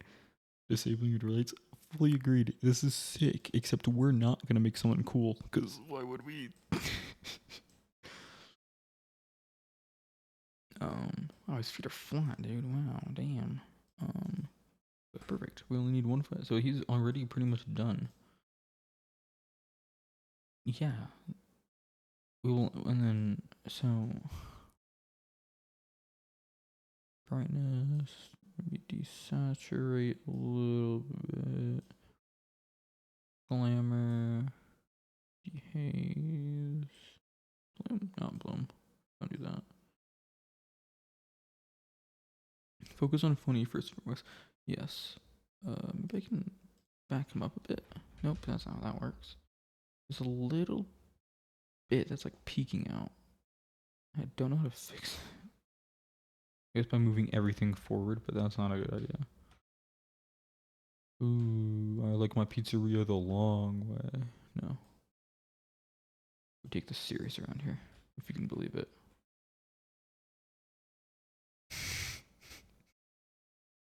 Disabling your rights. Fully agreed. This is sick, except we're not gonna make someone cool, because why would we? Oh, his feet are flat, dude. Wow, damn. Perfect. We only need one foot, so he's already pretty much done. Yeah. We will, and then so brightness. Maybe desaturate a little bit. Glamour. Dehaze. Bloom, not bloom. Don't do that. Focus on funny first and foremost. Yes. Maybe I can back him up a bit. Nope, that's not how that works. There's a little bit that's like peeking out. I don't know how to fix it. I guess by moving everything forward, but that's not a good idea. Ooh, I like my pizzeria the long way. No. We take this serious around here, if you can believe it.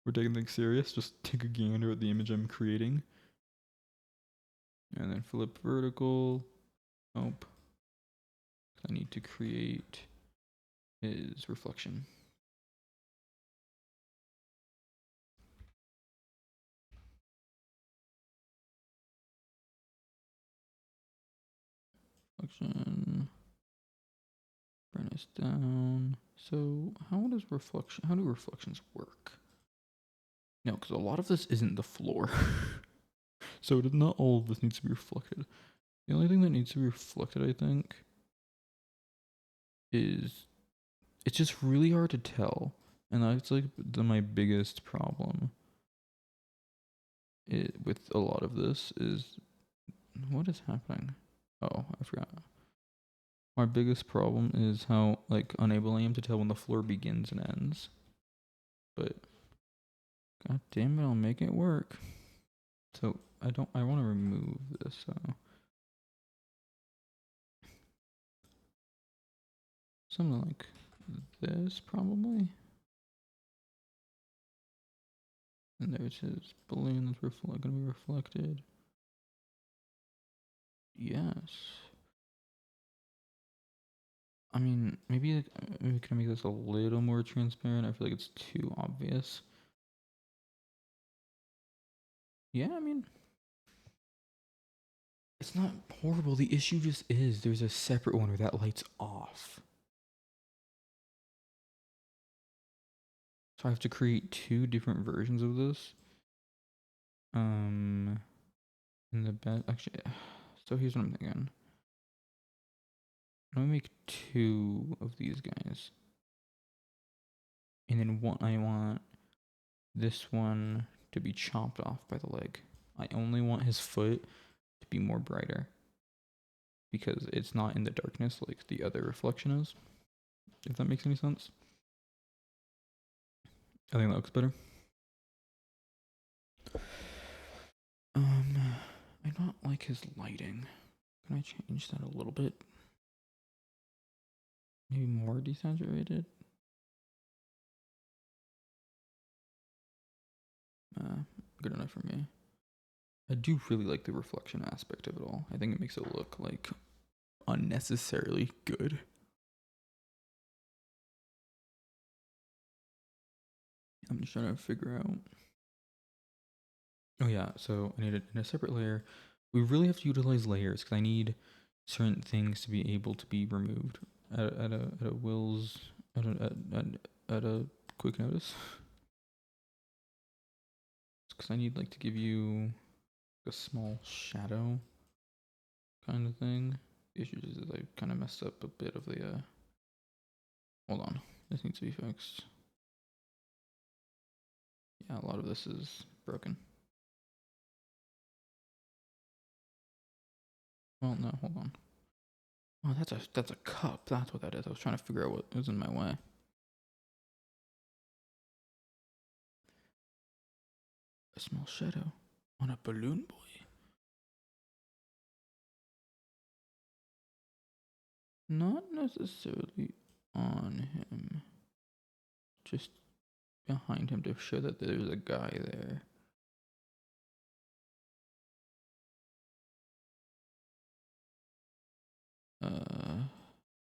We're taking things serious. Just take a gander at the image I'm creating. And then flip vertical. Nope. I need to create his reflection. Reflection. Brightness down. So how do reflections work? No, because a lot of this isn't the floor. So not all of this needs to be reflected. The only thing that needs to be reflected, I think, is it's just really hard to tell. And that's like my biggest problem with a lot of this is what is happening? Oh, I forgot. My biggest problem is how like unable I am to tell when the floor begins and ends. But god damn it, I'll make it work. So I want to remove this. So something like this probably. And there's his balloon that's going to be reflected. Yes. I mean, maybe we can make this a little more transparent. I feel like it's too obvious. Yeah, I mean, it's not horrible. The issue just is there's a separate one where that light's off. So I have to create two different versions of this. In the best, actually, so here's what I'm thinking. I'm gonna make two of these guys. And then I want this one to be chopped off by the leg. I only want his foot to be more brighter because it's not in the darkness like the other reflection is. If that makes any sense. I think that looks better. I don't like his lighting. Can I change that a little bit? Maybe more desaturated? Good enough for me. I do really like the reflection aspect of it all. I think it makes it look like unnecessarily good. I'm just trying to figure out. Oh yeah, so I need it in a separate layer. We really have to utilize layers because I need certain things to be able to be removed at a quick notice. Because I need like to give you a small shadow kind of thing. The issue is I kind of messed up a bit of the. Hold on, this needs to be fixed. Yeah, a lot of this is broken. Well, no, hold on. Oh, that's a cup. That's what that is. I was trying to figure out what was in my way. A small shadow on a balloon boy. Not necessarily on him. Just behind him to show that there's a guy there.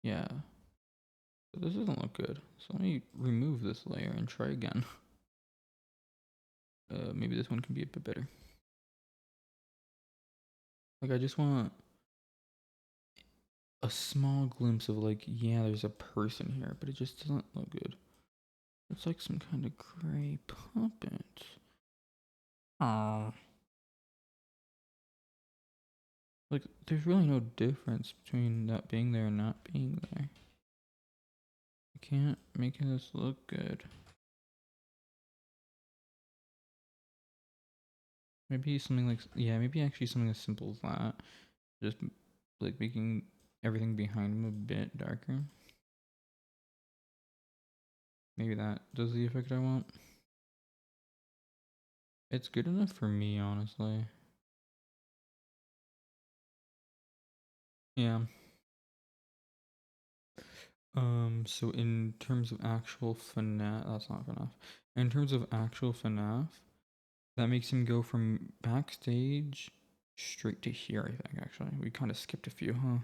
Yeah. But this doesn't look good. So let me remove this layer and try again. Maybe this one can be a bit better. Like I just want a small glimpse of like, yeah, there's a person here, but it just doesn't look good. It's like some kind of gray puppet. Oh. Like, there's really no difference between that being there and not being there. I can't make this look good. Maybe something like, yeah, maybe actually something as simple as that. Just like making everything behind him a bit darker. Maybe that does the effect I want. It's good enough for me, honestly. Yeah. So in terms of actual FNAF, that's not FNAF. In terms of actual FNAF, that makes him go from backstage straight to here, I think, actually. We kind of skipped a few, huh?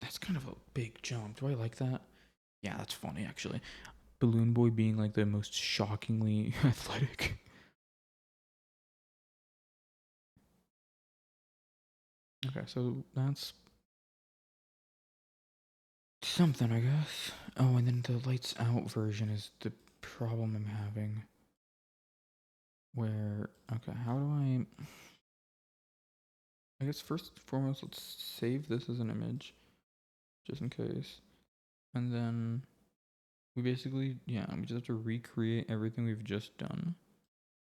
That's kind of a big jump. Do I like that? Yeah, that's funny, actually. Balloon Boy being like the most shockingly athletic. Okay, so that's something, I guess. Oh, and then the lights out version is the problem I'm having. Where, okay, how do I guess first and foremost, let's save this as an image, just in case. And then we basically, yeah, we just have to recreate everything we've just done,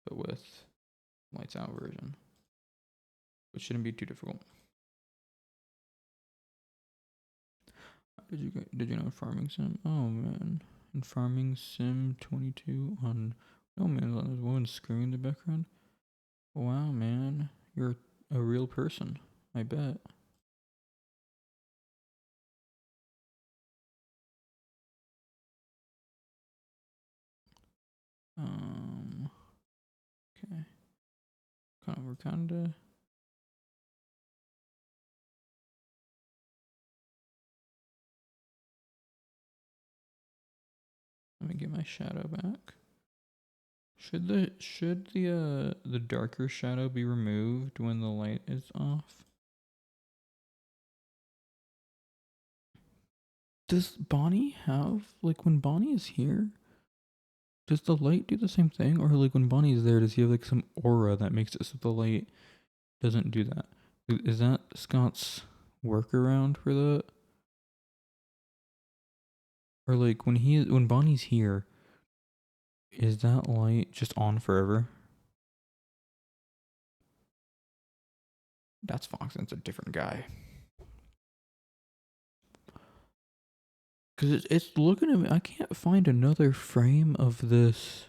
but with lights out version, which shouldn't be too difficult. Did you know Farming Sim? Oh man, in Farming Sim 22 on, oh man, there's a woman screaming in the background. Wow, man, you're a real person, I bet. Okay, we're kinda. Let me get my shadow back. Should the darker shadow be removed when the light is off? Does Bonnie have, like, when Bonnie is here, does the light do the same thing? Or like when Bonnie is there, does he have like some aura that makes it so the light doesn't do that? Is that Scott's workaround for that? Or like when Bonnie's here, is that light just on forever? That's Fox, and it's a different guy. Cause it's looking at me. I can't find another frame of this.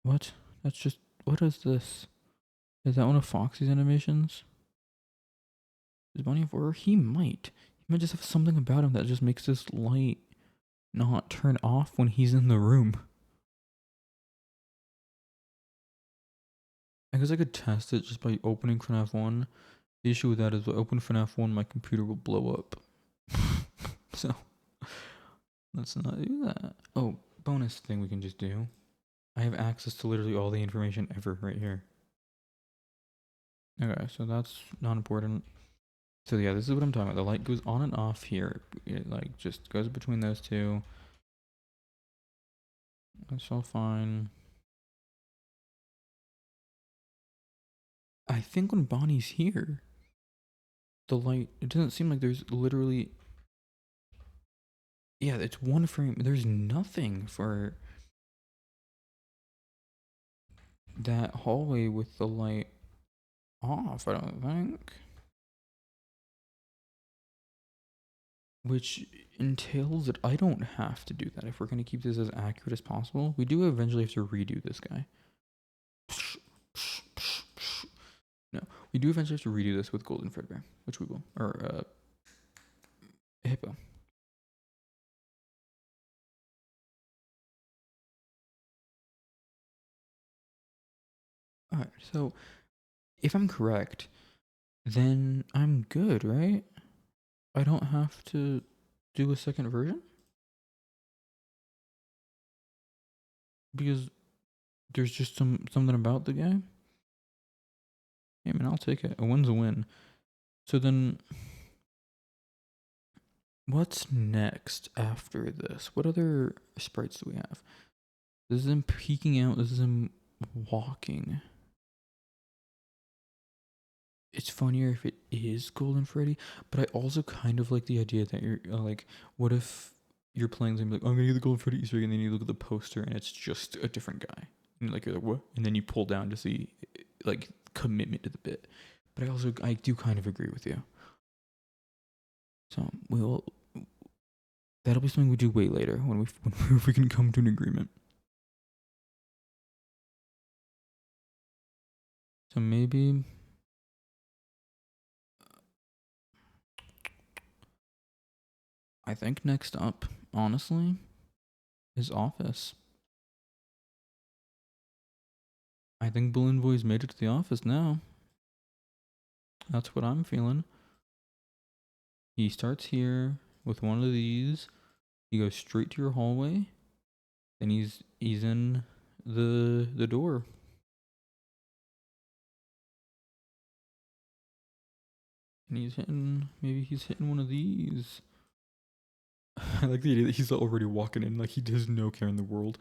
What? That's just, what is this? Is that one of Foxy's animations? Is Bonnie of Horror? He might. He might just have something about him that just makes this light not turn off when he's in the room. I guess I could test it just by opening FNAF 1. The issue with that is when I open FNAF 1, my computer will blow up. So, let's not do that. Oh, bonus thing we can just do. I have access to literally all the information ever right here. Okay, so that's not important. So yeah, this is what I'm talking about. The light goes on and off here. It like just goes between those two. That's all fine. I think when Bonnie's here, the light, it doesn't seem like there's literally, yeah, it's one frame. There's nothing for that hallway with the light off, I don't think. Which entails that I don't have to do that if we're going to keep this as accurate as possible. We do eventually have to redo this guy. No, we do eventually have to redo this with Golden Fredbear, which we will. Or, Hippo. Alright, so if I'm correct, then I'm good, right? I don't have to do a second version? Because there's just something about the guy. Hey man, I'll take it. A win's a win. So then what's next after this? What other sprites do we have? This is him peeking out. This is him walking. It's funnier if it is Golden Freddy, but I also kind of like the idea that you're like, what if you're playing something like, I'm gonna get the Golden Freddy Easter egg, and then you look at the poster and it's just a different guy, and you're like, what? And then you pull down to see like commitment to the bit. But I do kind of agree with you. So that'll be something we do way later when if we can come to an agreement. So maybe I think next up, honestly, is Office. I think Balloon Boy's made it to the office now. That's what I'm feeling. He starts here with one of these. He goes straight to your hallway. Then he's in the door. And maybe he's hitting one of these. I like the idea that he's already walking in like he has no care in the world.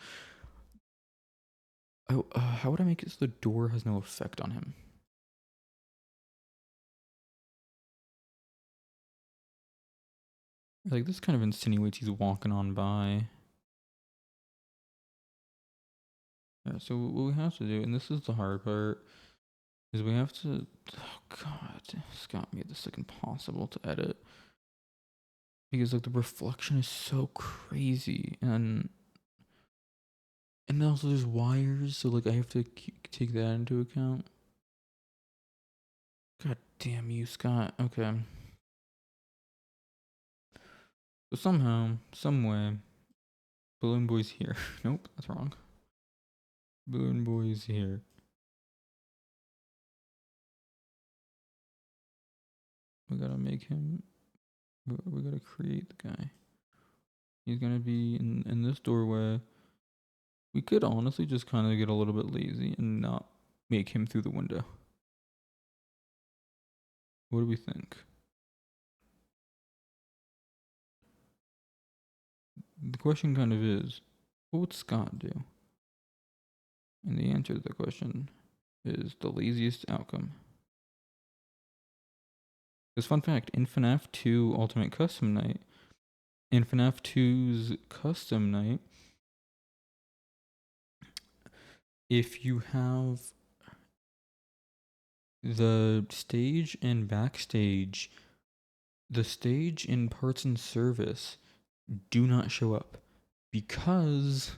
Oh, how would I make it so the door has no effect on him? Like this kind of insinuates he's walking on by. Yeah, so what we have to do, and this is the hard part, is we have to. Oh God, Scott made this like impossible to edit because like the reflection is so crazy, and also there's wires, so like I have to take that into account. God damn you, Scott. Okay. So somehow, some way, Balloon Boy's here. Nope, that's wrong. Balloon Boy's here. We gotta make him. We gotta create the guy. He's gonna be in this doorway. We could honestly just kind of get a little bit lazy and not make him through the window. What do we think? The question kind of is, what would Scott do? And the answer to the question is the laziest outcome. Because fun fact, in FNAF 2 Ultimate Custom Night, in FNAF 2's Custom Night, if you have the stage and backstage, the stage in parts and service do not show up because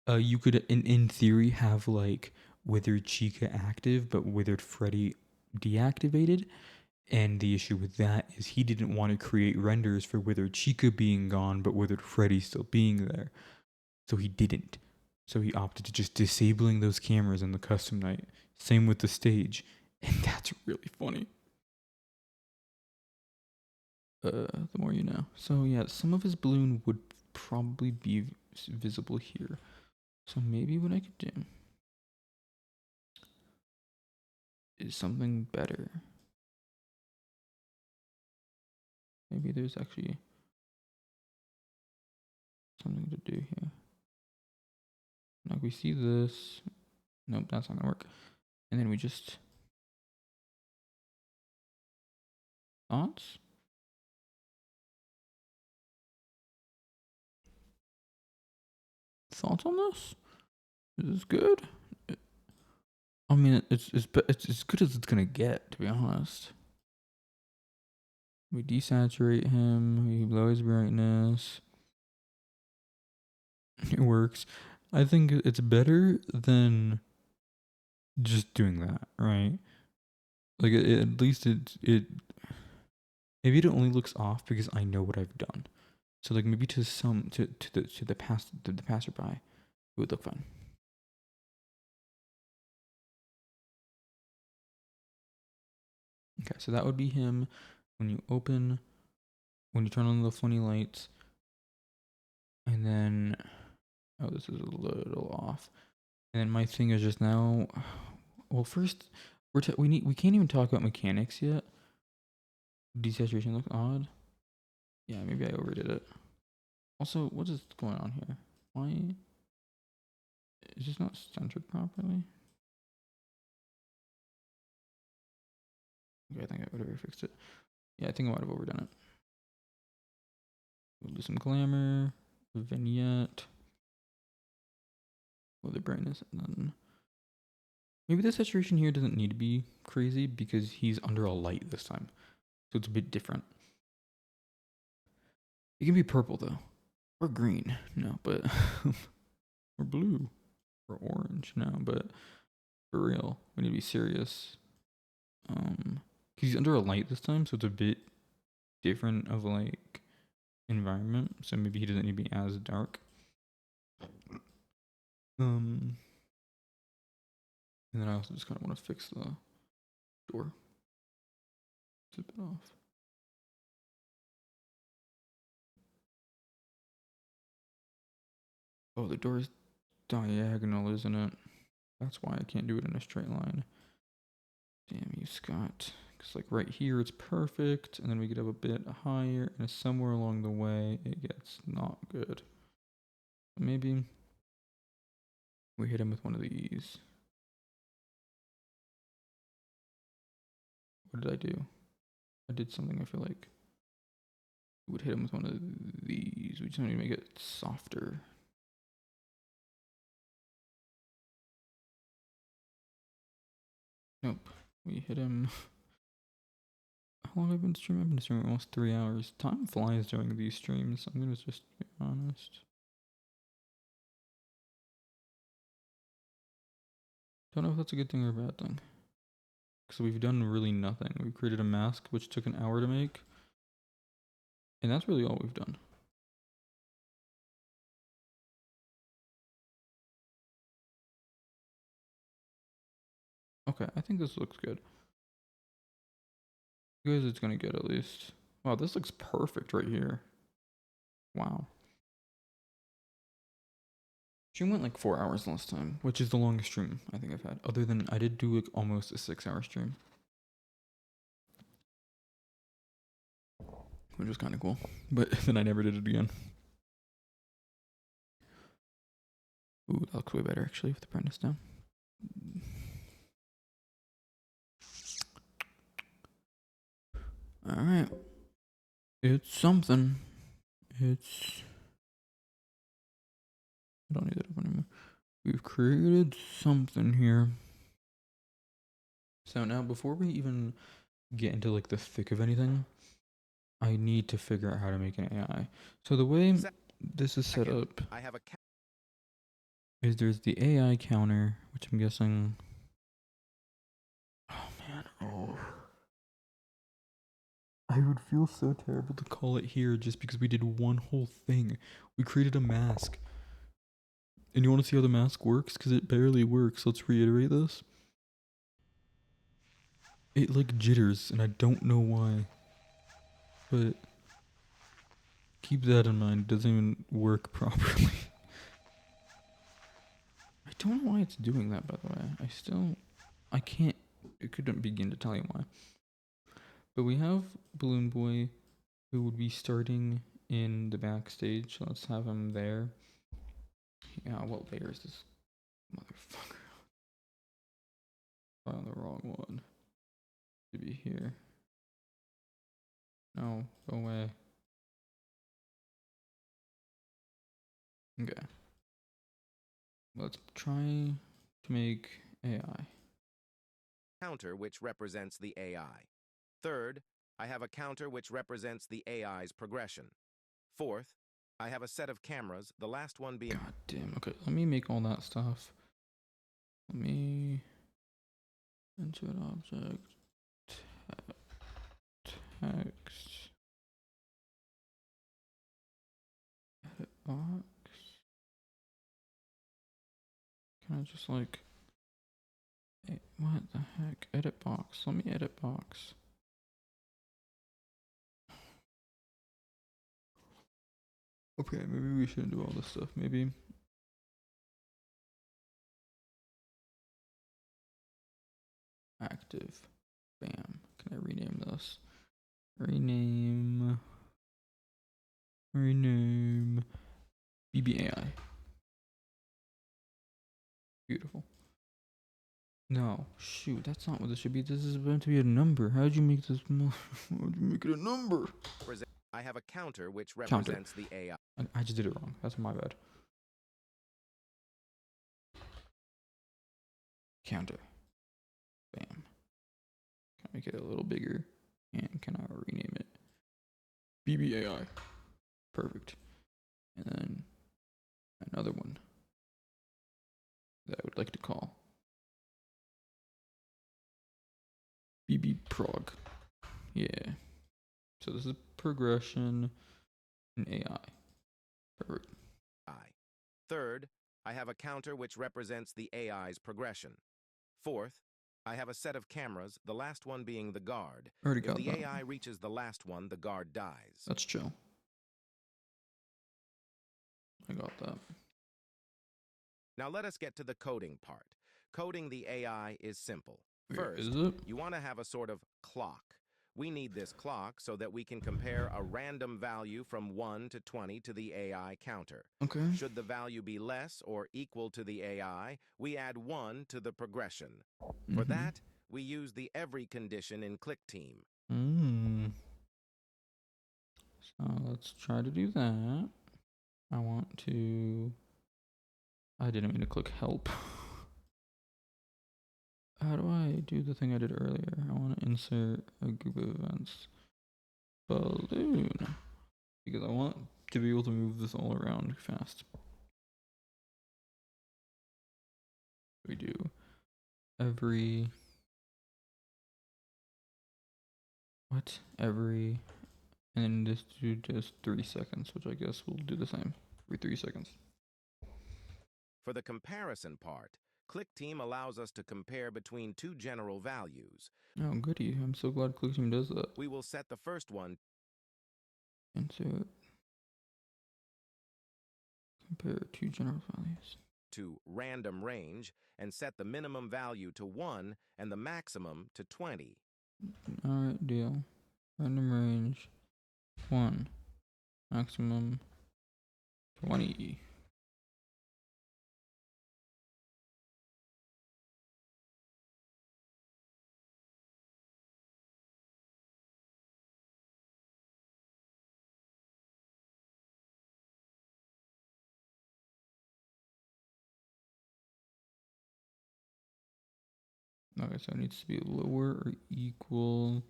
you could in theory have like Withered Chica active but Withered Freddy deactivated, and the issue with that is he didn't want to create renders for Withered Chica being gone but Withered Freddy still being there, so he didn't. So he opted to just disabling those cameras in the custom night. Same with the stage, and that's really funny. The more you know. So yeah, some of his balloon would probably be visible here. So maybe what I could do is something better. Maybe there's actually something to do here. Like we see this. Nope, that's not gonna work. And then we just thoughts. Thoughts on this? Is this good? I mean, it's as good as it's gonna get, to be honest. We desaturate him. We lower his brightness. It works. I think it's better than just doing that, right? Like at least it maybe it only looks off because I know what I've done. So like maybe to the passerby, it would look fine. Okay, so that would be him when you turn on the funny lights, and then, oh, this is a little off. And then my thing is just now, well, first, we can't even talk about mechanics yet. Desaturation looks odd. Yeah, maybe I overdid it. Also, what is going on here? Why is this not centered properly? Okay, I think I would have fixed it. Yeah, I think I might have overdone it. We'll do some glamour, vignette, the brightness, and then maybe the saturation here doesn't need to be crazy because he's under a light this time, so it's a bit different. It can be purple though, or green. No, but or blue, or orange. No, but for real, we need to be serious. He's under a light this time, so it's a bit different of like environment. So maybe he doesn't need to be as dark. And then I also just kind of want to fix the door. Zip it off. Oh, the door is diagonal, isn't it? That's why I can't do it in a straight line. Damn you, Scott. Because like right here it's perfect, and then we could have a bit higher, and somewhere along the way it gets not good. Maybe we hit him with one of these. What did I do? I did something I feel like we would hit him with one of these. We just need to make it softer. Nope. We hit him. How long have I been streaming? I've been streaming almost 3 hours. Time flies during these streams. I'm gonna just be honest. Don't know if that's a good thing or a bad thing. Because we've done really nothing. We created a mask which took an hour to make. And that's really all we've done. Okay, I think this looks good. Because it's gonna get at least. Wow, this looks perfect right here. Wow. Stream went like 4 hours last time, which is the longest stream I think I've had. Other than I did do like almost a 6-hour stream, which was kind of cool. But then I never did it again. Ooh, that looks way better actually with the brightness down. All right, it's something. It's. I don't need that up anymore. We've created something here. So now, before we even get into like the thick of anything, I need to figure out how to make an AI. So the way this is set up I have a is there's the AI counter, which I'm guessing. Oh man, oh. I would feel so terrible to call it here just because we did one whole thing. We created a mask. And you want to see how the mask works? Because it barely works. Let's reiterate this. It like jitters, and I don't know why. But keep that in mind. It doesn't even work properly. I don't know why it's doing that, by the way. I can't, I couldn't begin to tell you why. But we have Balloon Boy, who would be starting in the backstage. So let's have him there. Yeah, what layer is this motherfucker? On the wrong one. To be here. No, go away. Okay. Let's try to make AI. counter which represents the AI. Third, I have a counter which represents the AI's progression. Fourth, I have a set of cameras, the last one being... God damn. Okay, let me make all that stuff. Let me... Insert object. Text. Edit box. Can I just like... What the heck? Edit box. Let me edit box. Okay, maybe we shouldn't do all this stuff. Maybe active. Bam. Can I rename this? Rename BBAI. Beautiful. No, shoot, that's not what this should be. This is meant to be a number. How'd you make this? How'd you make it a number? I have a counter which Counter. represents the AI. I just did it wrong. That's my bad. Counter. Bam. Can I make it a little bigger? And can I rename it? BBAI. Perfect. And then another one that I would like to call BB Prog. Yeah. So this is progression in AI. Perfect. Third, I have a counter which represents the AI's progression. Fourth, I have a set of cameras, the last one being the guard. Already If got the that. AI reaches the last one, the guard dies. That's chill. I got that. Now let us get to the coding part. Coding the AI is simple. Wait, First, is it? you want to have a sort of clock. We need this clock so that we can compare a random value from 1 to 20 to the AI counter. Okay. Should the value be less or equal to the AI, we add 1 to the progression. For that, we use the every condition in ClickTeam. So let's try to do that. I didn't mean to click help. How do I do the thing I did earlier? I want to insert a group of events. Balloon. Because I want to be able to move this all around fast. We do every and then this do just 3 seconds, which I guess we'll do the same every 3 seconds. For the comparison part, ClickTeam allows us to compare between two general values. Oh, goody. I'm so glad ClickTeam does that. We will set the first one Insert. Compare two general values. To random range and set the minimum value to 1 and the maximum to 20. Alright, deal. Random range 1. Maximum 20. Okay, so it needs to be lower or equal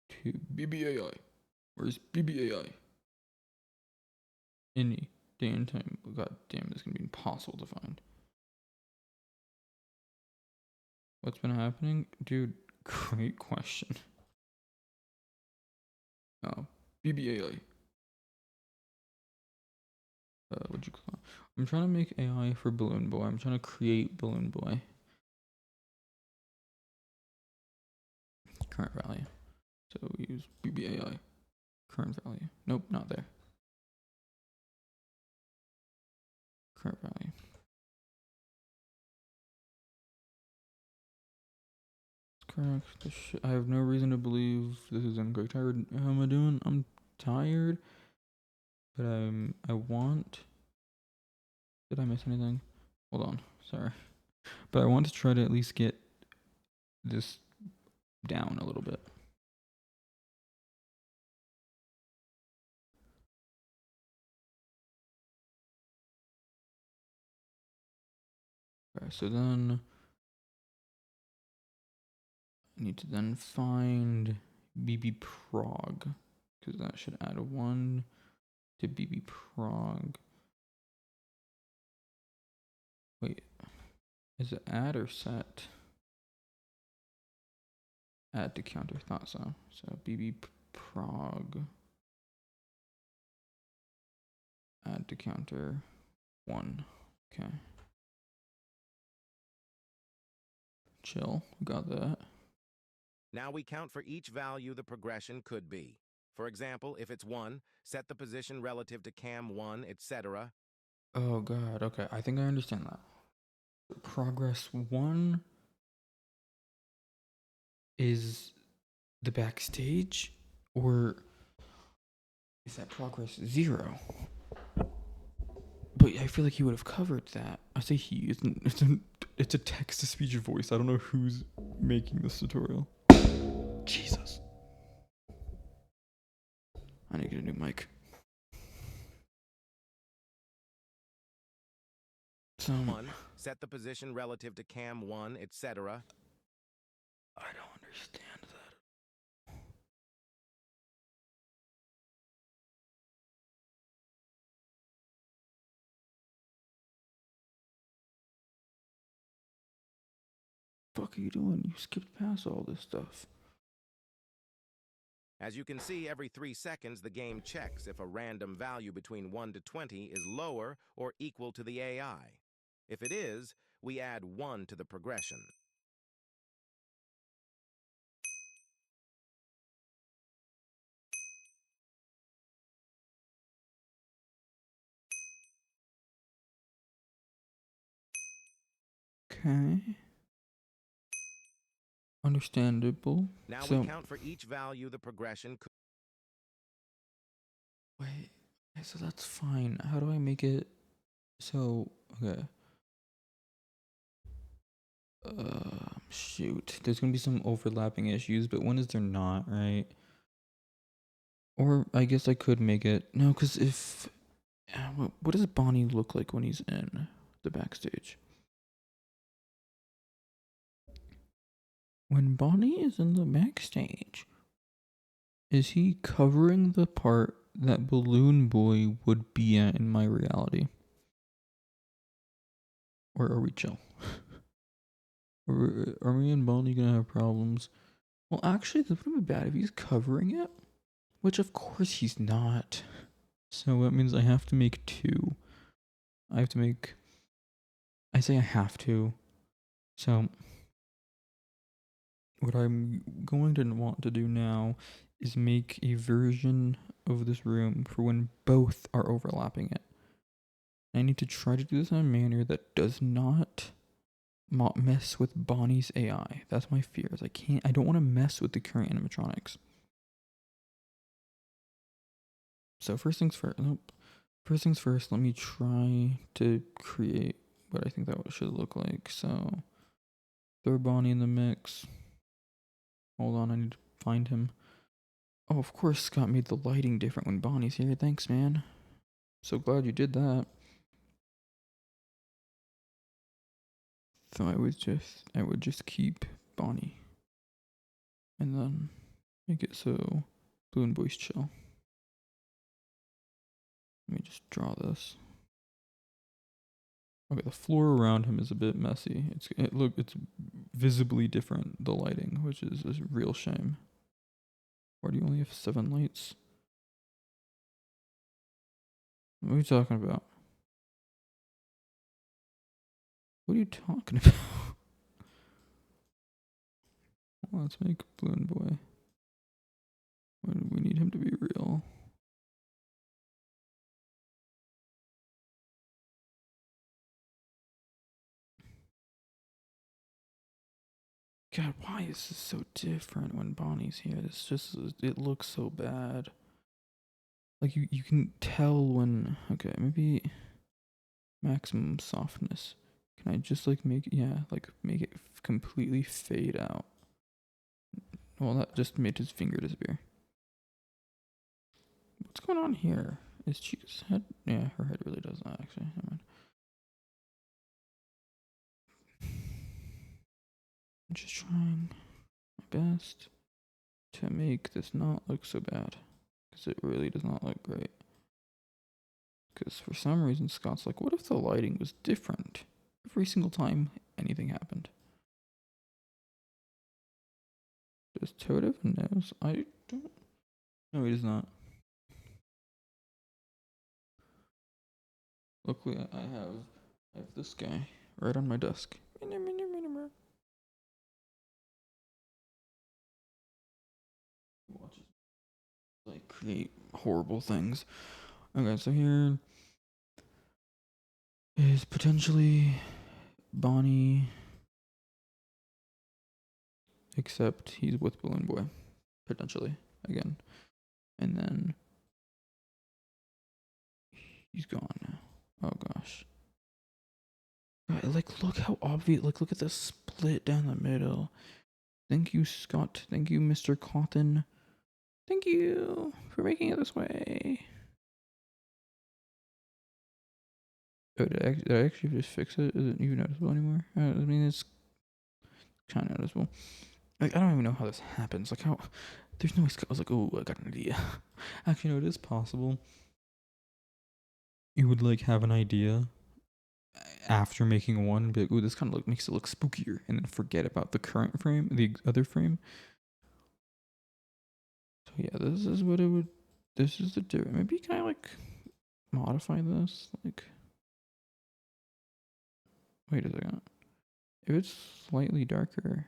to BBAI. Where's BBAI? Any day and time. God damn, this is gonna be impossible to find. What's been happening? Dude, great question. Oh, BBAI. What'd you call it? I'm trying to make AI for Balloon Boy. I'm trying to create Balloon Boy. Current value. So we use BBAI. Current value. Nope, not there. Current value. Correct. I have no reason to believe this is incorrect. How am I doing? I'm tired. But I want. Did I miss anything? Hold on. Sorry. But I want to try to at least get this down a little bit. Okay, so then I need to then find BB Prog, because that should add a 1 to BB Prog. Wait, is it add or set? Add to counter, thought so. So BB Prog. Add to counter 1. Okay. Chill, got that. Now we count for each value the progression could be. For example, if it's 1, set the position relative to cam 1, etc. Oh god, okay, I think I understand that. Progress 1 is the backstage, or is that progress 0? But I feel like he would have covered that. I say he, it's a text-to-speech voice. I don't know who's making this tutorial. Jesus. I need to get a new mic. So, 1, set the position relative to cam 1, etc. I don't understand that. Fuck are you doing? You skipped past all this stuff. As you can see, every 3 seconds the game checks if a random value between 1 to 20 is lower or equal to the AI. If it is, we add 1 to the progression. Okay. Understandable. Now So, we count for each value the progression could. wait. Okay, so that's fine. How do I make it so, okay. Shoot. There's gonna be some overlapping issues, but when is there not, right? Or I guess I could make it. No, because if. What does Bonnie look like when he's in the backstage? When Bonnie is in the backstage, is he covering the part that Balloon Boy would be at in my reality? Or are we chill? Or are me and Bonnie gonna have problems? Well, actually, this wouldn't be bad if he's covering it, which of course he's not. So that means I have to make 2. I have to make. I say I have to. So what I'm going to want to do now is make a version of this room for when both are overlapping it. I need to try to do this in a manner that does not mess with Bonnie's AI. That's my fear. I don't want to mess with the current animatronics. So first things first. Nope. First things first. Let me try to create what I think that should look like. So throw Bonnie in the mix. Hold on, I need to find him. Oh, of course, Scott made the lighting different when Bonnie's here. Thanks, man. So glad you did that. So I would just keep Bonnie, and then make it so Balloon Boy's chill. Let me just draw this. Okay, the floor around him is a bit messy. It's visibly different, the lighting, which is a real shame. Why do you only have 7 lights? What are you talking about? What are you talking about? Well, let's make Balloon Boy. We need him to be real. God, why is this so different when Bonnie's here? It looks so bad. Like you can tell when, okay, maybe maximum softness. Can I just make it completely fade out? Well, that just made his finger disappear. What's going on here? Is Chica's head? Yeah, her head really does that, actually. Never mind. I'm just trying my best to make this not look so bad, because it really does not look great. Because for some reason, Scott's like, what if the lighting was different every single time anything happened? Does Toad have a nose? I don't. No, he does not. Luckily, I have this guy right on my desk. Watches like create horrible things. Okay, so here is potentially Bonnie, except he's with Balloon Boy, potentially, again. And then he's gone now. Oh gosh. Like, look how obvious, like, look at the split down the middle. Thank you, Scott. Thank you, Mr. Cotton. Thank you for making it this way. Oh, did I actually just fix it? Is it even noticeable anymore? I mean, it's kind of noticeable. Like, I don't even know how this happens. Like, how... There's no way Scott was like, oh, I got an idea. Actually, no, it is possible. You would, like, have an idea after making one and be like, ooh, this kind of makes it look spookier, and then forget about the current frame, the other frame. So yeah, this is what it would, this is the difference. Maybe can I like modify this? Like, wait a second. If it's slightly darker,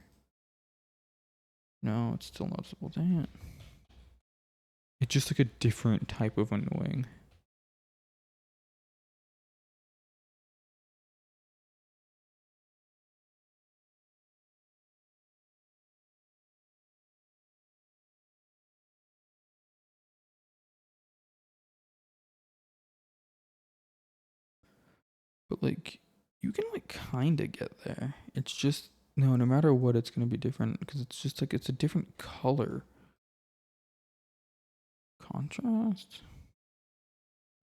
no, it's still noticeable. Dang it. It's just like a different type of annoying. But like, you can like kind of get there. It's just, no matter what, it's going to be different because it's just like, it's a different color. Contrast.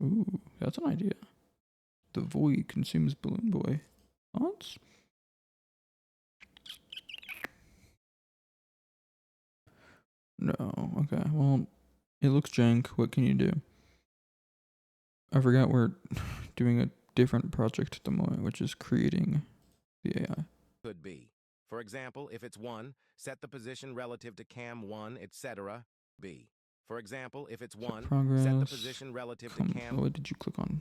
Ooh, that's an idea. The void consumes Balloon Boy. Thoughts? No. Okay. Well, it looks jank. What can you do? I forgot we're doing a different project at the moment, which is creating the AI. Could be. For example, if it's 1, set the position relative to cam 1, etc. B. For example, if it's 1, progress, set the position relative to cam... What did you click on?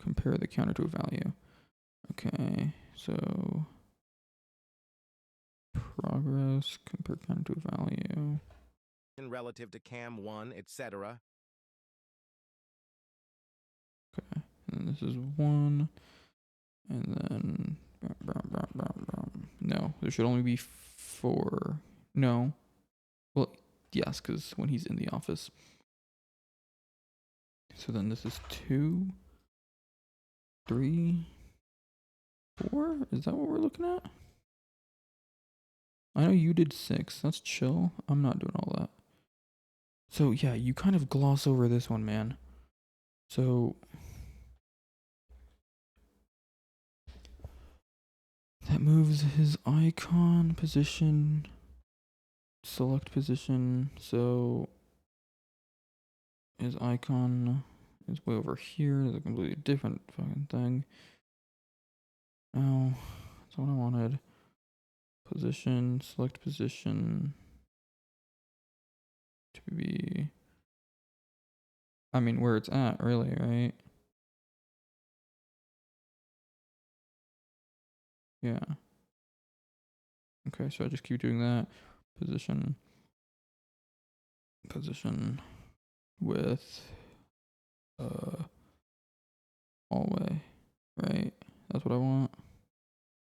Compare the counter to a value. Okay, so progress, compare counter to a value. Relative to cam 1, etc. Okay, and then this is 1, and then no, there should only be 4. No, well, yes, because when he's in the office. So then this is 2, 3, 4. Is that what we're looking at? I know you did 6. That's chill. I'm not doing all that. So yeah, you kind of gloss over this one, man. So that moves his icon position, select position. So his icon is way over here. It's a completely different fucking thing. Oh, that's what I wanted. Position, select position to be, I mean, where it's at, really, right? Yeah. Okay, so I just keep doing that. Position with hallway, right? That's what I want.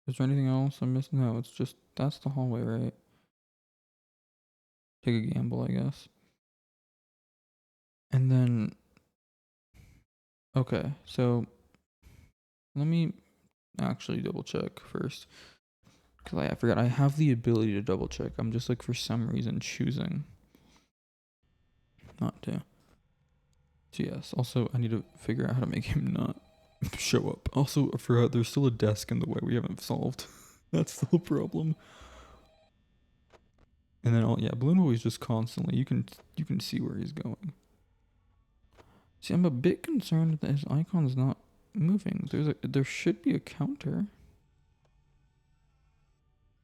Is there anything else I'm missing? No, it's just, that's the hallway, right? Take a gamble, I guess. And then, okay, so let me actually double check first. Because I forgot, I have the ability to double check. I'm just like, for some reason, choosing not to. So yes, also I need to figure out how to make him not show up. Also, I forgot there's still a desk in the way we haven't solved. That's still a problem. And then, Balloon Boy is just constantly, you can see where he's going. See, I'm a bit concerned that his icon's not moving. There should be a counter,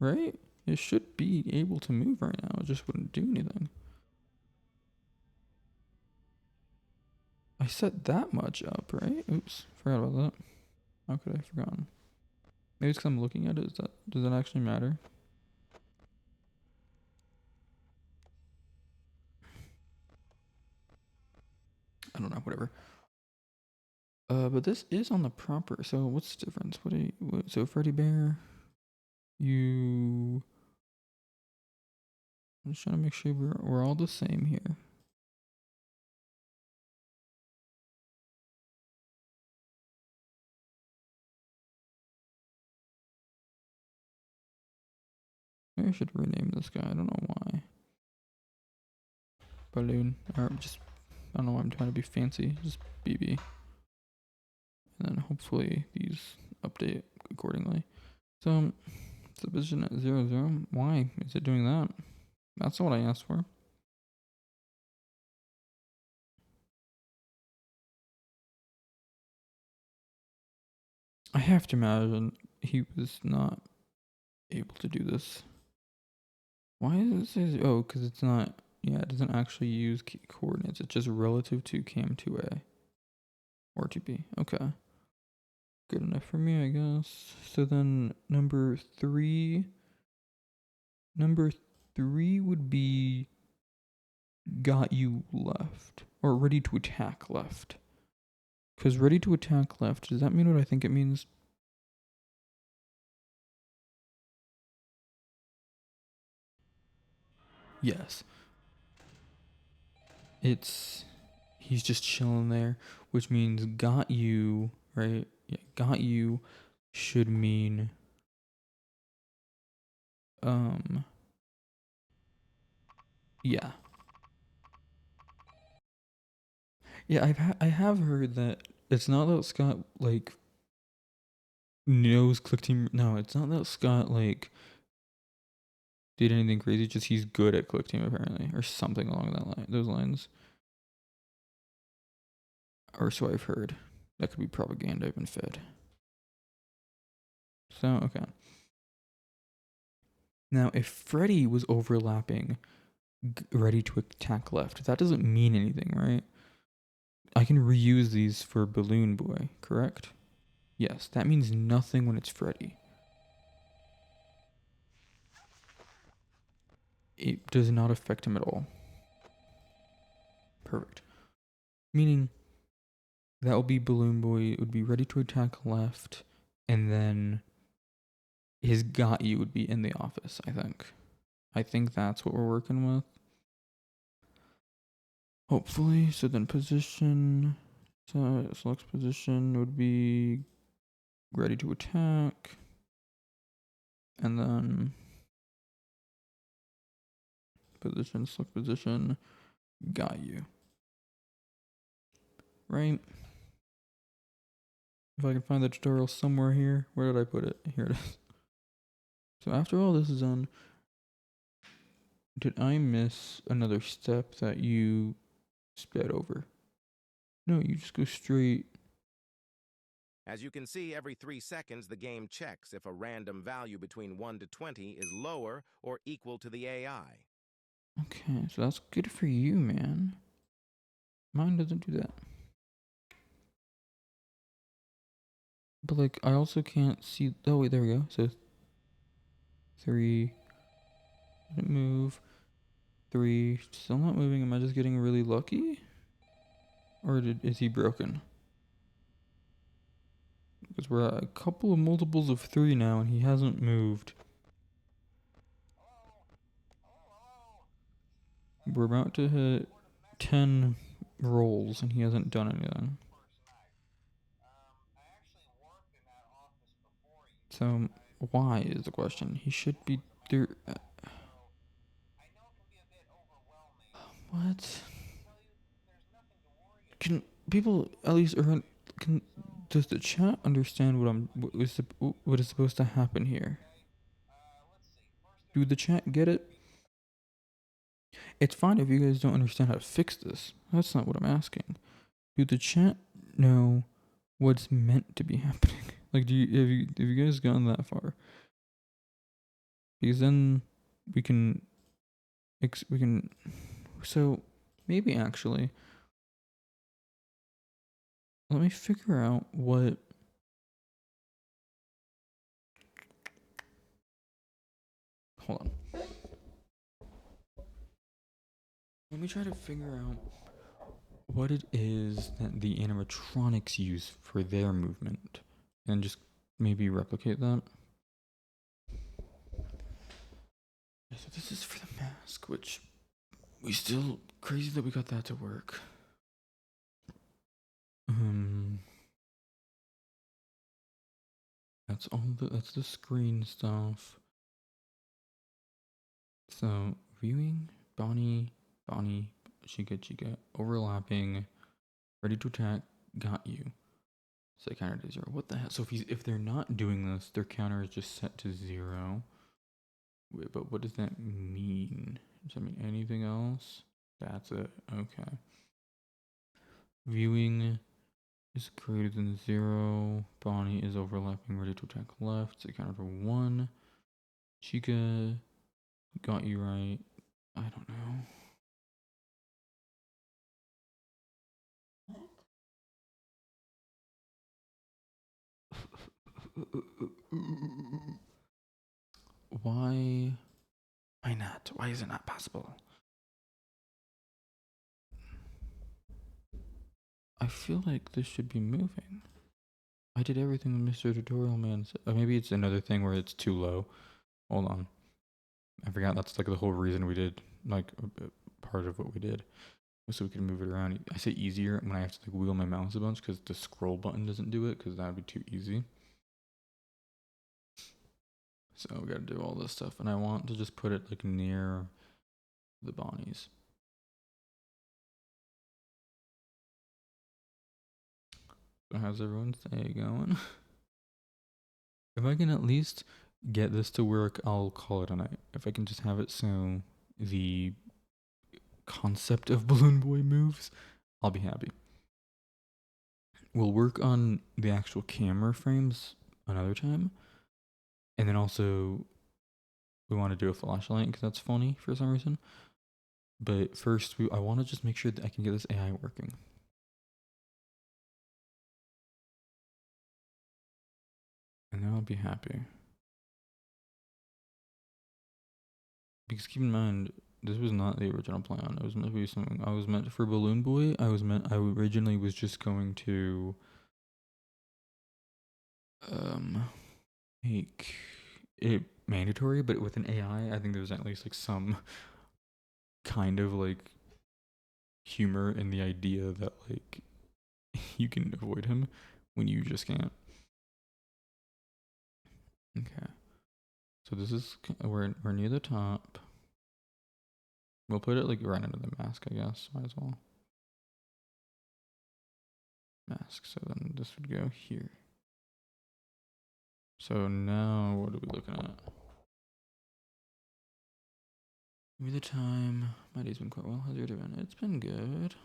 right? It should be able to move right now. It just wouldn't do anything. I set that much up, right? Oops, forgot about that. How could I have forgotten? Maybe it's because I'm looking at it. Does that actually matter? I don't know, whatever. But this is on the proper. So what's the difference? So Freddy Bear, you. I'm just trying to make sure we're all the same here. Maybe I should rename this guy. I don't know why. Balloon, or just I don't know why I'm trying to be fancy. Just BB, and then hopefully these update accordingly. So it's a position at 0, 0. Why is it doing that? That's not what I asked for. I have to imagine he was not able to do this. Why does it say, oh, because it's not, yeah, it doesn't actually use coordinates. It's just relative to cam2a or 2b. Okay. Good enough for me, I guess. So then number three would be got you left or ready to attack left. Because ready to attack left, does that mean what I think it means? Yes. He's just chilling there, which means got you, right? Yeah, got you should mean yeah. Yeah, I have heard that it's not that Scott like knows click team. No, it's not that Scott like did anything crazy. Just he's good at click team apparently, or something along those lines. Or so I've heard. That could be propaganda I've been fed. So okay. Now, if Freddy was overlapping, ready to attack left, that doesn't mean anything, right? I can reuse these for Balloon Boy, correct? Yes, that means nothing when it's Freddy. It does not affect him at all. Perfect. Meaning that will be Balloon Boy. It would be ready to attack left, and then his got you would be in the office, I think. I think that's what we're working with. Hopefully. So then position, so select position would be ready to attack. And then position, select position, got you. Right? If I can find the tutorial somewhere here. Where did I put it? Here it is. So after all this is done, did I miss another step that you sped over? No, you just go straight. As you can see, every 3 seconds the game checks if a random value between 1 to 20 is lower or equal to the AI. Okay, so that's good for you, man. Mine doesn't do that. But like, I also can't see. Oh wait, there we go. So 3, didn't move. 3, still not moving. Am I just getting really lucky? Or is he broken? Because we're at a couple of multiples of 3 now and he hasn't moved. We're about to hit 10 rolls and he hasn't done anything. So why is the question? He should be there. What? Can people at least does the chat understand what is supposed to happen here? Do the chat get it? It's fine if you guys don't understand how to fix this. That's not what I'm asking. Do the chat know what's meant to be happening? Like, have you guys gotten that far? Because then we can. So maybe actually, let me figure out what. Hold on. Let me try to figure out what it is that the animatronics use for their movement, and just maybe replicate that. So this is for the mask, which we still crazy that we got that to work. That's the screen stuff. So viewing, Bonnie, Chica, overlapping, ready to attack, got you. So counter to 0. What the hell? So if they're not doing this, their counter is just set to 0. Wait, but what does that mean? Does that mean anything else? That's it. Okay. Viewing is greater than 0. Bonnie is overlapping, ready to attack left. So counter to 1. Chica, got you right. I don't know. Why not? Why is it not possible? I feel like this should be moving. I did everything Mr. Tutorial Man said. Maybe it's another thing where it's too low. Hold on. I forgot that's like the whole reason we did, like, part of what we did. So we can move it around. I say easier when I have to like wheel my mouse a bunch because the scroll button doesn't do it, because that would be too easy. So we gotta do all this stuff, and I want to just put it like near the Bonnies. So how's everyone's day going? If I can at least get this to work, I'll call it a night. If I can just have it so the concept of Balloon Boy moves, I'll be happy. We'll work on the actual camera frames another time. And then also, we want to do a flashlight because that's funny for some reason. But first, I want to just make sure that I can get this AI working. And then I'll be happy. Because keep in mind, this was not the original plan. It was meant to be something. I was meant for Balloon Boy. I originally was just going to make it mandatory, but with an AI, I think there's at least like some kind of like humor in the idea that like you can avoid him when you just can't. Okay. So this is we're near the top. We'll put it like right under the mask, I guess. Might as well. Mask. So then this would go here. So now what are we looking at? Give me the time. My day's been quite well. How's your day been? It's been good.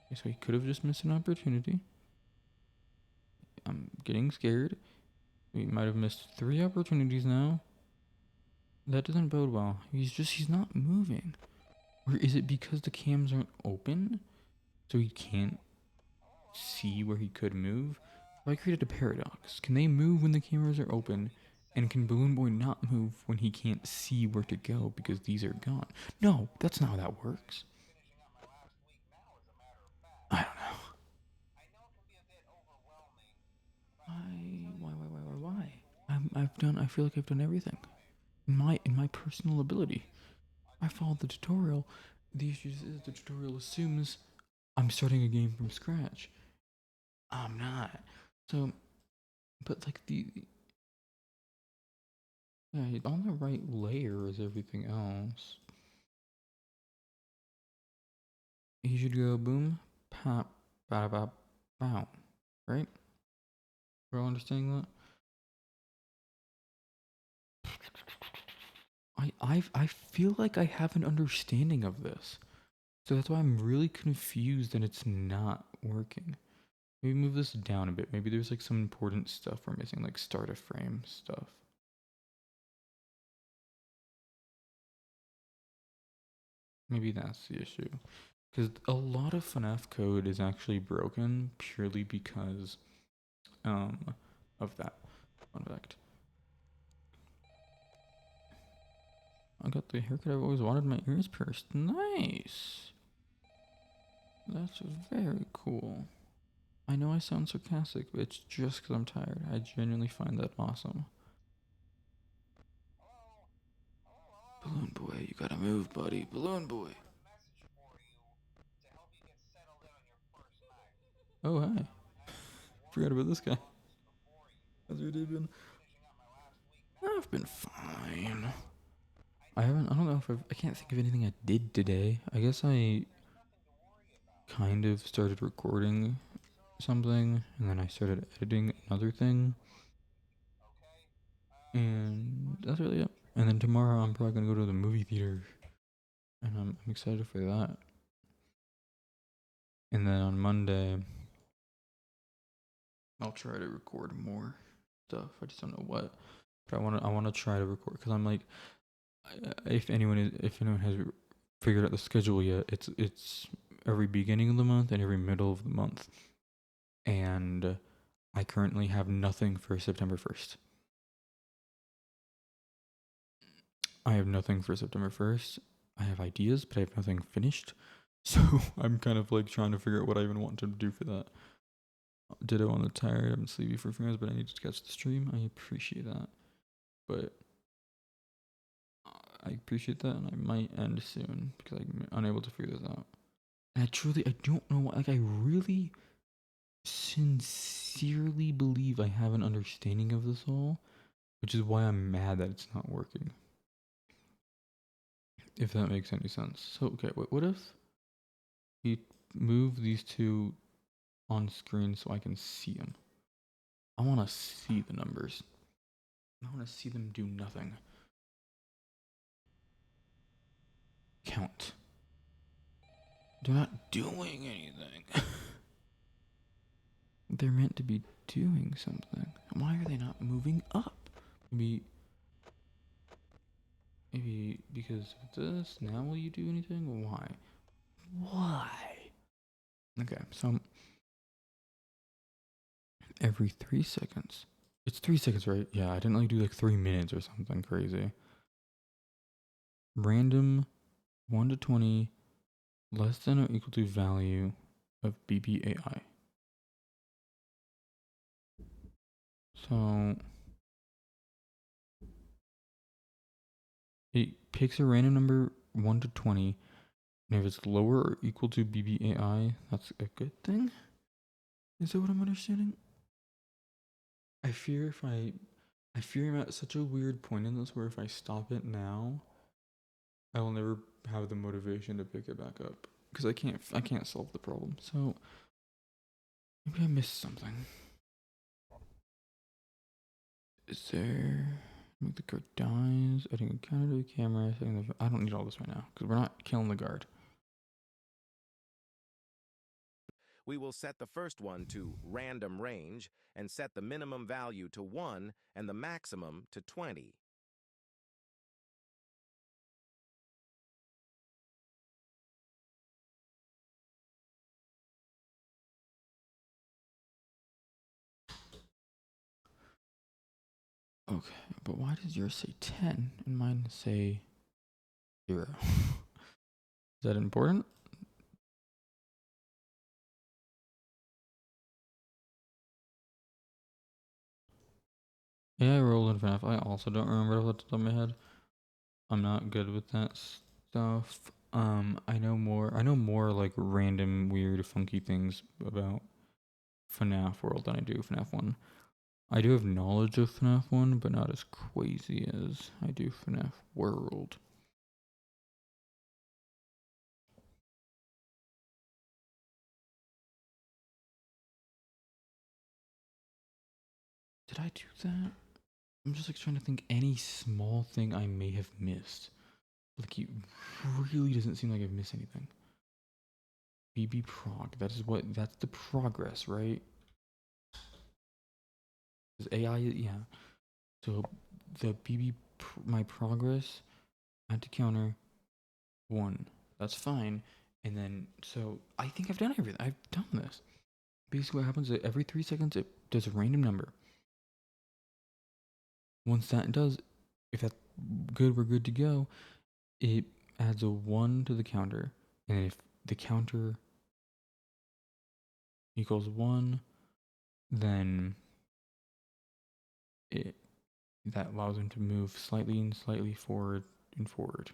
Okay, so he could have just missed an opportunity. I'm getting scared. We might have missed 3 opportunities now. That doesn't bode well. He's not moving. Or is it because the cams aren't open? So he can't see where he could move? I created a paradox. Can they move when the cameras are open? And can Balloon Boy not move when he can't see where to go because these are gone? No, that's not how that works. I don't know. Why? I feel like I've done everything. In my personal ability. I followed the tutorial. The issue is the tutorial assumes I'm starting a game from scratch. I'm not. So, but like yeah, on the right layer is everything else. He should go boom, pop, bada bop, bow. Right? We're all understanding that? I feel like I have an understanding of this. So that's why I'm really confused that it's not working. Maybe move this down a bit. Maybe there's like some important stuff we're missing, like start a frame stuff. Maybe that's the issue. Because a lot of FNAF code is actually broken purely because of that. Fun fact. I got the haircut I've always wanted, my ears pierced. Nice. That's very cool. I know I sound sarcastic, but it's just because I'm tired. I genuinely find that awesome. Balloon boy, you gotta move, buddy. Balloon boy. Oh, hi. Forgot about this guy. How's your day been? I've been fine. I don't know if I can't think of anything I did today. I guess I kind of started recording something, and then I started editing another thing. And that's really it. And then tomorrow I'm probably gonna go to the movie theater, and I'm excited for that. And then on Monday, I'll try to record more stuff. I just don't know what, but I wanna try to record because I'm like, if anyone has figured out the schedule yet, it's every beginning of the month and every middle of the month, and I currently have nothing for September 1st. I have nothing for September 1st. I have ideas, but I have nothing finished. So I'm kind of like trying to figure out what I even want to do for that. Ditto on the tired. I'm sleepy for a few hours, but I need to catch the stream. I appreciate that. But I appreciate that, and I might end soon because I'm unable to figure this out. And I don't know. Like, I really sincerely believe I have an understanding of this all, which is why I'm mad that it's not working. If that makes any sense. So, okay, what if we move these two on screen so I can see them? I want to see the numbers. I want to see them do nothing. Count. They're not doing anything. They're meant to be doing something. Why are they not moving up? Maybe because of this. Now will you do anything? Why? Why? Okay, so every 3 seconds. It's 3 seconds, right? Yeah, I didn't like do like 3 minutes or something crazy. Random 1 to 20 less than or equal to value of BBAI. So it picks a random number 1 to 20, and if it's lower or equal to BBAI, that's a good thing? Is that what I'm understanding? I fear I'm at such a weird point in this where if I stop it now, I will never have the motivation to pick it back up because I can't solve the problem. So maybe I missed something. Is there make the guard dies? Adding a counter to the camera. I don't need all this right now because we're not killing the guard. We will set the first one to random range and set the minimum value to 1 and the maximum to 20. Okay, but why does yours say 10 and mine say 0? Is that important? Yeah, I rolled in FNAF. I also don't remember off the top of my head. I'm not good with that stuff. I know more like random, weird, funky things about FNAF World than I do FNAF 1. I do have knowledge of FNAF 1, but not as crazy as I do FNAF World. Did I do that? I'm just like trying to think any small thing I may have missed. Like, it really doesn't seem like I've missed anything. BB prog. That's the progress, right? Is AI, yeah. So the my progress, add to counter 1. That's fine. And then, so I think I've done everything. I've done this. Basically, what happens is every 3 seconds, it does a random number. Once that does, if that's good, we're good to go. It adds a 1 to the counter. And if the counter equals 1, then that allows him to move slightly and slightly forward and forward.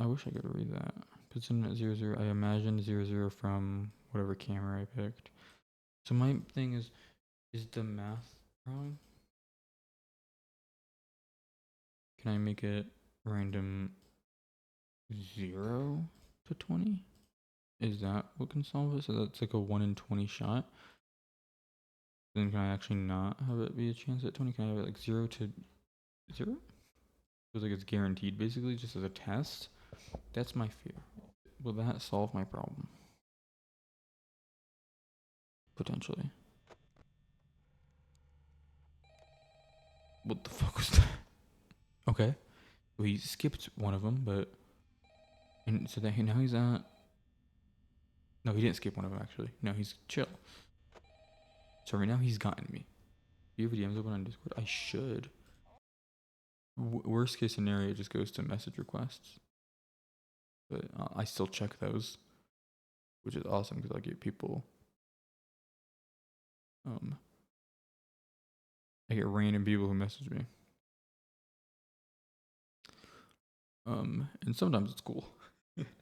I wish I could read that. Puts in at 0, 0. I imagined 0, 0 from whatever camera I picked. So my thing is the math wrong? Can I make it random 0 to 20? Is that what can solve it? So that's like a 1 in 20 shot. Then can I actually not have it be a chance at 20? Can I have it like 0 to 0? Feels like it's guaranteed basically, just as a test. That's my fear. Will that solve my problem? Potentially. What the fuck was that? Okay. Well, he skipped one of them, but... And so that now he's at... No, he didn't skip one of them, actually. No, he's chill. So right now he's gotten me. Do you have DMs open on Discord? I should. Worst case scenario, it just goes to message requests. But I still check those. Which is awesome, because I get people... I get random people who message me. And sometimes it's cool.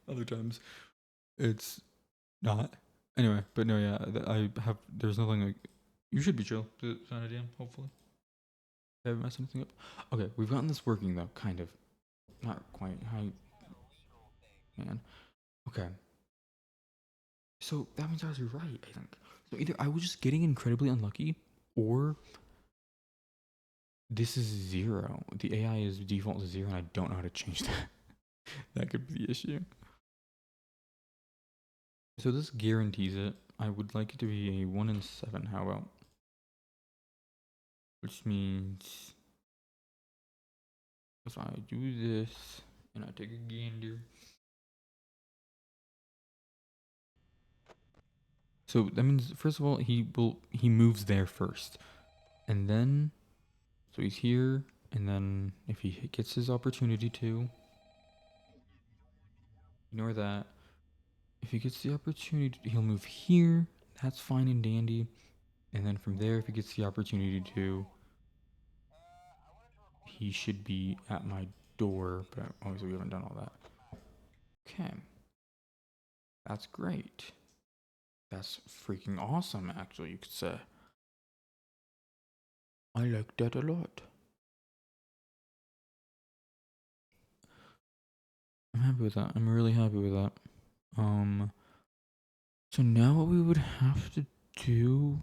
Other times it's not. Anyway, but no, yeah, there's nothing like, you should be chill to sign a DM, hopefully. I haven't messed anything up. Okay, we've gotten this working though, kind of. Not quite. Man. Okay. So that means I was right, I think. So either I was just getting incredibly unlucky, or this is 0. The AI is default 0, and I don't know how to change that. That could be the issue. So this guarantees it. I would like it to be a 1 in 7. How about? Which means if I do this and I take a gander. So that means, first of all, he moves there first, and then so he's here, and then if he gets his opportunity to, ignore that. If he gets the opportunity, he'll move here. That's fine and dandy. And then from there, if he gets the opportunity to, he should be at my door. But obviously, we haven't done all that. Okay. That's great. That's freaking awesome, actually, you could say. I like that a lot. I'm happy with that. I'm really happy with that. So now what we would have to do,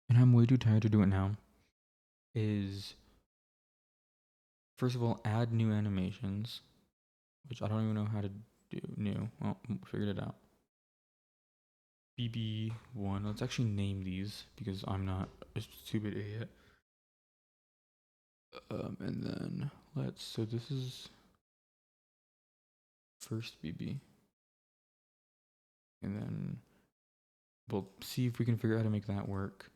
and I'm way too tired to do it now, is first of all add new animations, which I don't even know how to do. New. Well, figured it out. BB1. Let's actually name these because I'm not a stupid idiot. And then so this is first BB. And then we'll see if we can figure out how to make that work.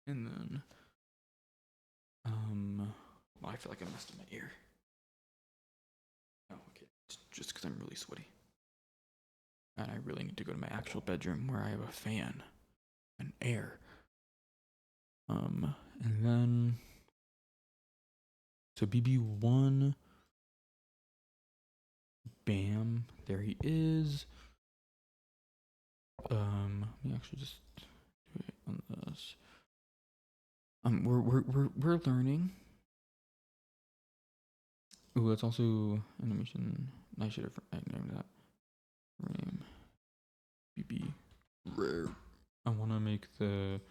And then, well, I feel like I messed up my ear. Oh, okay. It's just because I'm really sweaty. And I really need to go to my actual bedroom where I have a fan and air. And then, so BB1, bam, there he is. Let me actually just do it on this. We're learning. Ooh, that's also animation. I should have named that. Name BB rare. I want to make the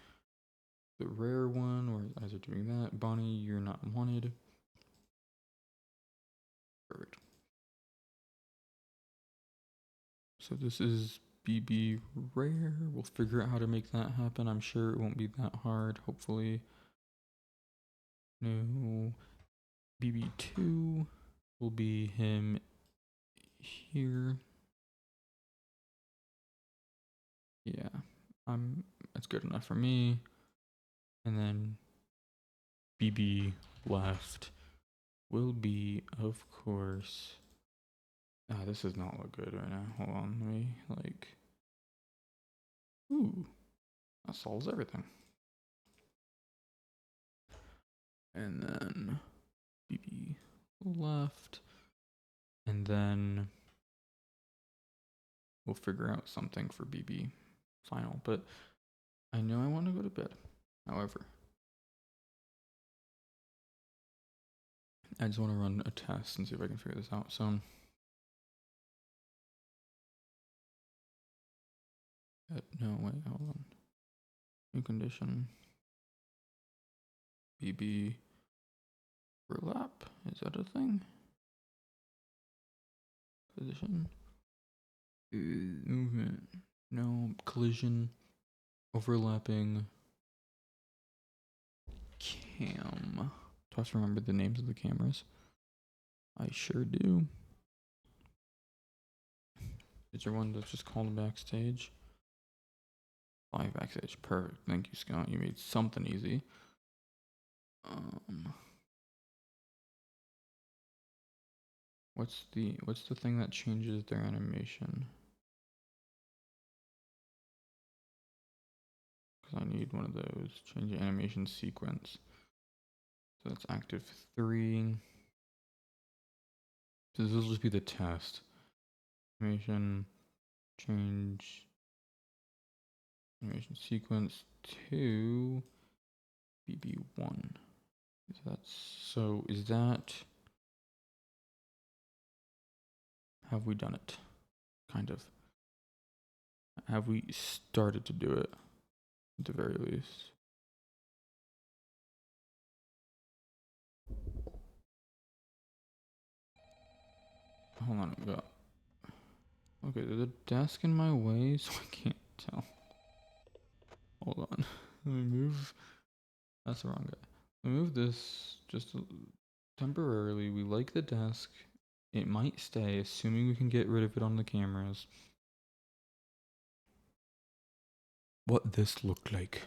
rare one, or as they're doing that. Bonnie, you're not wanted. Perfect. So this is BB rare. We'll figure out how to make that happen. I'm sure it won't be that hard, hopefully. No. BB2 will be him here. Yeah, that's good enough for me. And then BB left will be, of course. This does not look good right now. Hold on, let me like. Ooh, that solves everything. And then BB left, and then we'll figure out something for BB final. But I know I want to go to bed. However, I just want to run a test and see if I can figure this out. So, no, wait, hold on. New condition. BB overlap. Is that a thing? Position. Movement. No. Collision. Overlapping. Cam. Do I have to remember the names of the cameras? I sure do. Is there one that's just called backstage? 5 backstage. Perfect. Thank you, Scott. You made something easy. What's the thing that changes their animation? Because I need one of those. Change the animation sequence. So that's active 3. So this will just be the test. Animation change animation sequence to BB1. Is that have we done it? Kind of. Have we started to do it at the very least? Hold on, we got. Okay, there's a desk in my way, so I can't tell. Hold on. Let me move. That's the wrong guy. Let me move this just temporarily. We like the desk. It might stay, assuming we can get rid of it on the cameras. What this looked like.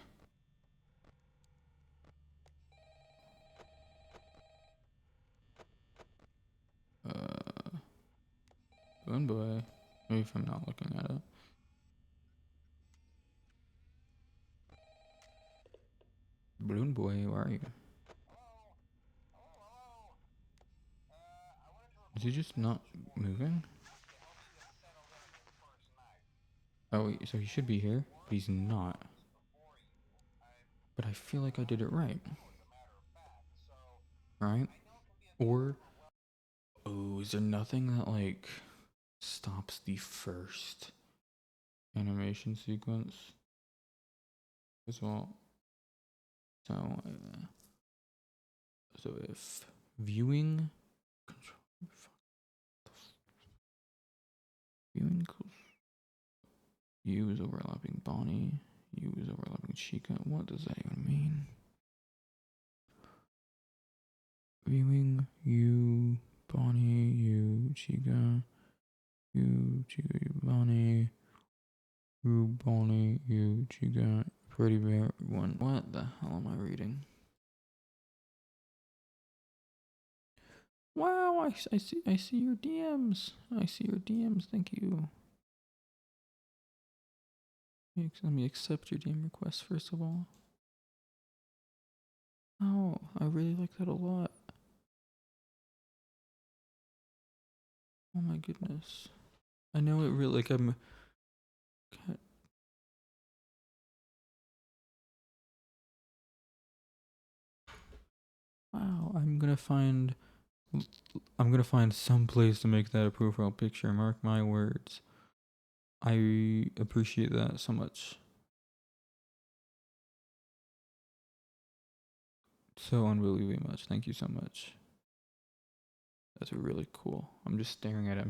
Balloon boy. Maybe if I'm not looking at it. Balloon boy, where are you? Is he just not moving? Oh, so he should be here, but he's not. But I feel like I did it right. Right? Or, oh, is there nothing that like stops the first animation sequence as well? So, so if viewing control, viewing U is overlapping Bonnie, U is overlapping Chica. What does that even mean? Viewing U, Bonnie, U, Chica, U, Chica, U, Bonnie, U, Bonnie, U, Chica, Pretty Bear, 1. What the hell am I reading? Wow, I see your DMs. I see your DMs. Thank you. Let me accept your DM request first of all. Oh, I really like that a lot. Oh my goodness. I know it really like I'm. Wow, I'm gonna find some place to make that a profile picture. Mark my words. I appreciate that so much. So unbelievably much. Thank you so much. That's really cool. I'm just staring at it.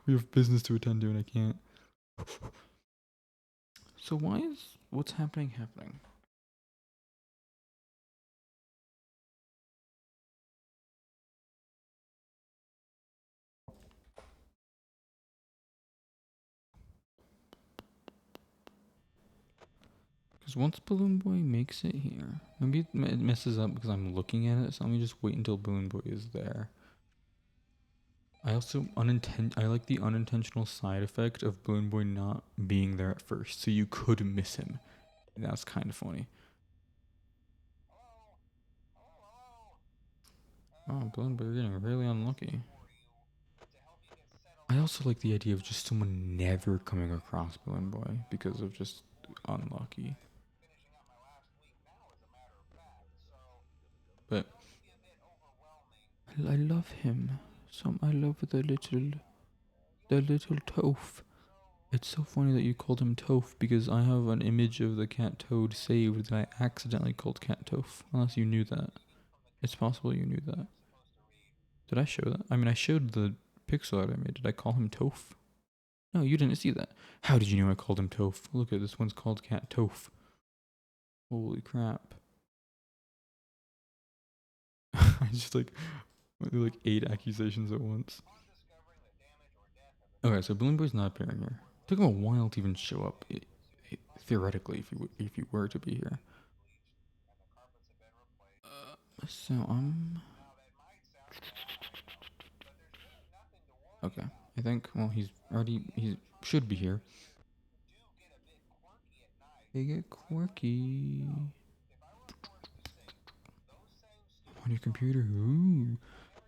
We have business to attend to and I can't. So why is what's happening? Because once Balloon Boy makes it here, maybe it messes up because I'm looking at it, so let me just wait until Balloon Boy is there. I also I like the unintentional side effect of Balloon Boy not being there at first, so you could miss him. That's kind of funny. Oh, Balloon Boy, you're getting really unlucky. I also like the idea of just someone never coming across Balloon Boy because of just unlucky. But I love him. I love the little Toph. It's so funny that you called him Toph because I have an image of the cat Toad saved that I accidentally called cat Toph. Unless you knew that. It's possible you knew that. Did I show that? I mean, I showed the pixel art I made. Did I call him Toph? No, you didn't see that. How did you know I called him Toph? Look at this one's called cat Toph. Holy crap. I just like 8 accusations at once. Okay, so Balloon Boy's not appearing here. It took him a while to even show up. Theoretically, if you were to be here. So okay. I think he should be here. They get quirky. On your computer. Ooh.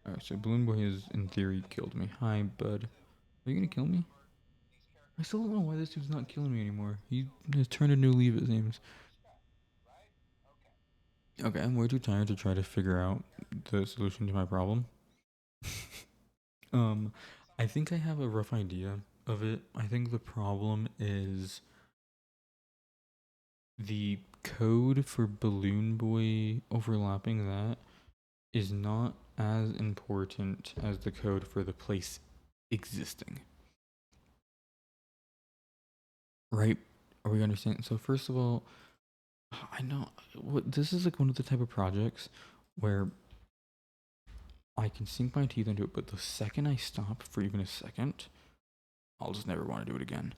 Alright, so Balloon Boy has in theory killed me. Hi, bud. Are you gonna kill me? I still don't know why this dude's not killing me anymore. He has turned a new leaf, it seems. Okay, I'm way too tired to try to figure out the solution to my problem. I think I have a rough idea of it. I think the problem is the code for Balloon Boy overlapping that is not as important as the code for the place existing. Right? Are we understanding? So first of all, I know this is like one of the type of projects where I can sink my teeth into it, but the second I stop for even a second, I'll just never want to do it again.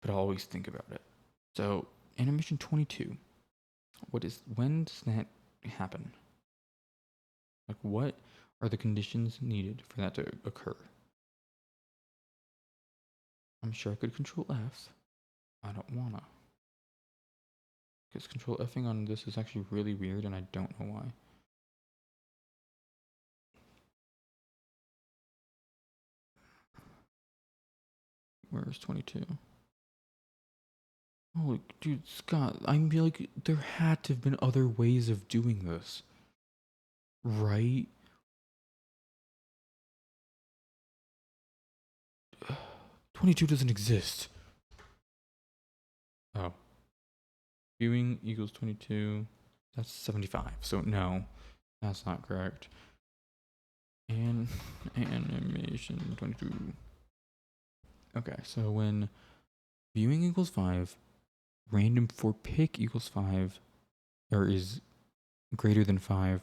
But I'll always think about it. So animation 22. When does that happen? Like, what are the conditions needed for that to occur? I'm sure I could control F. I don't wanna. Because control Fing on this is actually really weird and I don't know why. Where's 22? Holy dude, Scott, I'm like, there had to have been other ways of doing this. Right? 22 doesn't exist. Oh. Viewing equals 22. That's 75. So no, that's not correct. And animation 22. Okay, so when viewing equals 5, random for pick equals 5, or is greater than 5,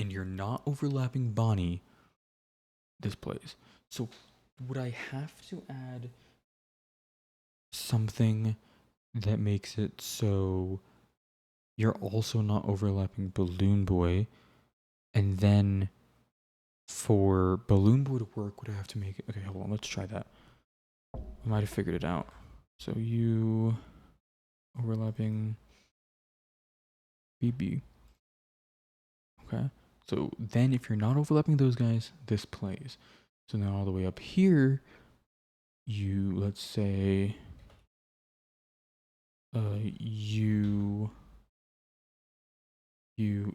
and you're not overlapping Bonnie, this plays. So would I have to add something that makes it so you're also not overlapping Balloon Boy, and then for Balloon Boy to work, would I have to make it? Okay, hold on, let's try that. I might have figured it out. So you overlapping BB. Okay. So then if you're not overlapping those guys, this plays. So now all the way up here, let's say you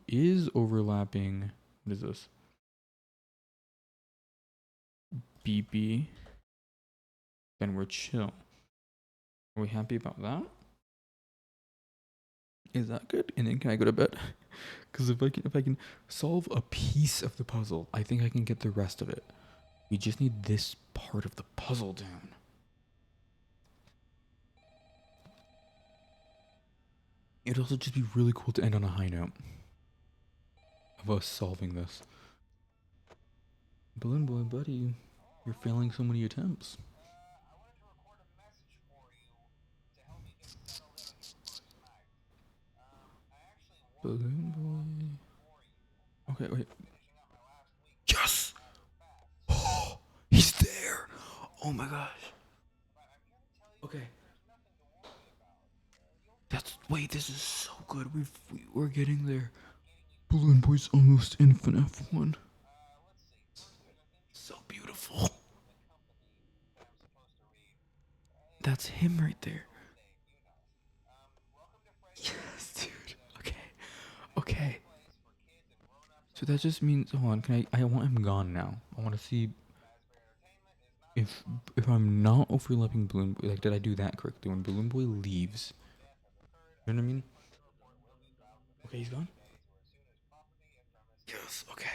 is overlapping, what is this? BB. Then we're chill. Are we happy about that? Is that good? And then can I go to bed? Because if I can solve a piece of the puzzle, I think I can get the rest of it. We just need this part of the puzzle down. It'd also just be really cool to end on a high note of us solving this. Balloon Boy, buddy, you're failing so many attempts. Balloon Boy. Okay, wait. Yes! Oh, he's there! Oh my gosh. Okay. Wait, this is so good. We're getting there. Balloon Boy's almost in FNAF 1. So beautiful. That's him right there. Yes, dude. Okay. Okay. So that just means, hold on, I want him gone now. I want to see if I'm not overlapping Balloon Boy. Like, did I do that correctly? When Balloon Boy leaves, you know what I mean? Okay, he's gone. Yes. Okay.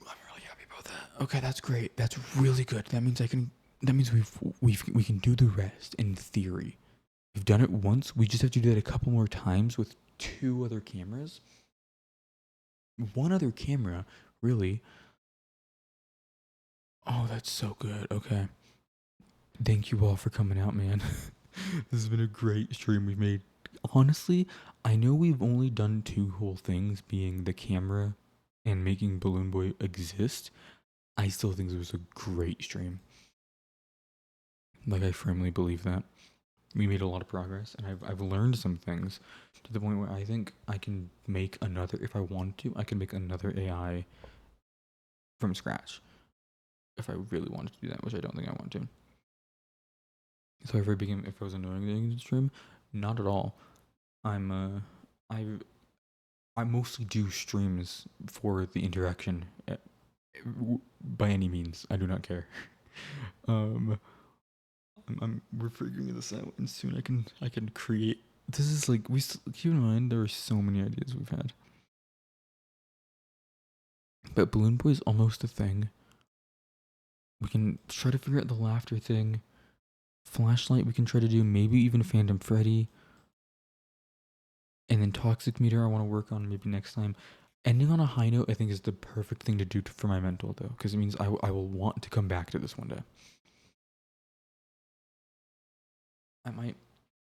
I'm really happy about that. Okay, that's great. That's really good. That means I can. That means we can do the rest in theory. We've done it once. We just have to do that a couple more times with 2 other cameras. 1 other camera, really. Oh, that's so good. Okay. Thank you all for coming out, man. This has been a great stream we've made. Honestly, I know we've only done 2 whole things, being the camera and making Balloon Boy exist. I still think it was a great stream. Like, I firmly believe that. We made a lot of progress, and I've learned some things to the point where I think I can make another, if I want to, I can make another AI from scratch. If I really wanted to do that, which I don't think I want to. So if I was annoying in the stream, not at all. I mostly do streams for the interaction. By any means, I do not care. We're figuring this out, and soon I can create. This is like keep in mind there are so many ideas we've had, but Balloon Boy is almost a thing. We can try to figure out the laughter thing. Flashlight we can try to do, maybe even Phantom Freddy. And then Toxic Meter I want to work on maybe next time. Ending on a high note I think is the perfect thing to do for my mental, though, because it means I will want to come back to this one day. I might.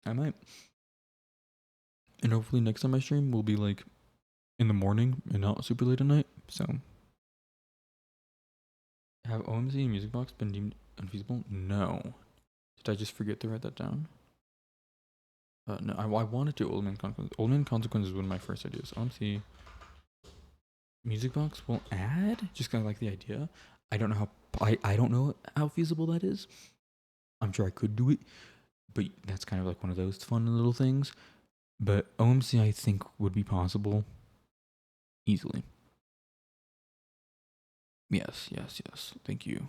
And hopefully next time I stream will be like in the morning and not super late at night. So, have OMC and Music Box been deemed unfeasible? No. Did I just forget to write that down? No, I wanted to Old Man Consequence. Old Man Consequence is one of my first ideas. OMC Music Box will add. Just kind of like the idea. I don't know I don't know how feasible that is. I'm sure I could do it, but that's kind of like one of those fun little things. But OMC I think would be possible easily. Yes. Thank you.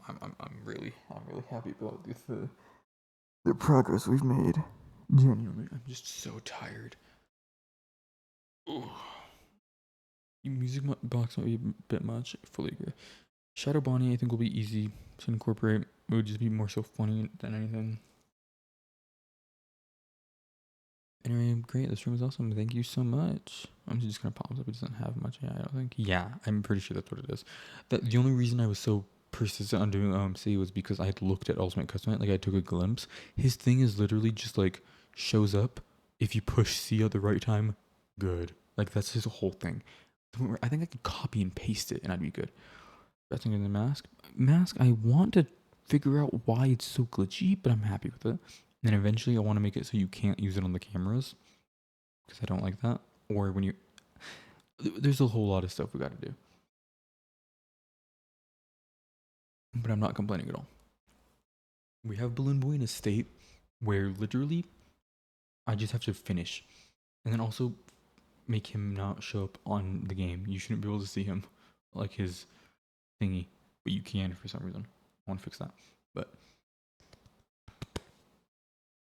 I'm really happy about the progress we've made. Genuinely, I'm just so tired. Ugh. Music Box might be a bit much. I fully agree. Shadow Bonnie I think will be easy to incorporate. It would just be more so funny than anything. Anyway, great. This room is awesome. Thank you so much. I'm just gonna pause up. It doesn't have much AI, I don't think. Yeah, I'm pretty sure that's what it is. The only reason I was so persistent on doing OMC was because I had looked at Ultimate Custom. Like, I took a glimpse. His thing is literally just like shows up if you push C at the right time. Good. Like, that's his whole thing. I think I could copy and paste it and I'd be good. Best thing in the mask. I want to figure out why it's so glitchy, but I'm happy with it. And eventually I want to make it so you can't use it on the cameras, because I don't like that. Or when you... There's a whole lot of stuff we got to do. But I'm not complaining at all. We have Balloon Boy in a state where literally I just have to finish. And then also make him not show up on the game. You shouldn't be able to see him, like his thingy. But you can for some reason. I want to fix that. But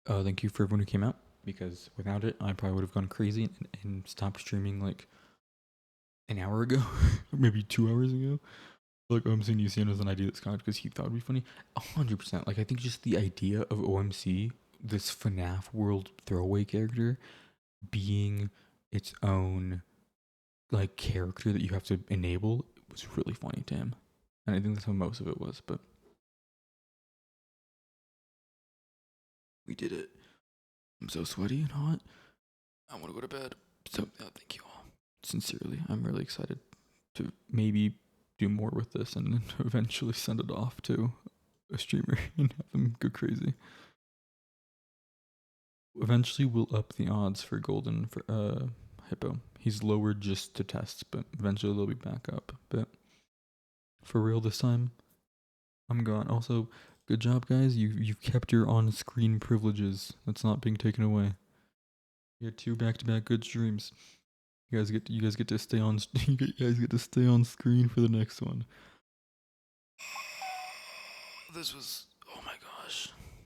thank you for everyone who came out, because without it, I probably would have gone crazy and stopped streaming like an hour ago, or maybe 2 hours ago. Like, OMC Nucian was an idea that Scott, because he thought it'd be funny. 100%. Like, I think just the idea of OMC, this FNAF world throwaway character, being its own like character that you have to enable, was really funny to him. And I think that's how most of it was, but We did it. I'm so sweaty and hot. I want to go to bed. So, thank you all. Sincerely, I'm really excited to maybe do more with this and then eventually send it off to a streamer and have them go crazy. Eventually, we'll up the odds for Golden for Hippo. He's lowered just to test, but eventually they'll be back up. But for real this time, I'm gone. Also, good job, guys. You've kept your on-screen privileges. That's not being taken away. You had 2 back-to-back good streams. You guys get to stay on. You guys get to stay on screen for the next one. This was, oh my gosh.